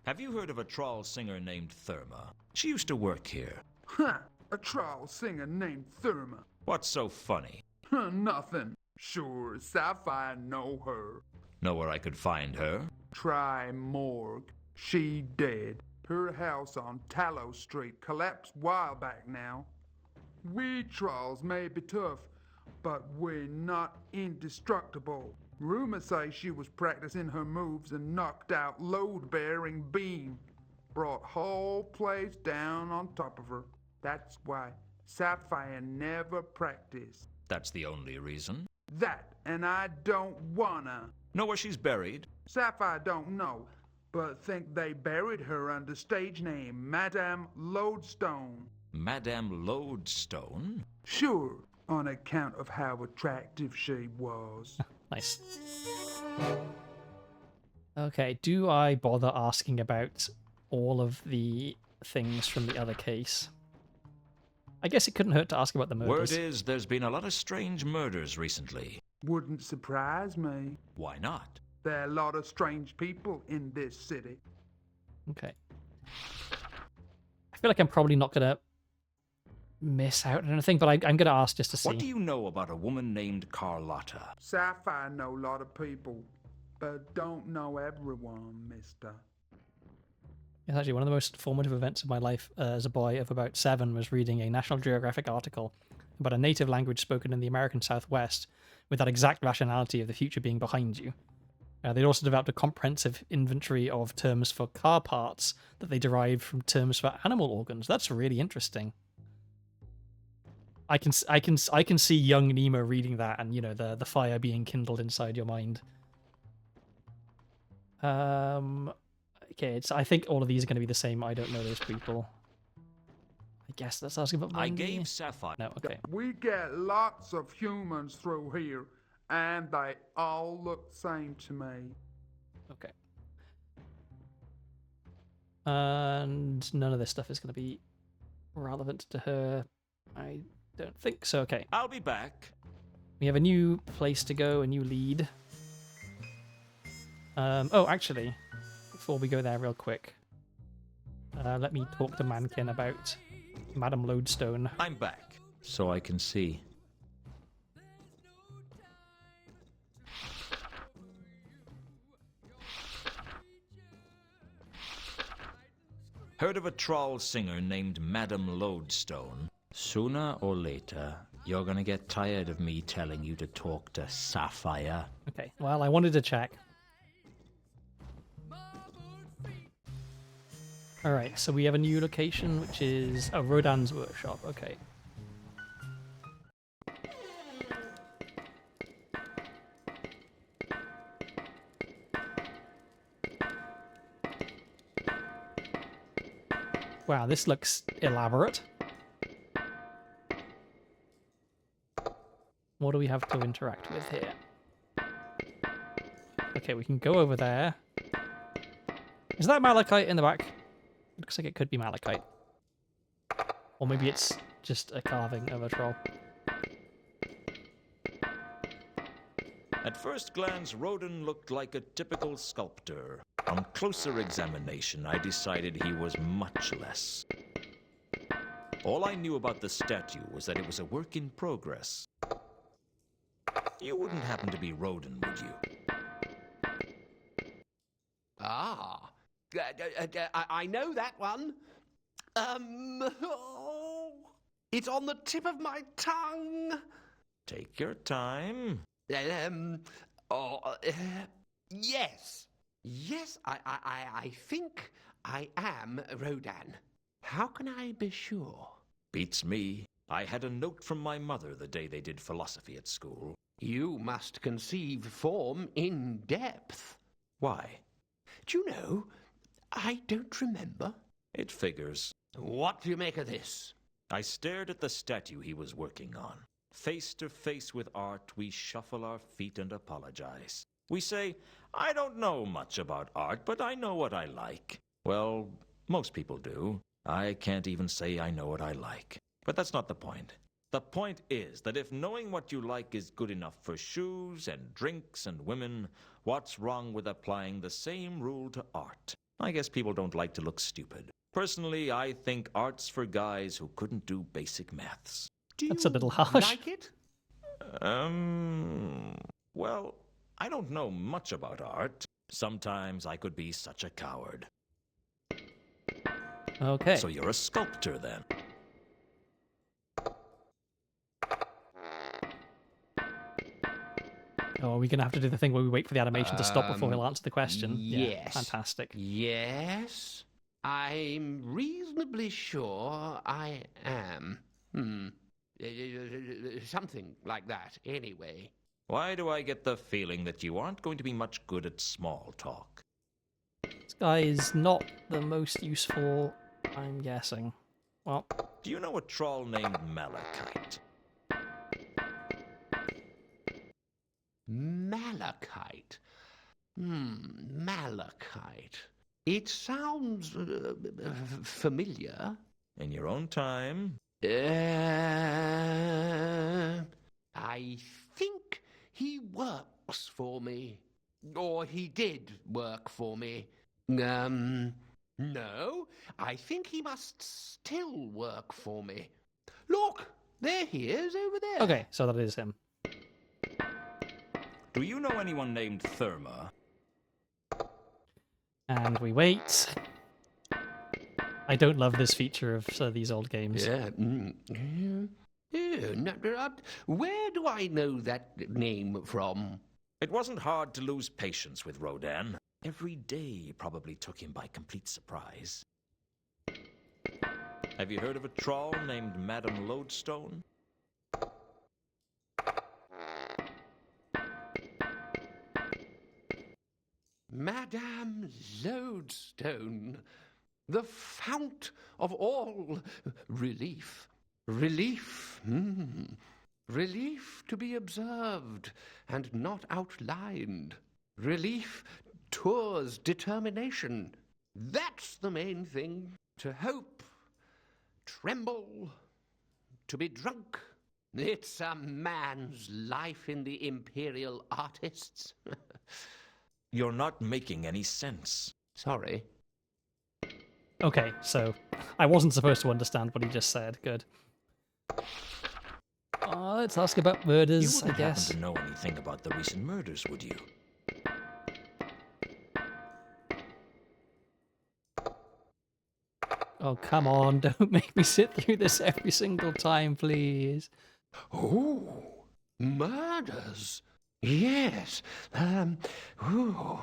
Have you heard of a troll singer named Therma? She used to work here. Huh, a troll singer named Therma. What's so funny? Huh, nothing. Sure, Sapphire know her. Know where I could find her? Try Morgue. She dead. Her house on Tallow Street collapsed while back now. We trolls may be tough, but we're not indestructible. Rumors say she was practicing her moves and knocked out load-bearing beam. Brought whole place down on top of her. That's why Sapphire never practiced. That's the only reason. That, and I don't wanna. Know where she's buried? Sapphire don't know, but think they buried her under stage name Madame Lodestone. Madame Lodestone? Sure, on account of how attractive she was. Nice. Okay, do I bother asking about all of the things from the other case? I guess it couldn't hurt to ask about the murders. Word is there's been a lot of strange murders recently. Wouldn't surprise me. Why not? There are a lot of strange people in this city. Okay. I feel like I'm probably not going to miss out on anything, but I'm going to ask just to see. What do you know about a woman named Carlotta? Sapphire know a lot of people, but don't know everyone, mister. It's actually one of the most formative events of my life as a boy of about 7 was reading a National Geographic article about a native language spoken in the American Southwest with that exact rationality of the future being behind you. They'd also developed a comprehensive inventory of terms for car parts that they derived from terms for animal organs. That's really interesting. I can see young Nemo reading that and, you know, the fire being kindled inside your mind. Okay, I think all of these are going to be the same. I don't know those people. I guess that's asking about I Monday. gave Sapphire. No, okay. We get lots of humans through here, and they all look the same to me. Okay. And none of this stuff is going to be relevant to her. I don't think so. Okay. I'll be back. We have a new place to go, a new lead. Oh, actually, before we go there real quick, let me talk to Mankin about Madame Lodestone. I'm back. So I can see. Heard of a troll singer named Madame Lodestone? Sooner or later, you're gonna get tired of me telling you to talk to Sapphire. Okay, well, I wanted to check. Alright, so we have a new location, which is... Oh, Rodin's workshop, okay. Wow, this looks elaborate. What do we have to interact with here? Okay, we can go over there. Is that malachite in the back? Looks like it could be malachite. Or maybe it's just a carving of a troll. At first glance, Rodin looked like a typical sculptor. On closer examination, I decided he was much less. All I knew about the statue was that it was a work in progress. You wouldn't happen to be Rodin, would you? Ah, I know that one. Oh, it's on the tip of my tongue. Take your time. Yes. Yes, I think I am Rodin. How can I be sure? Beats me. I had a note from my mother the day they did philosophy at school. You must conceive form in depth. Why? Do you know, I don't remember. It figures. What do you make of this? I stared at the statue he was working on. Face to face with art, we shuffle our feet and apologize. We say, I don't know much about art, but I know what I like. Well, most people do. I can't even say I know what I like. But that's not the point. The point is that if knowing what you like is good enough for shoes and drinks and women, what's wrong with applying the same rule to art? I guess people don't like to look stupid. Personally, I think art's for guys who couldn't do basic maths. That's a little harsh. Like it? Well, I don't know much about art. Sometimes I could be such a coward. Okay. So you're a sculptor, then? Oh, are we going to have to do the thing where we wait for the animation to stop before he'll answer the question? Yes. Yeah, fantastic. Yes. I'm reasonably sure I am. Something like that, anyway. Why do I get the feeling that you aren't going to be much good at small talk? This guy is not the most useful, I'm guessing. Well, Do you know a troll named Malachite? Malachite. Malachite. It sounds familiar. In your own time? I think he works for me. Or he did work for me. No, I think he must still work for me. Look, there he is over there. okay, so that is him. Do you know anyone named Therma? And we wait. I don't love this feature of these old games. Yeah. Where do I know that name from? It wasn't hard to lose patience with Rodin. Every day probably took him by complete surprise. Have you heard of a troll named Madame Lodestone? Madame Lodestone, the fount of all relief. Relief, relief to be observed and not outlined. Relief tours determination. That's the main thing. To hope, tremble, to be drunk. It's a man's life in the imperial artists. You're not making any sense. Sorry. Okay, so I wasn't supposed to understand what he just said. Good. Let's ask about You murders, I wouldn't guess. happen to know anything about the recent murders, would you? Oh, come on, don't make me sit through this every single time, please. Oh, murders. Yes. Oh.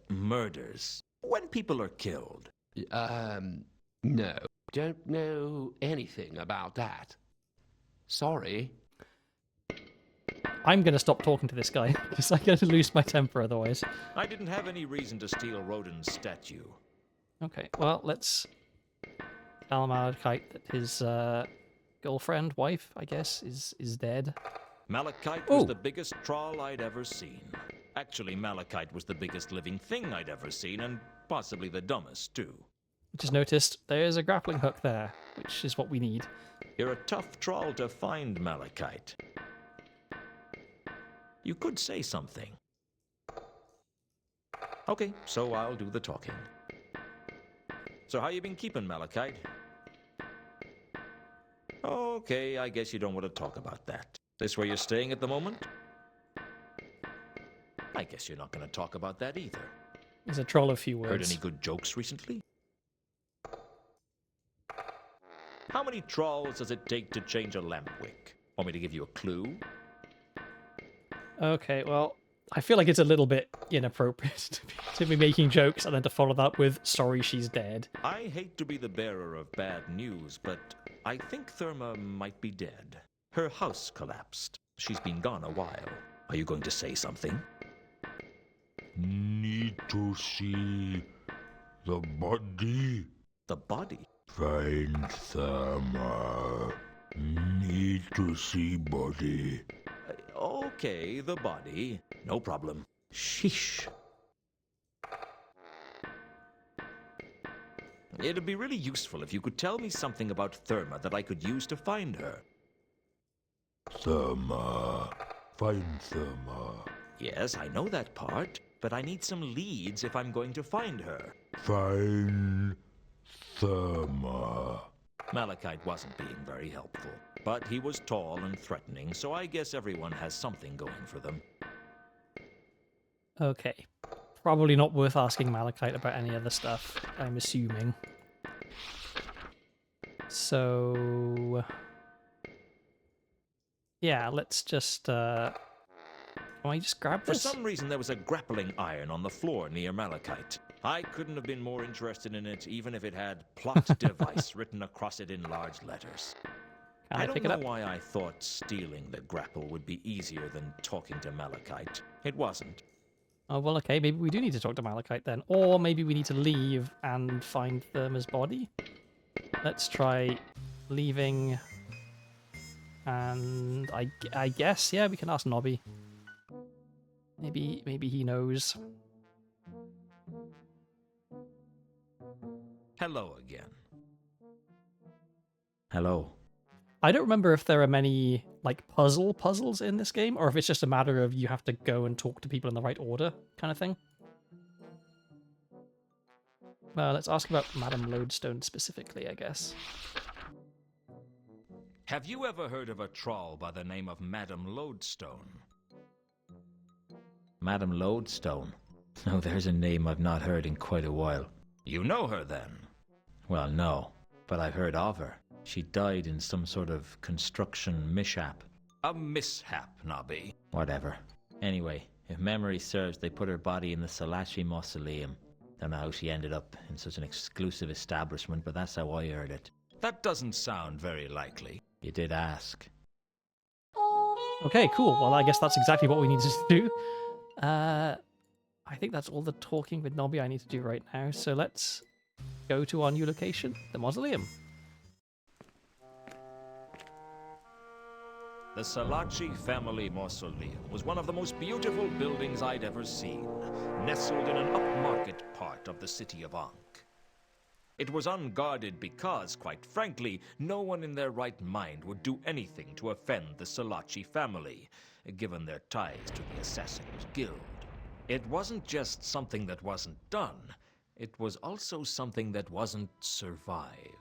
Murders. When people are killed. No. Don't know anything about that. Sorry. I'm going to stop talking to this guy because I'm going to lose my temper otherwise. I didn't have any reason to steal Rodin's statue. Okay, well, let's tell Malachite that his girlfriend, wife, I guess, is dead. Malachite was the biggest troll I'd ever seen. Actually, Malachite was the biggest living thing I'd ever seen, and possibly the dumbest, too. Just noticed there's a grappling hook there, which is what we need. You're a tough troll to find, Malachite. You could say something. Okay, so I'll do the talking. So how you been keeping, Malachite? Okay, I guess you don't want to talk about that. This where you're staying at the moment? I guess you're not going to talk about that either. He's a troll of few words. Heard any good jokes recently? How many trolls does it take to change a lamp wick? Want me to give you a clue? Okay, well, I feel like it's a little bit inappropriate to be making jokes and then to follow that with, sorry, she's dead. I hate to be the bearer of bad news, but I think Therma might be dead. Her house collapsed. She's been gone a while. Are you going to say something? Need to see the body. The body? Find Therma. Need to see body. Okay, the body. No problem. Sheesh. It'd be really useful if you could tell me something about Therma that I could use to find her. Therma. Find Therma. Yes, I know that part, but I need some leads if I'm going to find her. Find Therma. Malachite wasn't being very helpful, but he was tall and threatening, so I guess everyone has something going for them. Okay. Probably not worth asking Malachite about any other stuff, I'm assuming. So... yeah, let's just, can I just grab this? For some reason, there was a grappling iron on the floor near Malachite. I couldn't have been more interested in it, even if it had plot device written across it in large letters. I don't know why I thought stealing the grapple would be easier than talking to Malachite. It wasn't. Oh, well, okay, maybe we do need to talk to Malachite then. Or maybe we need to leave and find Therma's body. Let's try leaving. And I guess, yeah, we can ask Nobby. Maybe he knows. Hello again. Hello. I don't remember if there are many, like, puzzles in this game, or if it's just a matter of you have to go and talk to people in the right order kind of thing. Well, let's ask about Madame Lodestone specifically, I guess. Have you ever heard of a troll by the name of Madame Lodestone? Madame Lodestone? No, there's a name I've not heard in quite a while. You know her, then? Well, no, but I've heard of her. She died in some sort of construction mishap. A mishap, Nobby. Whatever. Anyway, if memory serves, they put her body in the Salaci Mausoleum. Don't know how she ended up in such an exclusive establishment, but that's how I heard it. That doesn't sound very likely. You did ask. Okay, cool. Well, I guess that's exactly what we needed to do. I think that's all the talking with Nobby I need to do right now. So let's go to our new location, the mausoleum. The Salaci family mausoleum was one of the most beautiful buildings I'd ever seen, nestled in an upmarket part of the city of Ankh. It was unguarded because, quite frankly, no one in their right mind would do anything to offend the Salaci family, given their ties to the Assassin's Guild. It wasn't just something that wasn't done, it was also something that wasn't survived.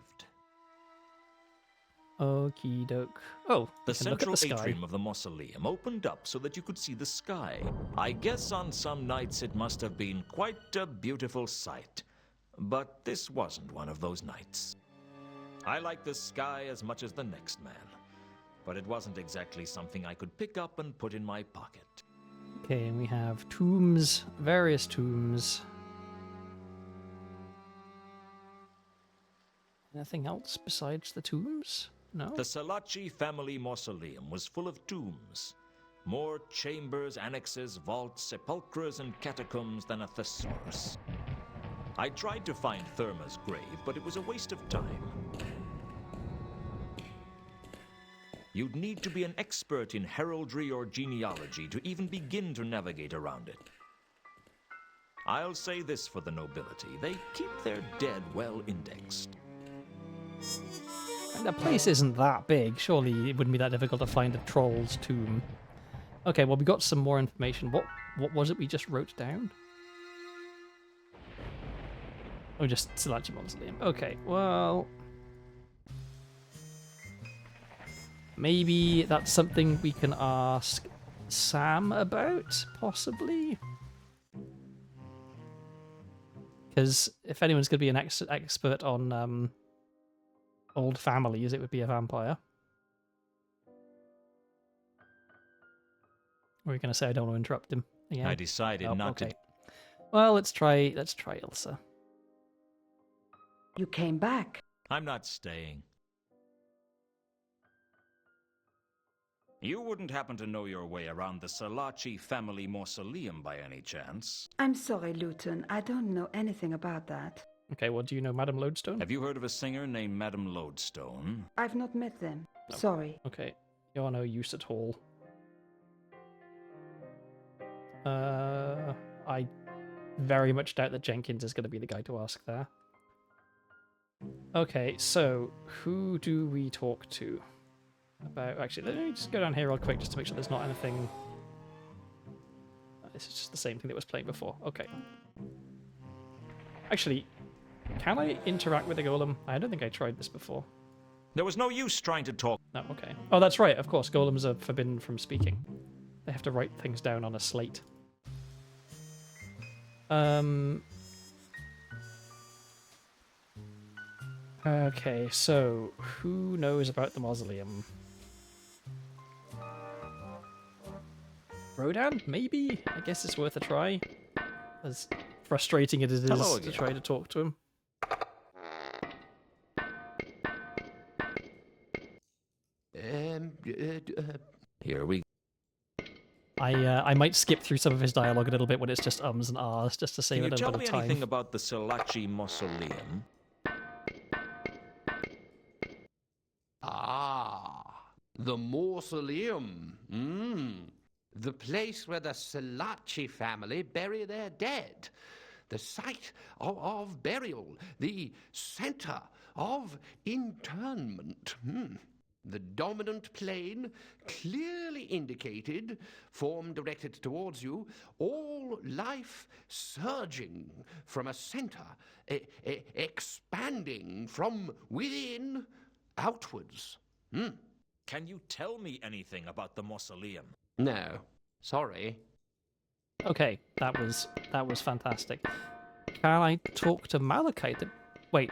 Okie doke. Oh, the central atrium of the mausoleum opened up so that you could see the sky. I guess on some nights it must have been quite a beautiful sight. But this wasn't one of those nights. I like the sky as much as the next man, but it wasn't exactly something I could pick up and put in my pocket. Okay, and we have tombs, various tombs. Anything else besides the tombs? No? The Salaci family mausoleum was full of tombs. More chambers, annexes, vaults, sepulchres, and catacombs than a thesaurus. I tried to find Therma's grave, but it was a waste of time. You'd need to be an expert in heraldry or genealogy to even begin to navigate around it. I'll say this for the nobility. They keep their dead well indexed. And the place isn't that big. Surely it wouldn't be that difficult to find a troll's tomb. Okay, well, we got some more information. What was it we just wrote down? Oh, just Salachi Mausoleum. Okay, well... maybe that's something we can ask Sam about, possibly? Because if anyone's going to be an expert on old families, it would be a vampire. Or are you going to say I don't want to interrupt him again? I decided not to. Well, let's try Ilsa. You came back. I'm not staying. You wouldn't happen to know your way around the Salachi family mausoleum by any chance? I'm sorry, Luton. I don't know anything about that. Okay, well, do you know Madame Lodestone? Have you heard of a singer named Madame Lodestone? I've not met them. No. Sorry. Okay, you're no use at all. I very much doubt that Jenkins is going to be the guy to ask there. Okay, so who do we talk to about... actually, let me just go down here real quick just to make sure there's not anything... this is just the same thing that was playing before. Okay. Actually, can I interact with the golem? I don't think I tried this before. There was no use trying to talk. No, okay. Oh, that's right, of course. Golems are forbidden from speaking. They have to write things down on a slate. Okay, so who knows about the mausoleum? Rodan? Maybe? I guess it's worth a try. As frustrating as it is to try to talk to him. Here we go. I might skip through some of his dialogue a little bit when it's just ums and ahs, just to save Can a you little tell bit me of time. anything about the Salachi mausoleum? Ah, the mausoleum. The place where the Salachi family bury their dead. The site of burial. The center of internment. The dominant plane, clearly indicated, form directed towards you, all life surging from a center, expanding from within outwards. Can you tell me anything about the mausoleum? No, sorry. Okay, that was fantastic. Can I talk to Malachite? Wait,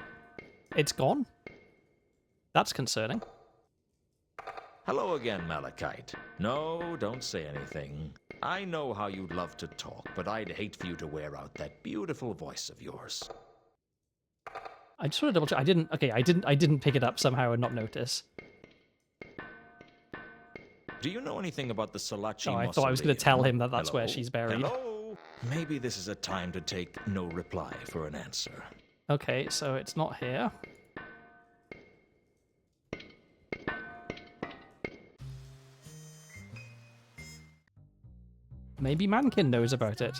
it's gone? That's concerning. Hello again, Malachite. No, don't say anything. I know how you'd love to talk, but I'd hate for you to wear out that beautiful voice of yours. I just want to double check. I didn't pick it up somehow and not notice. Do you know anything about the Salachi Oh, I mausoleum? thought I was going to tell him that that's where Hello? she's buried. Hello? Maybe this is a time to take no reply for an answer. Okay, so it's not here. Maybe Mankin knows about it.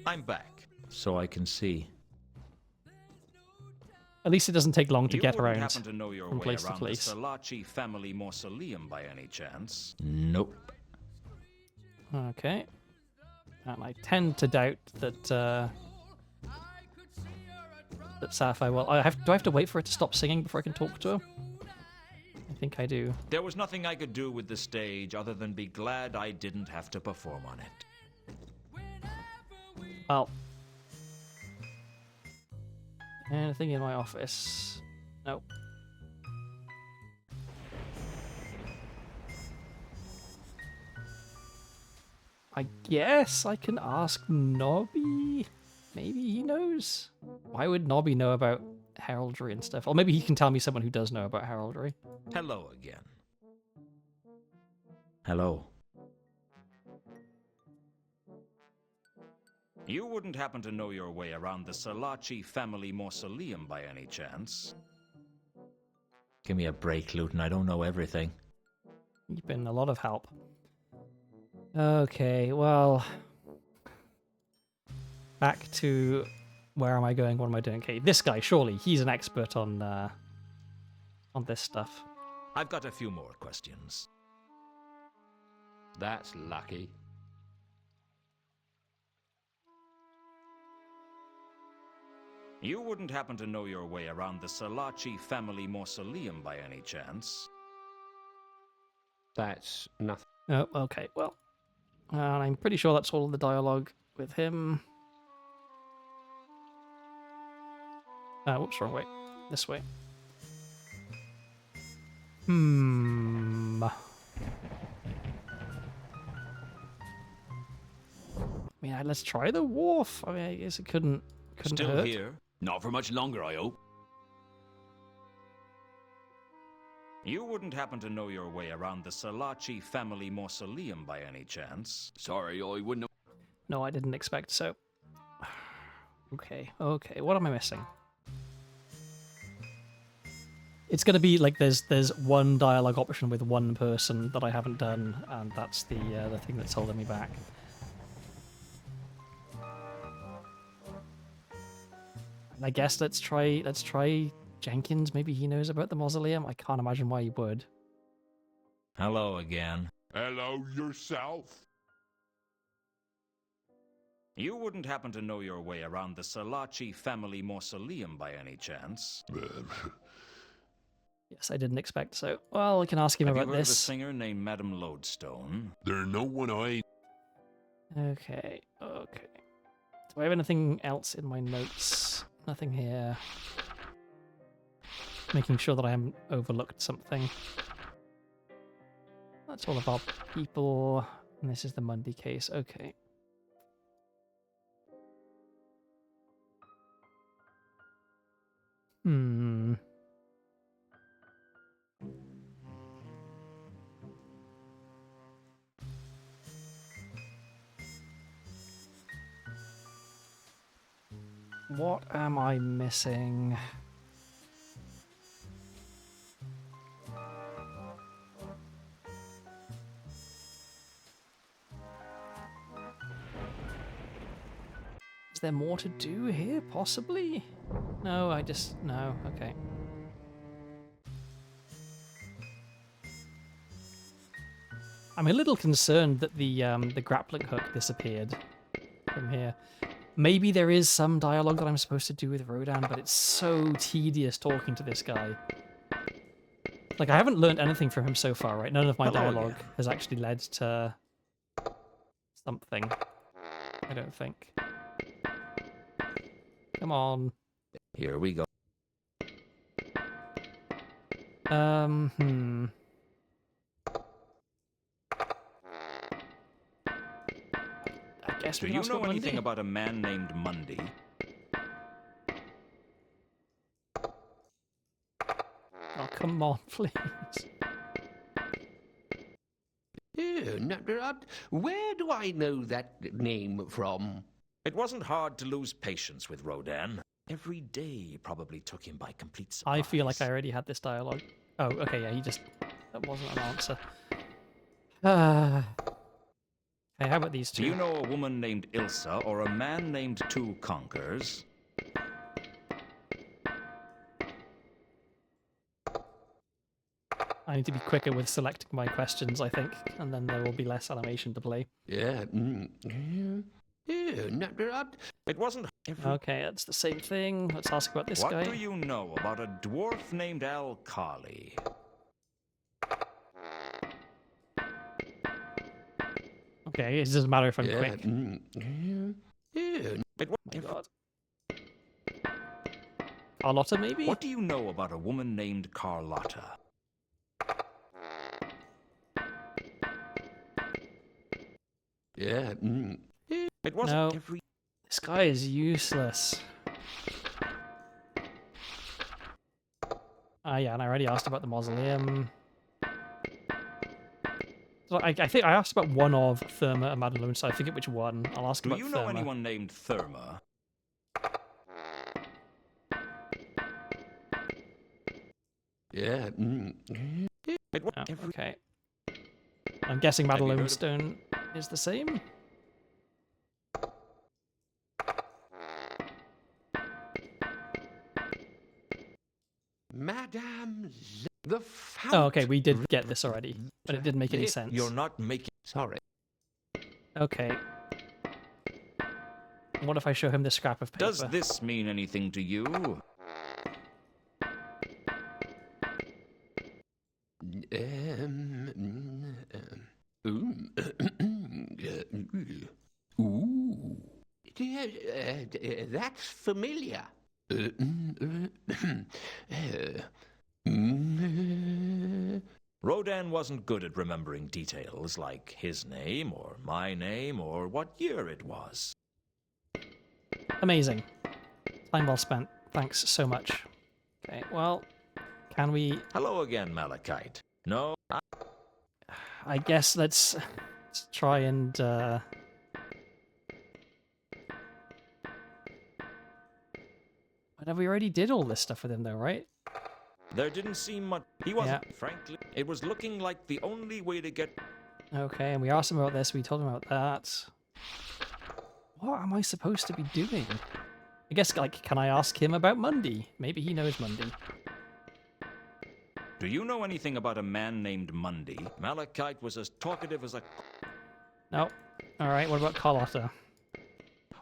I'm back, so I can see. At least it doesn't take long to You get wouldn't around happen to know your from way place to around place. the Salachi family mausoleum by any chance? Nope. Okay. And I tend to doubt that that Sapphire will... do I have to wait for it to stop singing before I can talk to her? I think I do. There was nothing I could do with the stage other than be glad I didn't have to perform on it. Well... anything in my office? Nope. I guess I can ask Nobby. Maybe he knows. Why would Nobby know about heraldry and stuff? Or maybe he can tell me someone who does know about heraldry. Hello again. Hello. You wouldn't happen to know your way around the Salaci family mausoleum by any chance? Give me a break, Luton. I don't know everything. You've been a lot of help. Okay, well... Back to... Where am I going? What am I doing? Okay, this guy, surely. He's an expert on this stuff. I've got a few more questions. That's lucky. You wouldn't happen to know your way around the Salaci family mausoleum by any chance? That's nothing. Oh, okay, well... I'm pretty sure that's all of the dialogue with him. Whoops, wrong way. This way. I mean, let's try the wharf. I mean, I guess it couldn't Still hurt. here? Not for much longer, I hope. You wouldn't happen to know your way around the Salaci family mausoleum by any chance? Sorry, I wouldn't have... No, I didn't expect so. Okay, what am I missing? It's gonna be like there's one dialogue option with one person that I haven't done, and that's the thing that's holding me back. And I guess let's try Jenkins. Maybe he knows about the mausoleum. I can't imagine why he would. Hello again. Hello yourself. You wouldn't happen to know your way around the Salaci family mausoleum by any chance? Yes, I didn't expect so. Well, I can ask him Have about you heard of a this. singer named Madame Lodestone? There's no one I... Okay. Do I have anything else in my notes? Nothing here. Making sure that I haven't overlooked something. That's all about people. And this is the Mundy case. Okay. What am I missing? Is there more to do here, possibly? No, no, okay. I'm a little concerned that the grappling hook disappeared from here. Maybe there is some dialogue that I'm supposed to do with Rodan, but it's so tedious talking to this guy. Like, I haven't learned anything from him so far, right? None of my dialogue has actually led to something. I don't think. Come on. Here we go. I guess Do we you can ask know about anything Mundy. about a man named Mundy? Oh, come on, please. Where do I know that name from? It wasn't hard to lose patience with Rodan. Every day probably took him by complete surprise. I feel like I already had this dialogue. Oh, okay, yeah, that wasn't an answer. Okay, how about these two? Do you know a woman named Ilsa or a man named Two Conkers? I need to be quicker with selecting my questions, I think, and then there will be less animation to play. Yeah. It wasn't Okay, that's the same thing. Let's ask about this guy. What do you know about a dwarf named Al-Khali? Okay, it doesn't matter if I'm quick. My God. Carlotta, maybe? What do you know about a woman named Carlotta? Yeah. It wasn't No. every... This guy is useless. Yeah, and I already asked about the mausoleum. So I think I asked about one of Therma and Madeleine, so I forget which one. I'll ask Do about you know Therma. anyone named Therma? Yeah. Oh, okay. I'm guessing Have you heard Madeleine of- Stone is the same. Madame, the Fount. Oh, okay, we did get this already, but it didn't make any sense. You're not making... Sorry. Okay. What if I show him this scrap of paper? Does this mean anything to you? Ooh. That's familiar. Rodan wasn't good at remembering details like his name or my name or what year it was. Amazing. Time well spent. Thanks so much. Okay, well, can we... Hello again, Malachite. No, I guess let's try and... But we already did all this stuff with him though, right? there didn't seem much. He wasn't, frankly. It was looking like the only way to get... Okay, and we asked him about this, we told him about that. What am I supposed to be doing? I guess, like, can I ask him about Mundy? Maybe he knows Mundy. Do you know anything about a man named Mundy? Malachite was as talkative as a... No. Alright, what about Carlotta?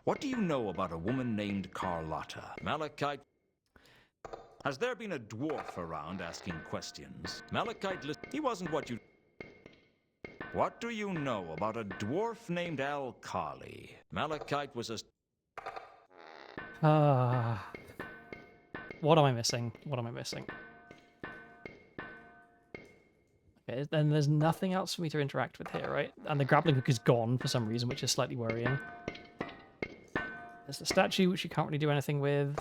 What do you know about a woman named Carlotta? Malachite... Has there been a dwarf around asking questions? Malachite he wasn't what you... What do you know about a dwarf named Alkali? Malachite was as... What am I missing? What am I missing? Okay, then there's nothing else for me to interact with here, right? And the grappling hook is gone for some reason, which is slightly worrying. There's the statue, which you can't really do anything with.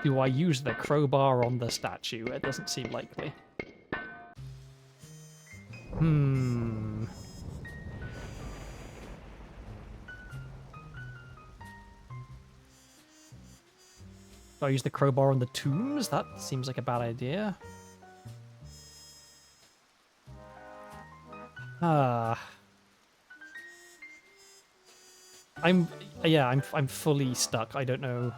Do I use the crowbar on the statue? It doesn't seem likely. Do I use the crowbar on the tombs? That seems like a bad idea. I'm fully stuck. I don't know.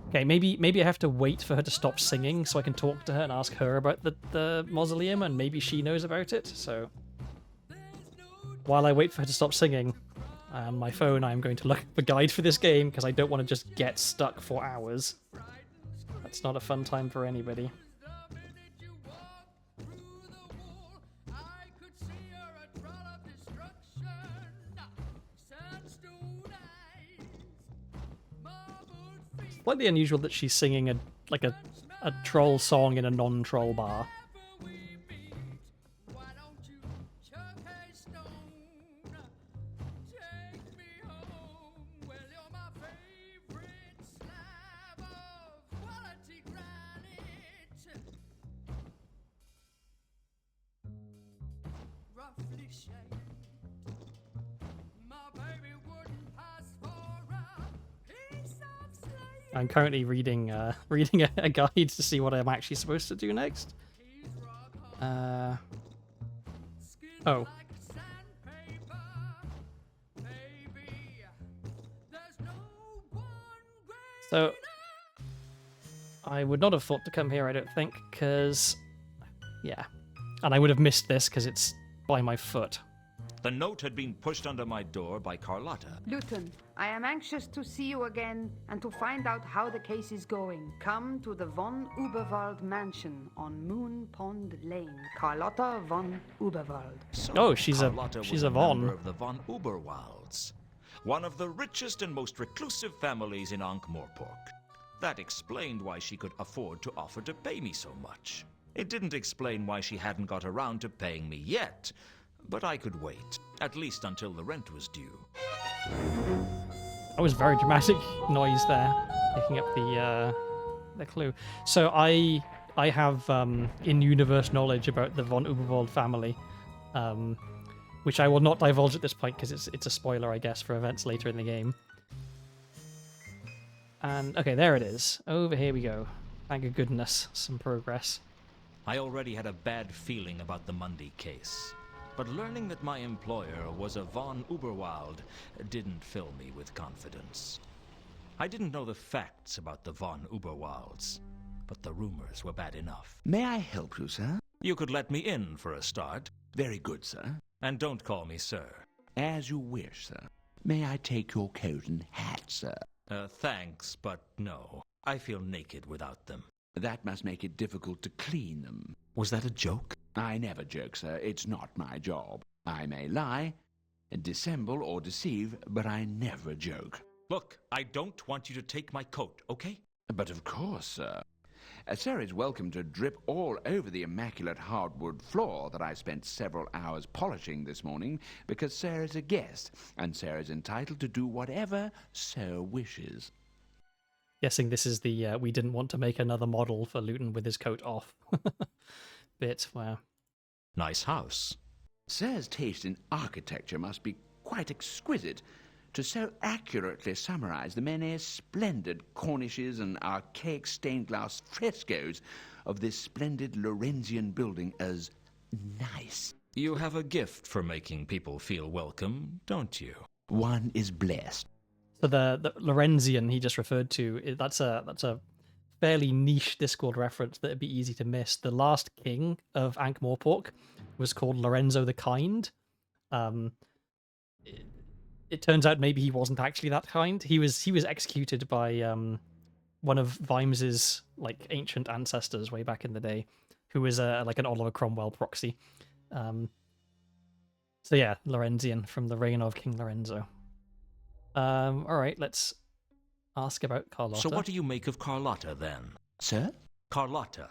Okay, maybe I have to wait for her to stop singing so I can talk to her and ask her about the mausoleum, and maybe she knows about it. So while I wait for her to stop singing, on my phone I'm going to look up a guide for this game because I don't want to just get stuck for hours. That's not a fun time for anybody. Slightly unusual that she's singing a troll song in a non-troll bar. I'm currently reading a guide to see what I'm actually supposed to do next. Oh. So, I would not have thought to come here, I don't think, because... Yeah. And I would have missed this because it's by my foot. The note had been pushed under my door by Carlotta. Luton, I am anxious to see you again and to find out how the case is going. Come to the von Uberwald mansion on Moon Pond Lane. Carlotta von Uberwald. So Oh, she's Carlotta a was Von. member of the von Uberwalds, one of the richest and most reclusive families in Ankh-Morpork. That explained why she could afford to offer to pay me so much. It didn't explain why she hadn't got around to paying me yet. But I could wait, at least until the rent was due. That was very dramatic noise there, picking up the clue. So I have in-universe knowledge about the von Uberwald family, which I will not divulge at this point because it's a spoiler, I guess, for events later in the game. And okay, there it is. Over here we go. Thank goodness, some progress. I already had a bad feeling about the Mundy case, but learning that my employer was a von Uberwald didn't fill me with confidence. I didn't know the facts about the von Uberwalds, but the rumors were bad enough. May I help you, sir? You could let me in for a start. Very good, sir. And don't call me sir. As you wish, sir. May I take your coat and hat, sir? Thanks, but no. I feel naked without them. That must make it difficult to clean them. Was that a joke? I never joke, sir. It's not my job. I may lie, dissemble, or deceive, but I never joke. Look, I don't want you to take my coat, okay? But of course, sir. Sir is welcome to drip all over the immaculate hardwood floor that I spent several hours polishing this morning, because Sir is a guest, and Sir is entitled to do whatever Sir wishes. Guessing this is the we didn't want to make another model for Luton with his coat off bit. Wow. Nice house. Sir's taste in architecture must be quite exquisite to so accurately summarize the many splendid cornices and archaic stained glass frescoes of this splendid Lorenzian building as nice. You have a gift for making people feel welcome, don't you? One is blessed. So the Lorenzian he just referred to, that's a fairly niche Discworld reference that would be easy to miss. The last king of Ankh-Morpork was called Lorenzo the Kind. It turns out maybe he wasn't actually that kind. He was executed by one of Vimes's like ancient ancestors way back in the day, who was like an Oliver Cromwell proxy. So yeah, Lorenzian from the reign of King Lorenzo. All right, let's ask about Carlotta. So what do you make of Carlotta then? Sir? Carlotta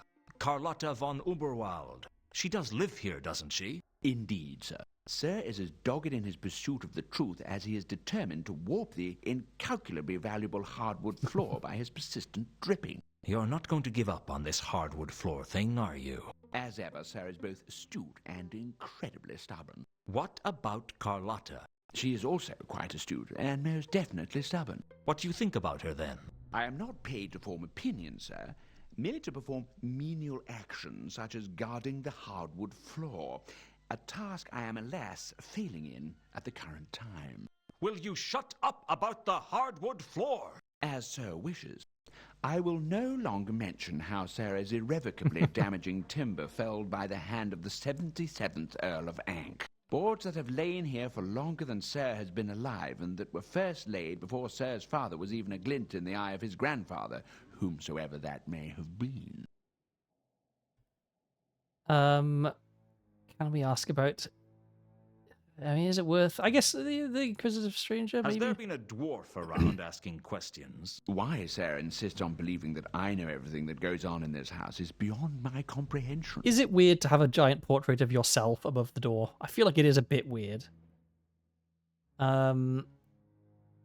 von Uberwald. She does live here, doesn't she? Indeed, sir. Sir is as dogged in his pursuit of the truth as he is determined to warp the incalculably valuable hardwood floor by his persistent dripping. You're not going to give up on this hardwood floor thing, are you? As ever, Sir is both astute and incredibly stubborn. What about Carlotta? She is also quite astute and most definitely stubborn. What do you think about her then? I am not paid to form opinions, sir, merely to perform menial actions such as guarding the hardwood floor. A task I am, alas, failing in at the current time. Will you shut up about the hardwood floor? As Sir wishes. I will no longer mention how Sir is irrevocably damaging timber felled by the hand of the 77th Earl of Ankh. Boards that have lain here for longer than Sir has been alive, and that were first laid before Sir's father was even a glint in the eye of his grandfather, whomsoever that may have been. Can we ask about... I mean, is it worth... I guess the Inquisitive Stranger, maybe? Has there been a dwarf around asking questions? Why Sir insists on believing that I know everything that goes on in this house is beyond my comprehension. Is it weird to have a giant portrait of yourself above the door? I feel like it is a bit weird. None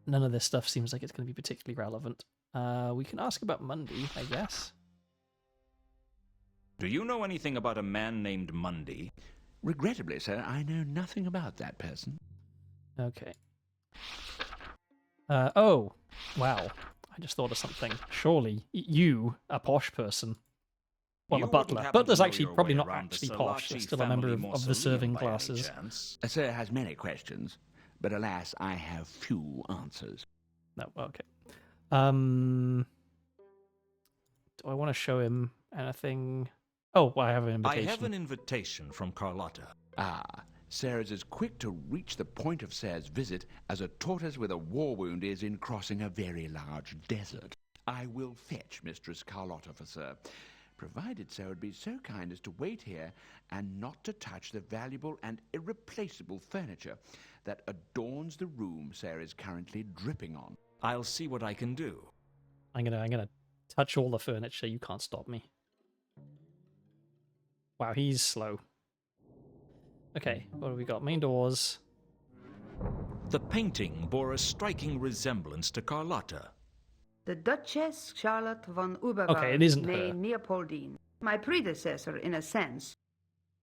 of this stuff seems like it's going to be particularly relevant. We can ask about Mundy, I guess. Do you know anything about a man named Mundy? Regrettably, sir, I know nothing about that person. Okay. Oh, wow. I just thought of something. Surely, you, a posh person. Well, You a butler. wouldn't happen Butler's to know actually your probably way not around the actually posh. They're Salaci still a member family of the serving mausoleum by any classes. chance? Sir has many questions, but alas, I have few answers. No, okay. Do I want to show him anything? Oh, well, I have an I invitation. have an invitation from Carlotta. Ah, Sir is as quick to reach the point of Sir's visit as a tortoise with a war wound is in crossing a very large desert. I will fetch Mistress Carlotta for Sir, provided Sir would be so kind as to wait here and not to touch the valuable and irreplaceable furniture that adorns the room Sir is currently dripping on. I'll see what I can do. I'm gonna touch all the furniture. You can't stop me. Wow, he's slow. Okay, what have we got? Main doors. The painting bore a striking resemblance to Carlotta. The Duchess Charlotte von Uberwald, Okay, it isn't née her. Leopoldine. My predecessor, in a sense.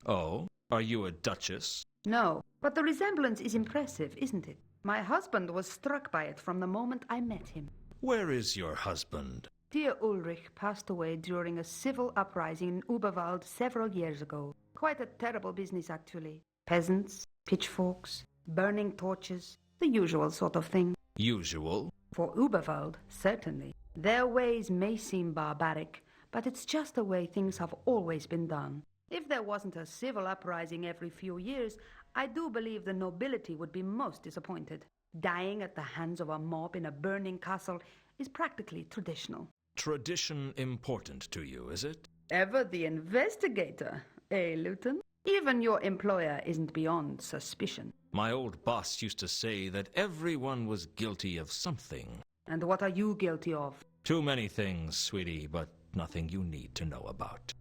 Oh? Are you a duchess? No, but the resemblance is impressive, isn't it? My husband was struck by it from the moment I met him. Where is your husband? Dear Ulrich passed away during a civil uprising in Uberwald several years ago. Quite a terrible business, actually. Peasants, pitchforks, burning torches, the usual sort of thing. Usual? For Uberwald, certainly. Their ways may seem barbaric, but it's just the way things have always been done. If there wasn't a civil uprising every few years, I do believe the nobility would be most disappointed. Dying at the hands of a mob in a burning castle is practically traditional. Tradition important to you, is it? Ever the investigator, eh, Luton? Even your employer isn't beyond suspicion. My old boss used to say that everyone was guilty of something. And what are you guilty of? Too many things, sweetie, but nothing you need to know about.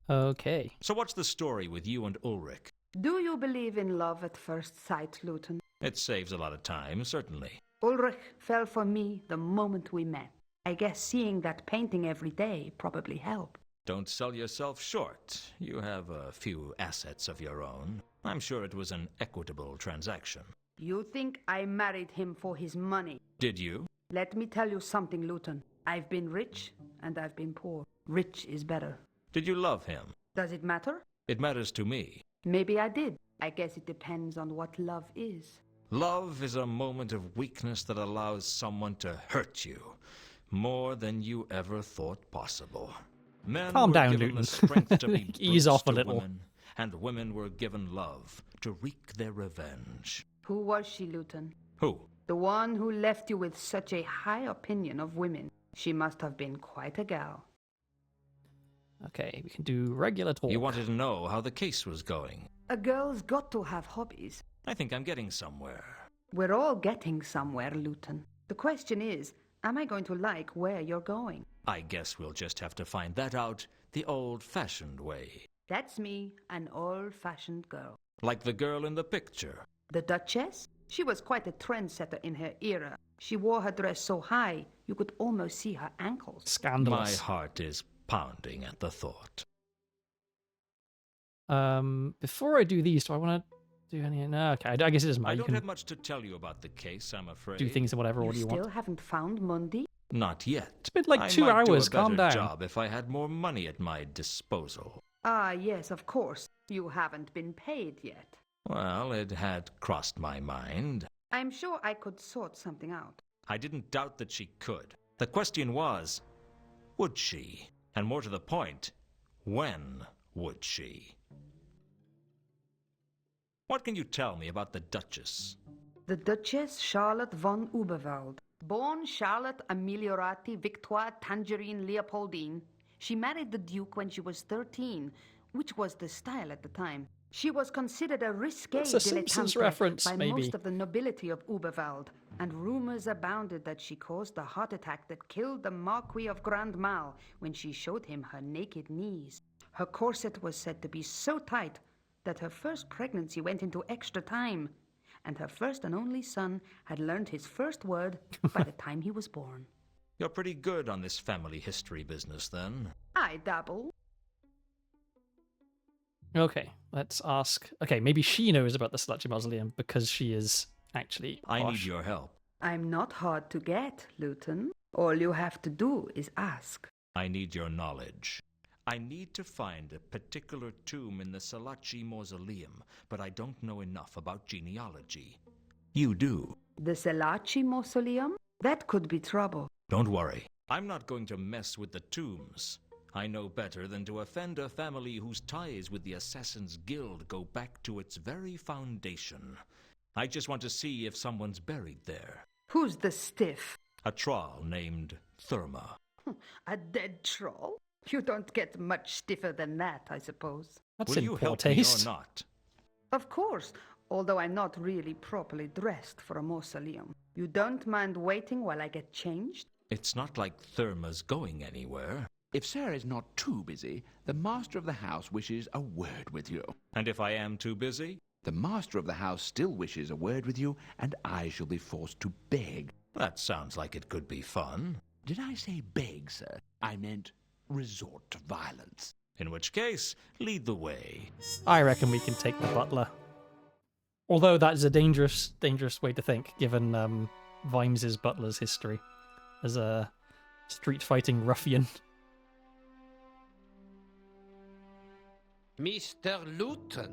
Okay. So what's the story with you and Ulrich? Do you believe in love at first sight, Luton? It saves a lot of time, certainly. Ulrich fell for me the moment we met. I guess seeing that painting every day probably helped. Don't sell yourself short. You have a few assets of your own. I'm sure it was an equitable transaction. You think I married him for his money? Did you? Let me tell you something, Luton. I've been rich and I've been poor. Rich is better. Did you love him? Does it matter? It matters to me. Maybe I did. I guess it depends on what love is. Love is a moment of weakness that allows someone to hurt you more than you ever thought possible. Men Calm were down, given Luton. the strength to be Ease brutes off a to little. women, and women were given love to wreak their revenge. Who was she, Luton? Who? The one who left you with such a high opinion of women. She must have been quite a gal. Okay, we can do regular talk. You wanted to know how the case was going. A girl's got to have hobbies. I think I'm getting somewhere. We're all getting somewhere, Luton. The question is, am I going to like where you're going? I guess we'll just have to find that out the old-fashioned way. That's me, an old-fashioned girl. Like the girl in the picture. The Duchess? She was quite a trendsetter in her era. She wore her dress so high, you could almost see her ankles. Scandalous. My heart is pounding at the thought. Before I do these, do I want to do any? No, okay. I guess it doesn't matter. I You don't can have much to tell you about the case, I'm afraid. do things in whatever order You you still want. haven't found Mundi? Not yet. It's been like I 2 might hours. do a Calm better down. job if I had more money at my disposal. Ah, yes, of course. You haven't been paid yet. Well, it had crossed my mind. I'm sure I could sort something out. I didn't doubt that she could. The question was, would she? And more to the point, when would she? What can you tell me about the Duchess? The Duchess Charlotte von Uberwald. Born Charlotte Ameliorati Victoire Tangerine Leopoldine, she married the Duke when she was 13, which was the style at the time. She was considered a risque It's a Simpsons dilettante reference, by maybe. most of the nobility of Uberwald, and rumors abounded that she caused the heart attack that killed the Marquis of Grand Mal when she showed him her naked knees. Her corset was said to be so tight that her first pregnancy went into extra time, and her first and only son had learned his first word by the time he was born. You're pretty good on this family history business, then. I dabble. Okay, let's ask. Okay, maybe she knows about the Slutchy Mausoleum because she is actually I need posh. your help. I'm not hard to get, Luton. All you have to do is ask. I need your knowledge. I need to find a particular tomb in the Salaci Mausoleum, but I don't know enough about genealogy. You do. The Selaci Mausoleum? That could be trouble. Don't worry. I'm not going to mess with the tombs. I know better than to offend a family whose ties with the Assassin's Guild go back to its very foundation. I just want to see if someone's buried there. Who's the stiff? A troll named Therma. A dead troll? You don't get much stiffer than that, I suppose. That's Will in you poor help taste. me or not? Of course, although I'm not really properly dressed for a mausoleum. You don't mind waiting while I get changed? It's not like Therma's going anywhere. If Sarah is not too busy, the master of the house wishes a word with you. And if I am too busy? The master of the house still wishes a word with you, and I shall be forced to beg. That sounds like it could be fun. Did I say beg, sir? I meant resort to violence. In which case, lead the way. I reckon we can take the butler. Although that is a dangerous way to think, given Vimes' butler's history as a street-fighting ruffian. Mr. Luton.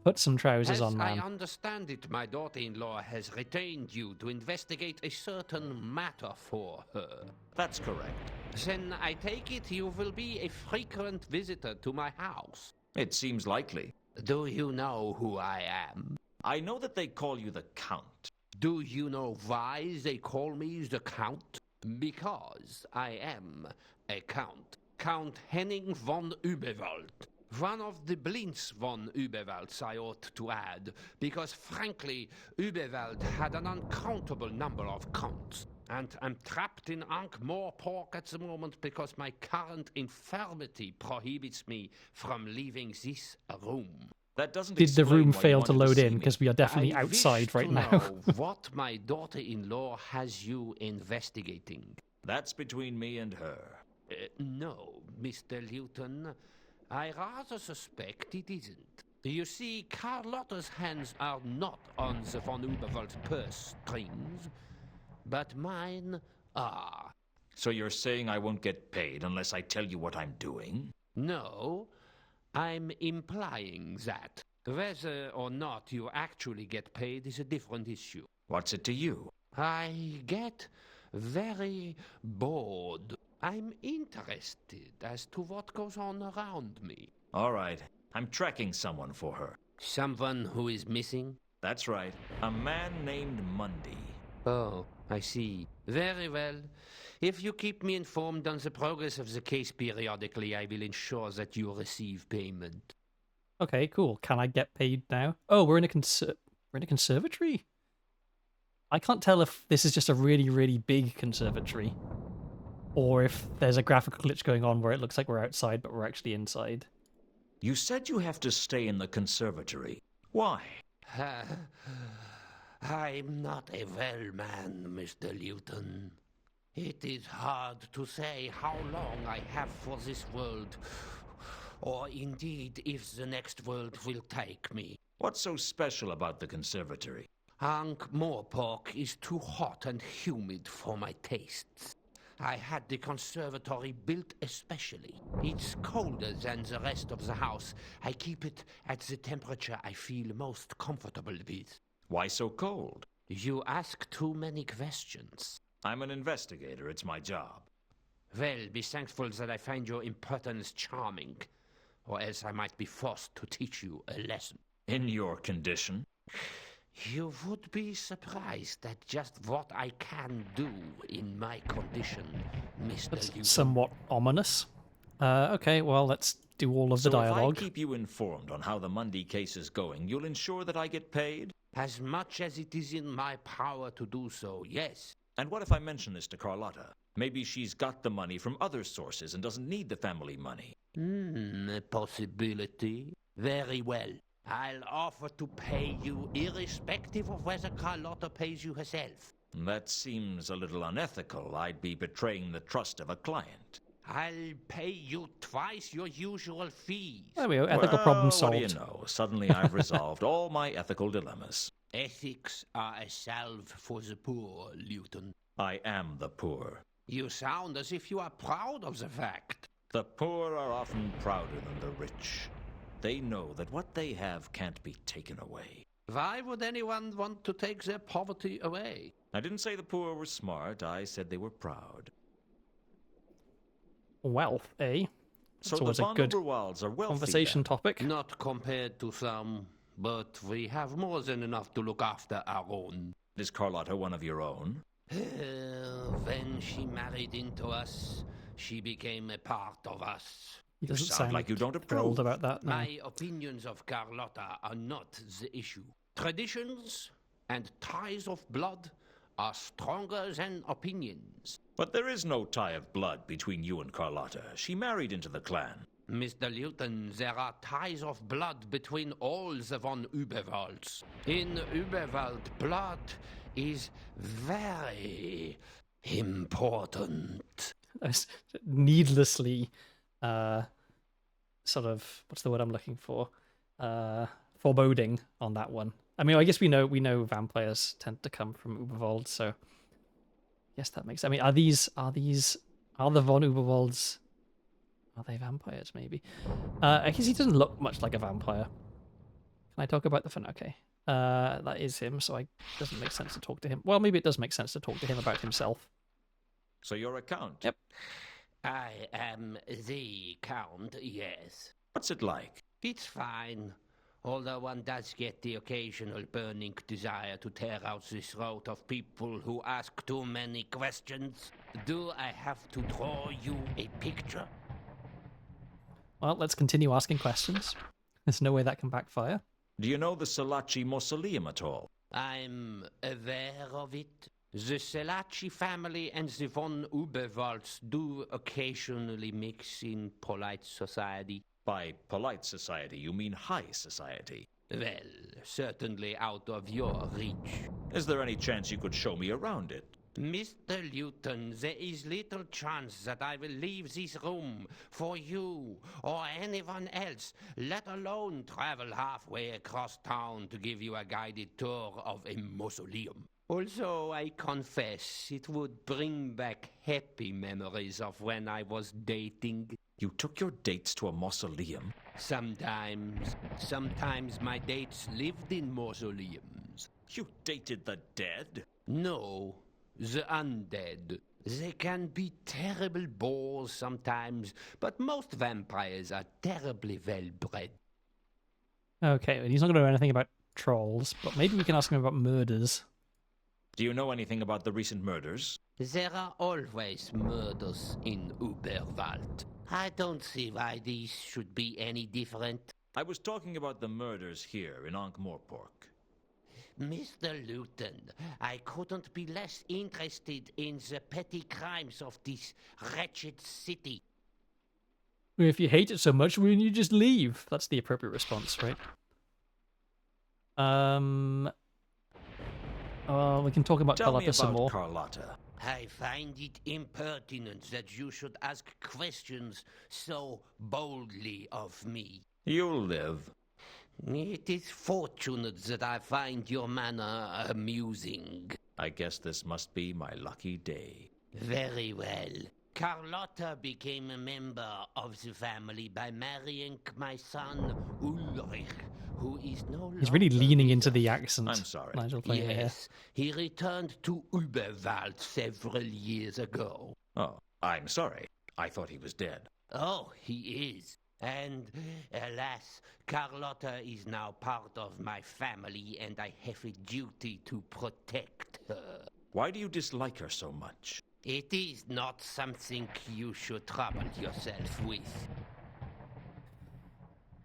Put some trousers As on, I man. understand it, my daughter-in-law has retained you to investigate a certain matter for her. That's correct. Then I take it you will be a frequent visitor to my house. It seems likely. Do you know who I am? I know that they call you the Count. Do you know why they call me the Count? Because I am a Count. Count Henning von Überwald. One of the Blintz von Überwalds, I ought to add, because frankly, Überwald had an uncountable number of counts. And I'm trapped in Ankh-Morpork at the moment because my current infirmity prohibits me from leaving this room. That doesn't Did the explain room why you fail to wanted load see in? me. Because we are definitely I outside wish right to now. know what my daughter-in-law has you investigating. That's between me and her. No, Mr. Luton. I rather suspect it isn't. You see, Carlotta's hands are not on the von Überwald's purse strings, but mine are. So you're saying I won't get paid unless I tell you what I'm doing? No, I'm implying that. Whether or not you actually get paid is a different issue. What's it to you? I get very bored. I'm interested as to what goes on around me. All right. I'm tracking someone for her. Someone who is missing? That's right. A man named Mundy. Oh, I see. Very well. If you keep me informed on the progress of the case periodically, I will ensure that you receive payment. Okay, cool. Can I get paid now? Oh, we're in a conservatory? I can't tell if this is just a really, really big conservatory, or if there's a graphical glitch going on where it looks like we're outside, but we're actually inside. You said you have to stay in the conservatory. Why? I'm not a well man, Mr. Luton. It is hard to say how long I have for this world, or indeed if the next world will take me. What's so special about the conservatory? Ankh-Morpork is too hot and humid for my tastes. I had the conservatory built especially. It's colder than the rest of the house. I keep it at the temperature I feel most comfortable with. Why so cold? You ask too many questions. I'm an investigator. It's my job. Well, be thankful that I find your impertinence charming, or else I might be forced to teach you a lesson. In your condition? You would be surprised at just what I can do in my condition, Mr. That's Luton. somewhat ominous. Okay, well, let's do all of the dialogue. If I keep you informed on how the Mundy case is going, you'll ensure that I get paid? As much as it is in my power to do so, yes. And what if I mention this to Carlotta? Maybe she's got the money from other sources and doesn't need the family money. A possibility. Very well. I'll offer to pay you irrespective of whether Carlotta pays you herself. That seems a little unethical. I'd be betraying the trust of a client. I'll pay you twice your usual fees. There we go, ethical problem solved. What do you know? Suddenly I've resolved all my ethical dilemmas. Ethics are a salve for the poor, Luton. I am the poor. You sound as if you are proud of the fact. The poor are often prouder than the rich. They know that what they have can't be taken away. Why would anyone want to take their poverty away? I didn't say the poor were smart. I said they were proud. Wealth, eh? So That's the always a von good Oberwalds are wealthy conversation then. topic. Not compared to some, but we have more than enough to look after our own. Is Carlotta one of your own? When she married into us, she became a part of us. He doesn't sound sound like you don't thrilled approve. about that. No. My opinions of Carlotta are not the issue. Traditions and ties of blood are stronger than opinions. But there is no tie of blood between you and Carlotta. She married into the clan. Mr. Luton, there are ties of blood between all the von Überwalds. In Überwald, blood is very important. That's needlessly sort of, what's the word I'm looking for? Foreboding on that one. I mean, I guess we know vampires tend to come from Uberwald, so yes, that makes. I mean, are the von Uberwalds? Are they vampires? Maybe. I guess he doesn't look much like a vampire. Can I talk about the fun? Okay, that is him, so it doesn't make sense to talk to him. Well, maybe it does make sense to talk to him about himself. So you're a count? Yep. I am the Count, yes. What's it like? It's fine. Although one does get the occasional burning desire to tear out the throat of people who ask too many questions. Do I have to draw you a picture? Well, let's continue asking questions. There's no way that can backfire. Do you know the Salaci mausoleum at all? I'm aware of it. The Selaci family and the von Uberwalds do occasionally mix in polite society. By polite society, you mean high society? Well, certainly out of your reach. Is there any chance you could show me around it? Mr. Luton, there is little chance that I will leave this room for you or anyone else, let alone travel halfway across town to give you a guided tour of a mausoleum. Also, I confess, it would bring back happy memories of when I was dating. You took your dates to a mausoleum? Sometimes. Sometimes my dates lived in mausoleums. You dated the dead? No, the undead. They can be terrible bores sometimes, but most vampires are terribly well bred. Okay, and he's not going to know anything about trolls, but maybe we can ask him about murders. Do you know anything about the recent murders? There are always murders in Uberwald. I don't see why these should be any different. I was talking about the murders here in Ankh-Morpork. Mr. Luton, I couldn't be less interested in the petty crimes of this wretched city. If you hate it so much, why don't you just leave? That's the appropriate response, right? We can talk about Carlotta some more. Carlotta. I find it impertinent that you should ask questions so boldly of me. You'll live. It is fortunate that I find your manner amusing. I guess this must be my lucky day. Very well. Carlotta became a member of the family by marrying my son Ulrich, who is no longer... He's really leaning into the accent. I'm sorry. Nigel playing Yes, he returned to Uberwald several years ago. Oh, I'm sorry. I thought he was dead. Oh, he is. And, alas, Carlotta is now part of my family, and I have a duty to protect her. Why do you dislike her so much? It is not something you should trouble yourself with.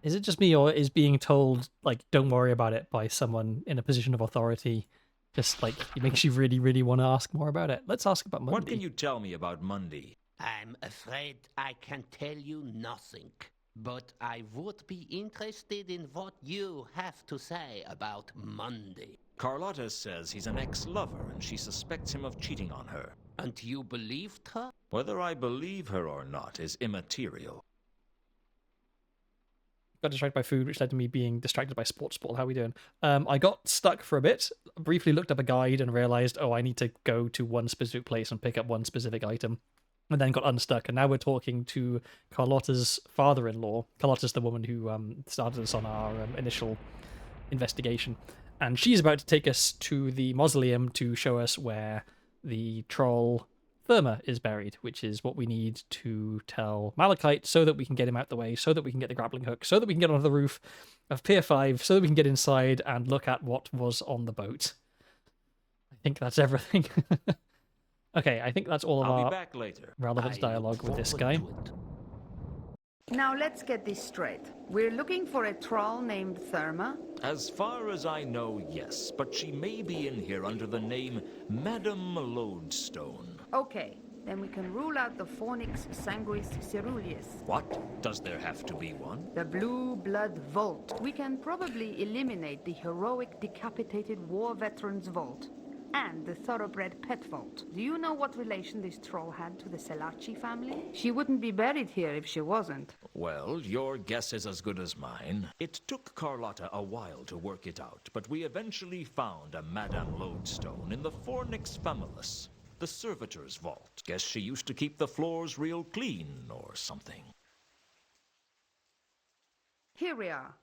Is it just me, or is being told, like, don't worry about it by someone in a position of authority just, like, it makes you really, really want to ask more about it? Let's ask about Monday. What can you tell me about Monday? I'm afraid I can tell you nothing, but I would be interested in what you have to say about Monday. Carlotta says he's an ex-lover and she suspects him of cheating on her. And you believed her? Whether I believe her or not is immaterial. Got distracted by food, which led to me being distracted by sports ball. How are we doing? I got stuck for a bit, briefly looked up a guide and realized, oh, I need to go to one specific place and pick up one specific item, and then got unstuck. And now we're talking to Carlotta's father-in-law. Carlotta's the woman who started us on our initial investigation. And she's about to take us to the mausoleum to show us where the troll Therma is buried, which is what we need to tell Malachite so that we can get him out the way, so that we can get the grappling hook, so that we can get onto the roof of Pier 5, so that we can get inside and look at what was on the boat. I think that's everything. Okay, I think that's all of I'll our be back later. relevance dialogue with this guy. Now let's get this straight. We're looking for a troll named Therma. As far as I know, yes, but she may be in here under the name Madame Lodestone. Okay, then we can rule out the Fornix Sanguis Ceruleus. What? Does there have to be one? The Blue Blood Vault. We can probably eliminate the heroic decapitated war veterans vault. and the thoroughbred pet vault. Do you know what relation this troll had to the Selaci family? She wouldn't be buried here if she wasn't. Well, your guess is as good as mine. It took Carlotta a while to work it out, but we eventually found a Madame Lodestone in the Fornix Famulus, the servitor's vault. Guess she used to keep the floors real clean or something. Here we are.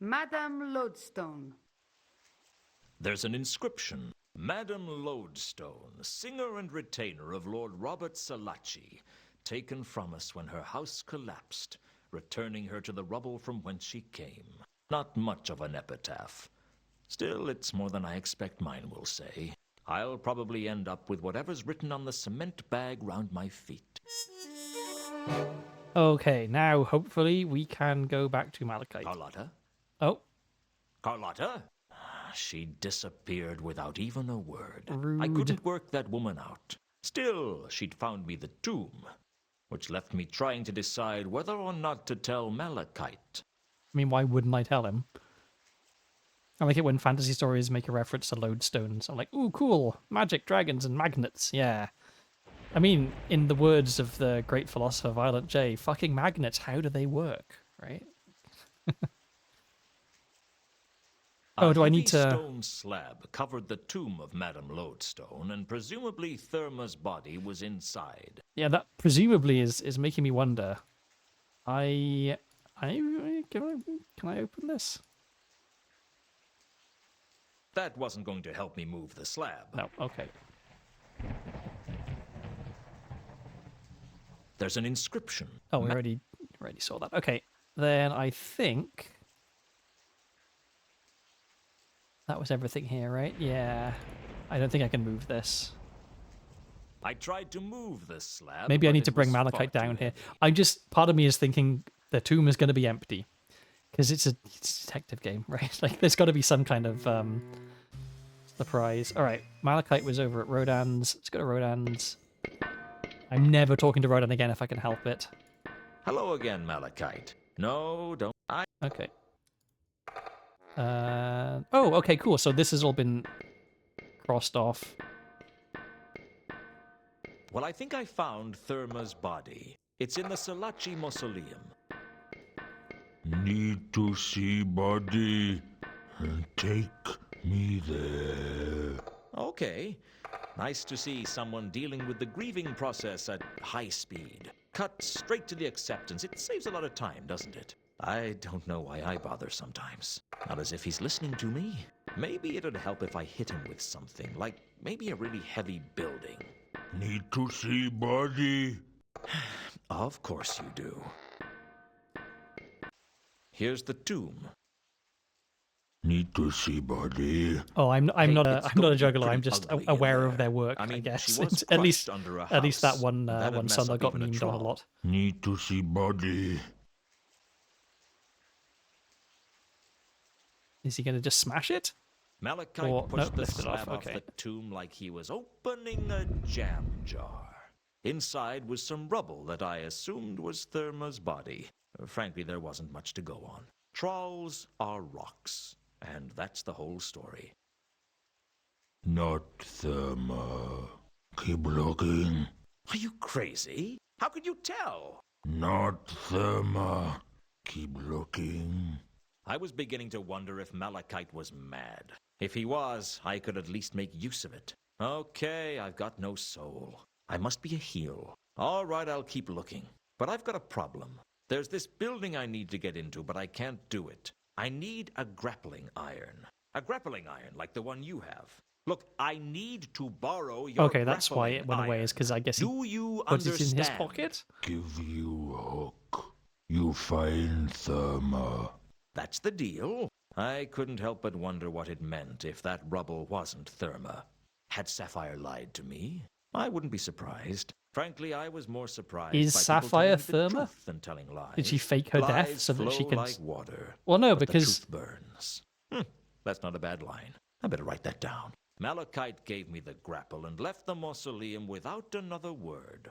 Madame Lodestone. There's an inscription. Madame Lodestone, singer and retainer of Lord Robert Selaci, taken from us when her house collapsed, returning her to the rubble from whence she came. Not much of an epitaph. Still, it's more than I expect mine will say. I'll probably end up with whatever's written on the cement bag round my feet. Okay, now hopefully we can go back to Malachite. Carlotta? Oh, Carlotta? She disappeared without even a word. rude. I couldn't work that woman out. Still, she'd found me the tomb, which left me trying to decide whether or not to tell Malachite. I mean, why wouldn't I tell him? I like it when fantasy stories make a reference to lodestones. I'm like, ooh, cool. Magic, dragons, and magnets. Yeah. I mean, in the words of the great philosopher Violent J, fucking magnets, how do they work, right? Oh, do I need to... A stone slab covered the tomb of Madame Lodestone, and presumably Therma's body was inside. Yeah, that presumably is making me wonder. Can I open this? That wasn't going to help me move the slab. No, okay. There's an inscription. Oh, we already saw that. Okay, then I think that was everything here, right? Yeah. I don't think I can move this. I tried to move the slab. Maybe I but need to it bring was far Malachite too down here. heavy. Part of me is thinking the tomb is going to be empty. Because it's a detective game, right? Like, there's got to be some kind of surprise. All right, Malachite was over at Rodan's. Let's go to Rodan's. I'm never talking to Rodan again if I can help it. Hello again, Malachite. No, don't. Okay. Oh, okay, cool. So this has all been crossed off. Well, I think I found Therma's body. It's in the Selaci Mausoleum. Need to see body. Take me there. Okay. Nice to see someone dealing with the grieving process at high speed. Cut straight to the acceptance. It saves a lot of time, doesn't it? I don't know why I bother sometimes. Not as if he's listening to me. Maybe it'd help if I hit him with something, like maybe a really heavy building. Need to see body. Of course you do. Here's the tomb. Need to see body. Oh, I'm not Hey, a it's I'm not going a to juggler. be I'm pretty just ugly in aware of there. their work. I mean, guess she was at least crushed under a at least that house. one That'd one mess son that up got even a memed on a troll. lot. Need to see body. Is he going to just smash it? Malachite Or- pushed no, the lift it off, slab off okay. the tomb like he was opening a jam jar. Inside was some rubble that I assumed was Therma's body. Frankly, there wasn't much to go on. Trolls are rocks, and that's the whole story. Not Therma. Keep looking. Are you crazy? How could you tell? Not Therma. Keep looking. I was beginning to wonder if Malachite was mad. If he was, I could at least make use of it. Okay, I've got no soul. I must be a heel. All right, I'll keep looking. But I've got a problem. There's this building I need to get into, but I can't do it. I need a grappling iron. A grappling iron like the one you have. Look, I need to borrow your Okay, that's why it went grappling away. iron. Is because I guess he Do you put it understand? in his pocket. Give you hook. You find Therma. That's the deal. I couldn't help but wonder what it meant if that rubble wasn't Therma. Had Sapphire lied to me? I wouldn't be surprised. Frankly, I was more surprised Is by Sapphire people telling me the Therma? truth than telling lies. Did she fake her death Lies so that she flow can? like water. Well, no, but because the truth burns. That's not a bad line. I better write that down. Malachite gave me the grapple and left the mausoleum without another word.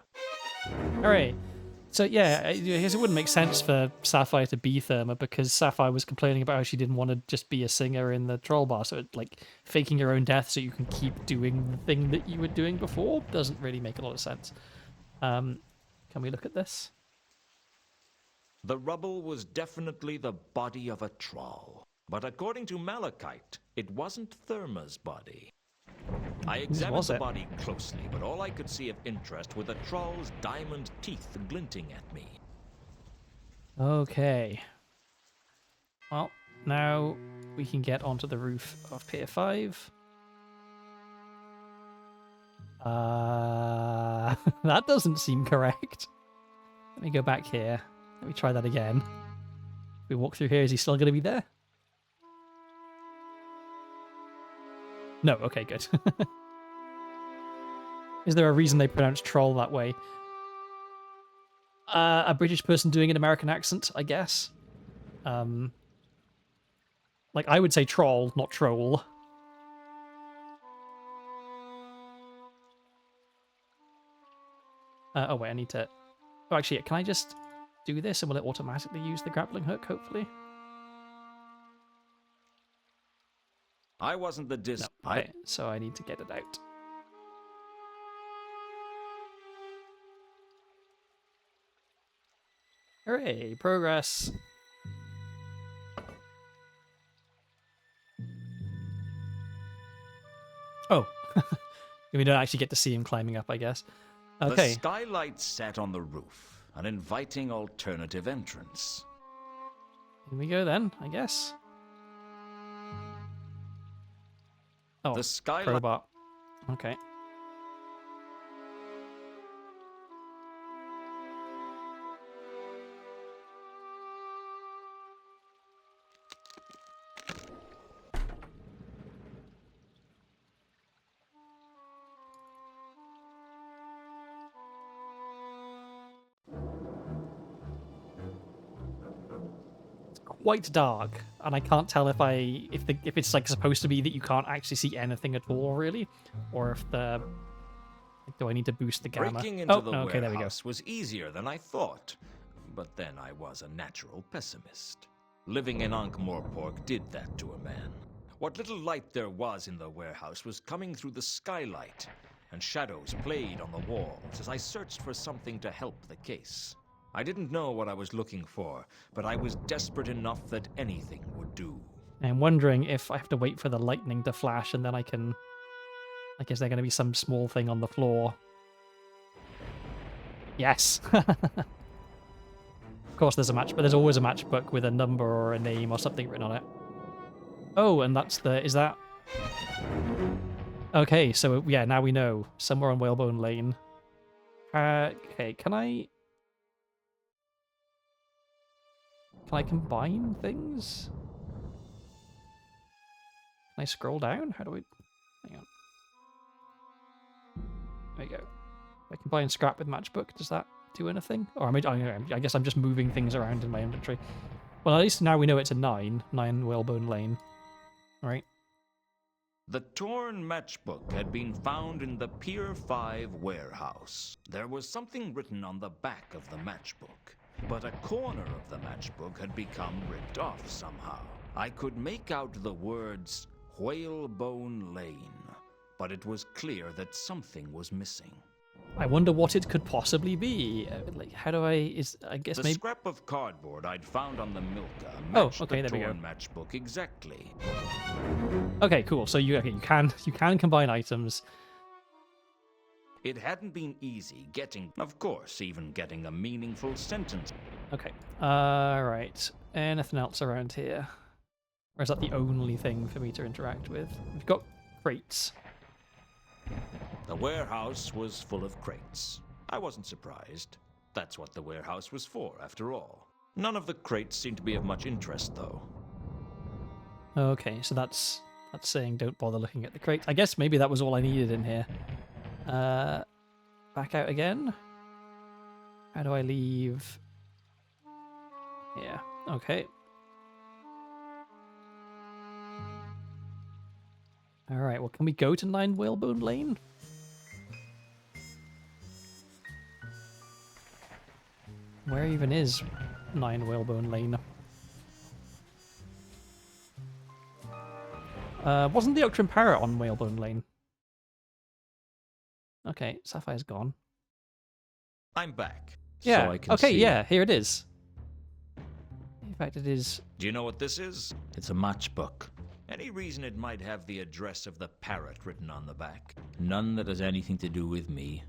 all right. So yeah, I guess it wouldn't make sense for Sapphire to be Therma because Sapphire was complaining about how she didn't want to just be a singer in the troll bar. So like faking your own death so you can keep doing the thing that you were doing before doesn't really make a lot of sense. Can we look at this? The rubble was definitely the body of a troll. But according to Malachite, it wasn't Therma's body. I examined the body closely, but all I could see of interest were the troll's diamond teeth glinting at me. Okay. Well, now we can get onto the roof of Pier 5. That doesn't seem correct. Let me go back here. Let me try that again. If we walk through here, is he still going to be there? No, okay, good. Is there a reason they pronounce troll that way? A British person doing an American accent, I guess. Like, I would say troll, not troll. Oh, wait, I need to... Oh, actually, can I just do this and will it automatically use the grappling hook, hopefully? I wasn't the No, okay, so I need to get it out. Hooray, progress. Oh, we don't actually get to see him climbing up, I guess. Okay. The skylight sat on the roof, an inviting alternative entrance. Here we go then, I guess. Oh, the skylight. Crowbar. Okay. Quite dark, and I can't tell if it's like supposed to be that you can't actually see anything at all, really, or if the do I need to boost the gamma? Breaking into the okay, there we go. warehouse was easier than I thought, but then I was a natural pessimist. Living in Ankh-Morpork did that to a man. What little light there was in the warehouse was coming through the skylight, and shadows played on the walls as I searched for something to help the case. I didn't know what I was looking for, but I was desperate enough that anything would do. I'm wondering if I have to wait for the lightning to flash and then I can... Like, is there going to be some small thing on the floor? Yes! Of course there's a match, but there's always a matchbook with a number or a name or something written on it. Oh, and that's the... Is that... Okay, so yeah, now we know. Somewhere on Whalebone Lane. Okay, can I combine things? Can I scroll down? How do I... Hang on. There we go. If I combine scrap with matchbook, does that do anything? Or I guess I'm just moving things around in my inventory. Well, at least now we know it's a 9 Whalebone Lane. Right. The torn matchbook had been found in the Pier 5 warehouse. There was something written on the back of the matchbook, but a corner of the matchbook had become ripped off somehow. I could make out the words Whalebone Lane, but it was clear that something was missing. I wonder what it could possibly be. Like, how do I guess the maybe... scrap of cardboard I'd found on the Milka Oh, matched okay, the there we go. torn matchbook exactly. Okay, cool. So you can combine items. It hadn't been easy getting, of course, even getting a meaningful sentence. Okay. Right. Anything else around here? Or is that the only thing for me to interact with? We've got crates. The warehouse was full of crates. I wasn't surprised. That's what the warehouse was for, after all. None of the crates seemed to be of much interest, though. Okay, so that's saying don't bother looking at the crate. I guess maybe that was all I needed in here. Back out again. How do I leave? Yeah, okay. Alright, well, can we go to 9 Whalebone Lane? Where even is 9 Whalebone Lane? Wasn't the Octrim Parrot on Whalebone Lane? Okay, Sapphire's gone. I'm back. Yeah. So I can Okay, see. yeah, here it is. In fact, it is. Do you know what this is? It's a matchbook. Any reason it might have the address of the parrot written on the back? None that has anything to do with me.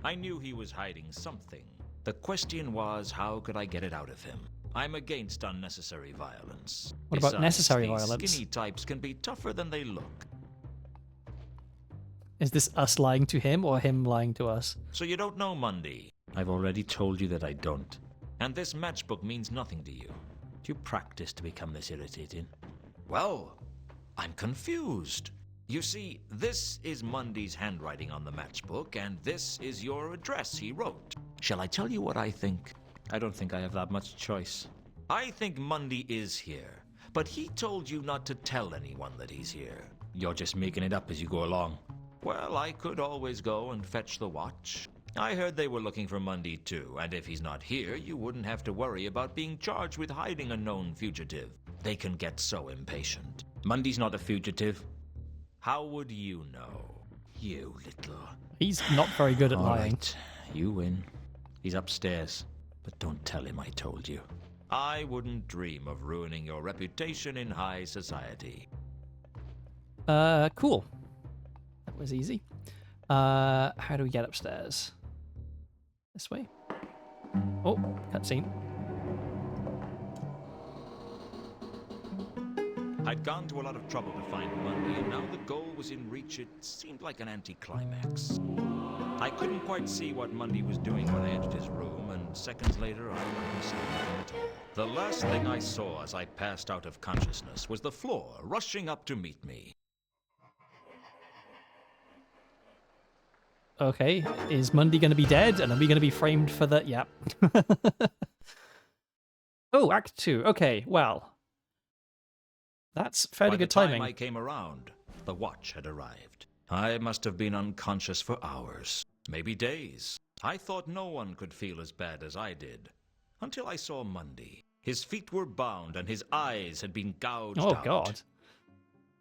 I knew he was hiding something. The question was, how could I get it out of him? I'm against unnecessary violence. What about Besides, necessary these violence? Skinny types can be tougher than they look. Is this us lying to him or him lying to us? So you don't know Mundy, I've already told you that I don't. and this matchbook means nothing to you. Do you practice to become this irritating? Well, I'm confused. You see, this is Mundy's handwriting on the matchbook, and this is your address he wrote. Shall I tell you what I think? I don't think I have that much choice. I think Mundy is here, but he told you not to tell anyone that he's here. You're just making it up as you go along. Well, I could always go and fetch the watch. I heard they were looking for Mundy too, and if he's not here, you wouldn't have to worry about being charged with hiding a known fugitive. They can get so impatient. Mundy's not a fugitive. How would you know? You little... He's not very good at All lying. right, you win. He's upstairs, but don't tell him I told you. I wouldn't dream of ruining your reputation in high society. Cool. That was easy. How do we get upstairs? This way? Oh, cutscene. I'd gone to a lot of trouble to find Mundy, and now the goal was in reach. It seemed like an anticlimax. I couldn't quite see what Mundy was doing when I entered his room, and seconds later I couldn't see nothing at all. The last thing I saw as I passed out of consciousness was the floor rushing up to meet me. Okay, is Mundy going to be dead? And are we going to be framed for the... Yep. Oh, Act 2. Okay, well. That's fairly By good the time timing. I came around, the watch had arrived. I must have been unconscious for hours, maybe days. I thought no one could feel as bad as I did, until I saw Mundy. His feet were bound and his eyes had been gouged Oh, out. God.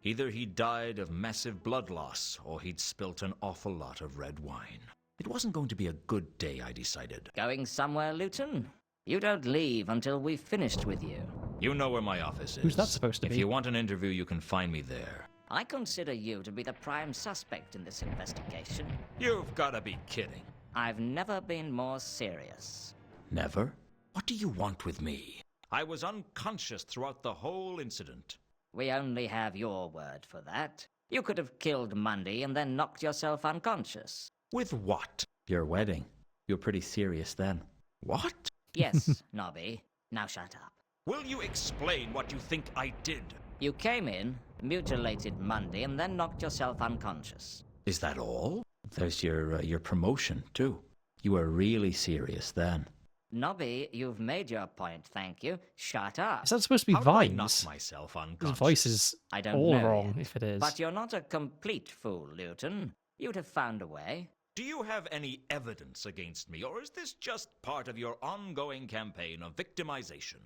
Either he died of massive blood loss, or he'd spilt an awful lot of red wine. It wasn't going to be a good day, I decided. Going somewhere, Luton? You don't leave until we've finished with you. You know where my office is. Who's that supposed to If be? you want an interview, you can find me there. I consider you to be the prime suspect in this investigation. You've got to be kidding. I've never been more serious. Never? What do you want with me? I was unconscious throughout the whole incident. We only have your word for that. You could have killed Mundy and then knocked yourself unconscious. With what? Your wedding. You were pretty serious then. What? Yes, Nobby. Now shut up. Will you explain what you think I did? You came in, mutilated Mundy, and then knocked yourself unconscious. Is that all? There's your promotion, too. You were really serious then. Nobby, you've made your point, thank you. Shut up. Is that supposed to be How do I knock Vines? myself His unconscious? voice is I don't all know wrong, yet. if it is. But you're not a complete fool, Luton. You'd have found a way. Do you have any evidence against me, or is this just part of your ongoing campaign of victimization?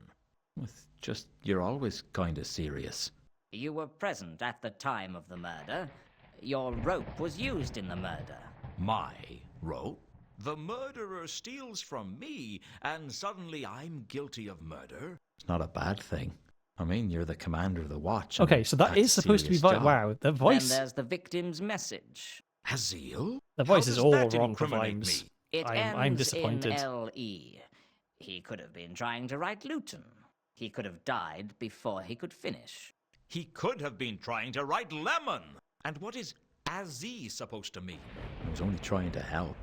With just, you're always kind of serious. You were present at the time of the murder. Your rope was used in the murder. My rope? The murderer steals from me, and suddenly I'm guilty of murder? It's not a bad thing. I mean, you're the commander of the watch. and Okay, so that that's is a supposed to be serious Vines. job. Wow, the Then voice... there's the victim's message. Azil? The voice How is does all that wrong for incriminate Vimes. me? It I'm ends disappointed. in L-E. He could have been trying to write Luton. He could have died before he could finish. He could have been trying to write lemon. And what is Azzy supposed to mean? I was only trying to help.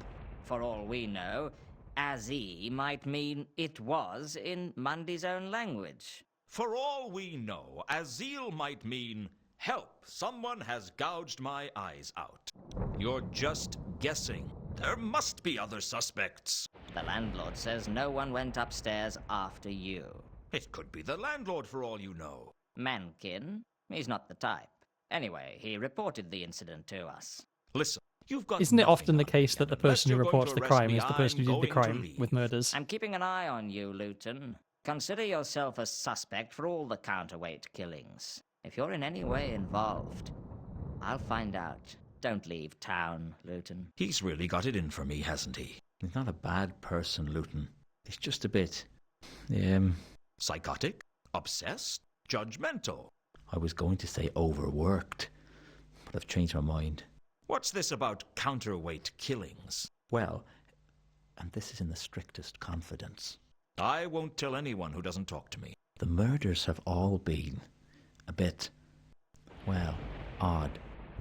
For all we know, Azzy might mean it was in Mundy's own language. For all we know, Azil might mean, help, someone has gouged my eyes out. You're just guessing. There must be other suspects. The landlord says no one went upstairs after you. It could be the landlord for all you know. Mankin? He's not the type. Anyway, he reported the incident to us. Listen, You've got Isn't it nothing often the on me, case that and the unless person who you're going reports to the arrest crime me, is the person who did the crime I'm with going to murders? I'm keeping an eye on you, Luton. Consider yourself a suspect for all the counterweight killings. If you're in any way involved, I'll find out. Don't leave town, Luton. He's really got it in for me, hasn't he? He's not a bad person, Luton. He's just a bit... Psychotic? Obsessed? Judgmental? I was going to say overworked, but I've changed my mind. What's this about counterweight killings? Well, and this is in the strictest confidence, I won't tell anyone who doesn't talk to me. the murders have all been a bit, well, odd,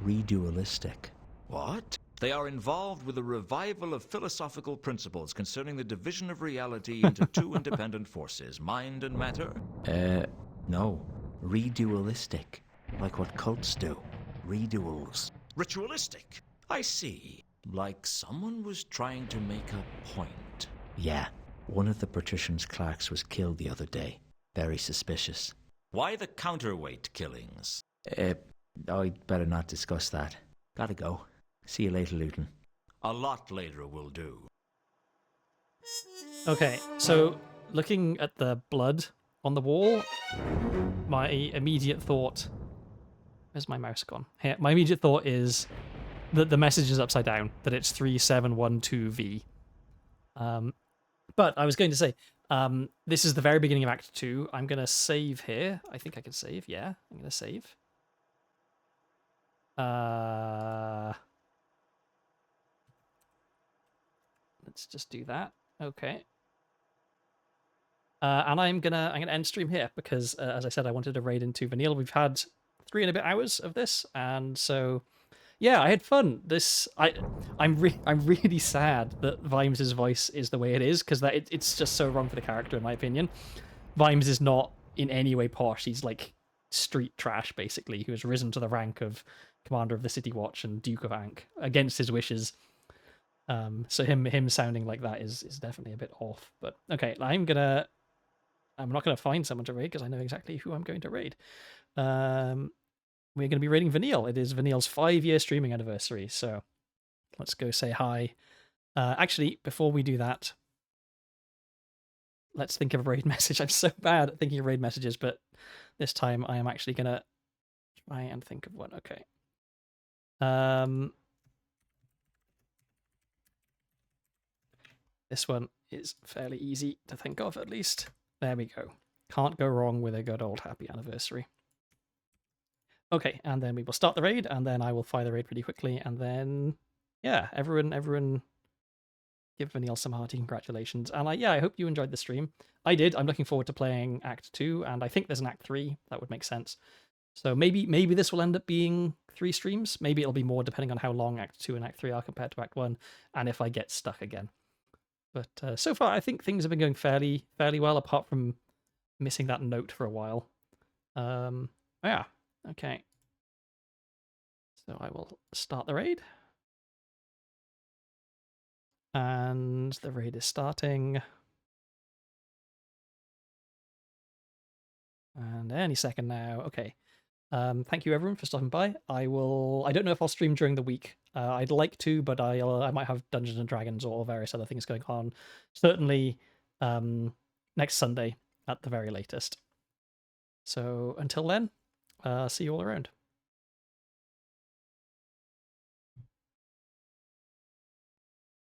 redualistic. What? They are involved with a revival of philosophical principles concerning the division of reality into two independent forces, mind and matter? No. Redualistic. Like what cults do. Reduals. Ritualistic. I see. Like someone was trying to make a point. Yeah. One of the patrician's clerks was killed the other day. Very suspicious. Why the counterweight killings? I'd better not discuss that. Gotta go. See you later, Luton. A lot later will do. Okay, so looking at the blood on the wall, my immediate thought... Where's my mouse gone? Here, my immediate thought is that the message is upside down, that it's 3712V. But I was going to say, this is the very beginning of Act 2. I'm going to save here. I think I can save. Yeah, I'm going to save. Let's just do that. Okay. And I'm gonna end stream here because, as I said, I wanted to raid into Vanille. We've had 3 and a bit hours of this, and so yeah, I had fun. I'm really sad that Vimes' voice is the way it is because it's just so wrong for the character in my opinion. Vimes is not in any way posh. He's like street trash basically, who has risen to the rank of Commander of the City Watch and Duke of Ankh against his wishes. So him sounding like that is definitely a bit off. But okay, I'm not gonna find someone to raid because I know exactly who I'm going to raid. We're going to be raiding Vanille. It is Vanille's 5-year streaming anniversary, so let's go say hi. Actually, before we do that, let's think of a raid message. I'm so bad at thinking of raid messages, but this time I am actually going to try and think of one. Okay. This one is fairly easy to think of, at least. There we go. Can't go wrong with a good old happy anniversary. Okay, and then we will start the raid, and then I will fire the raid pretty quickly, and then, yeah, everyone give Vanille some hearty congratulations. And I hope you enjoyed the stream. I did. I'm looking forward to playing Act 2, and I think there's an Act 3. That would make sense. So maybe this will end up being 3 streams. Maybe it'll be more depending on how long Act 2 and Act 3 are compared to Act 1, and if I get stuck again. But so far, I think things have been going fairly well, apart from missing that note for a while. Yeah, okay. So I will start the raid. And the raid is starting. And any second now. Okay. Thank you everyone for stopping by. I don't know if I'll stream during the week. I'd like to, but I might have Dungeons and Dragons or various other things going on. Certainly next Sunday at the very latest. So until then, see you all around.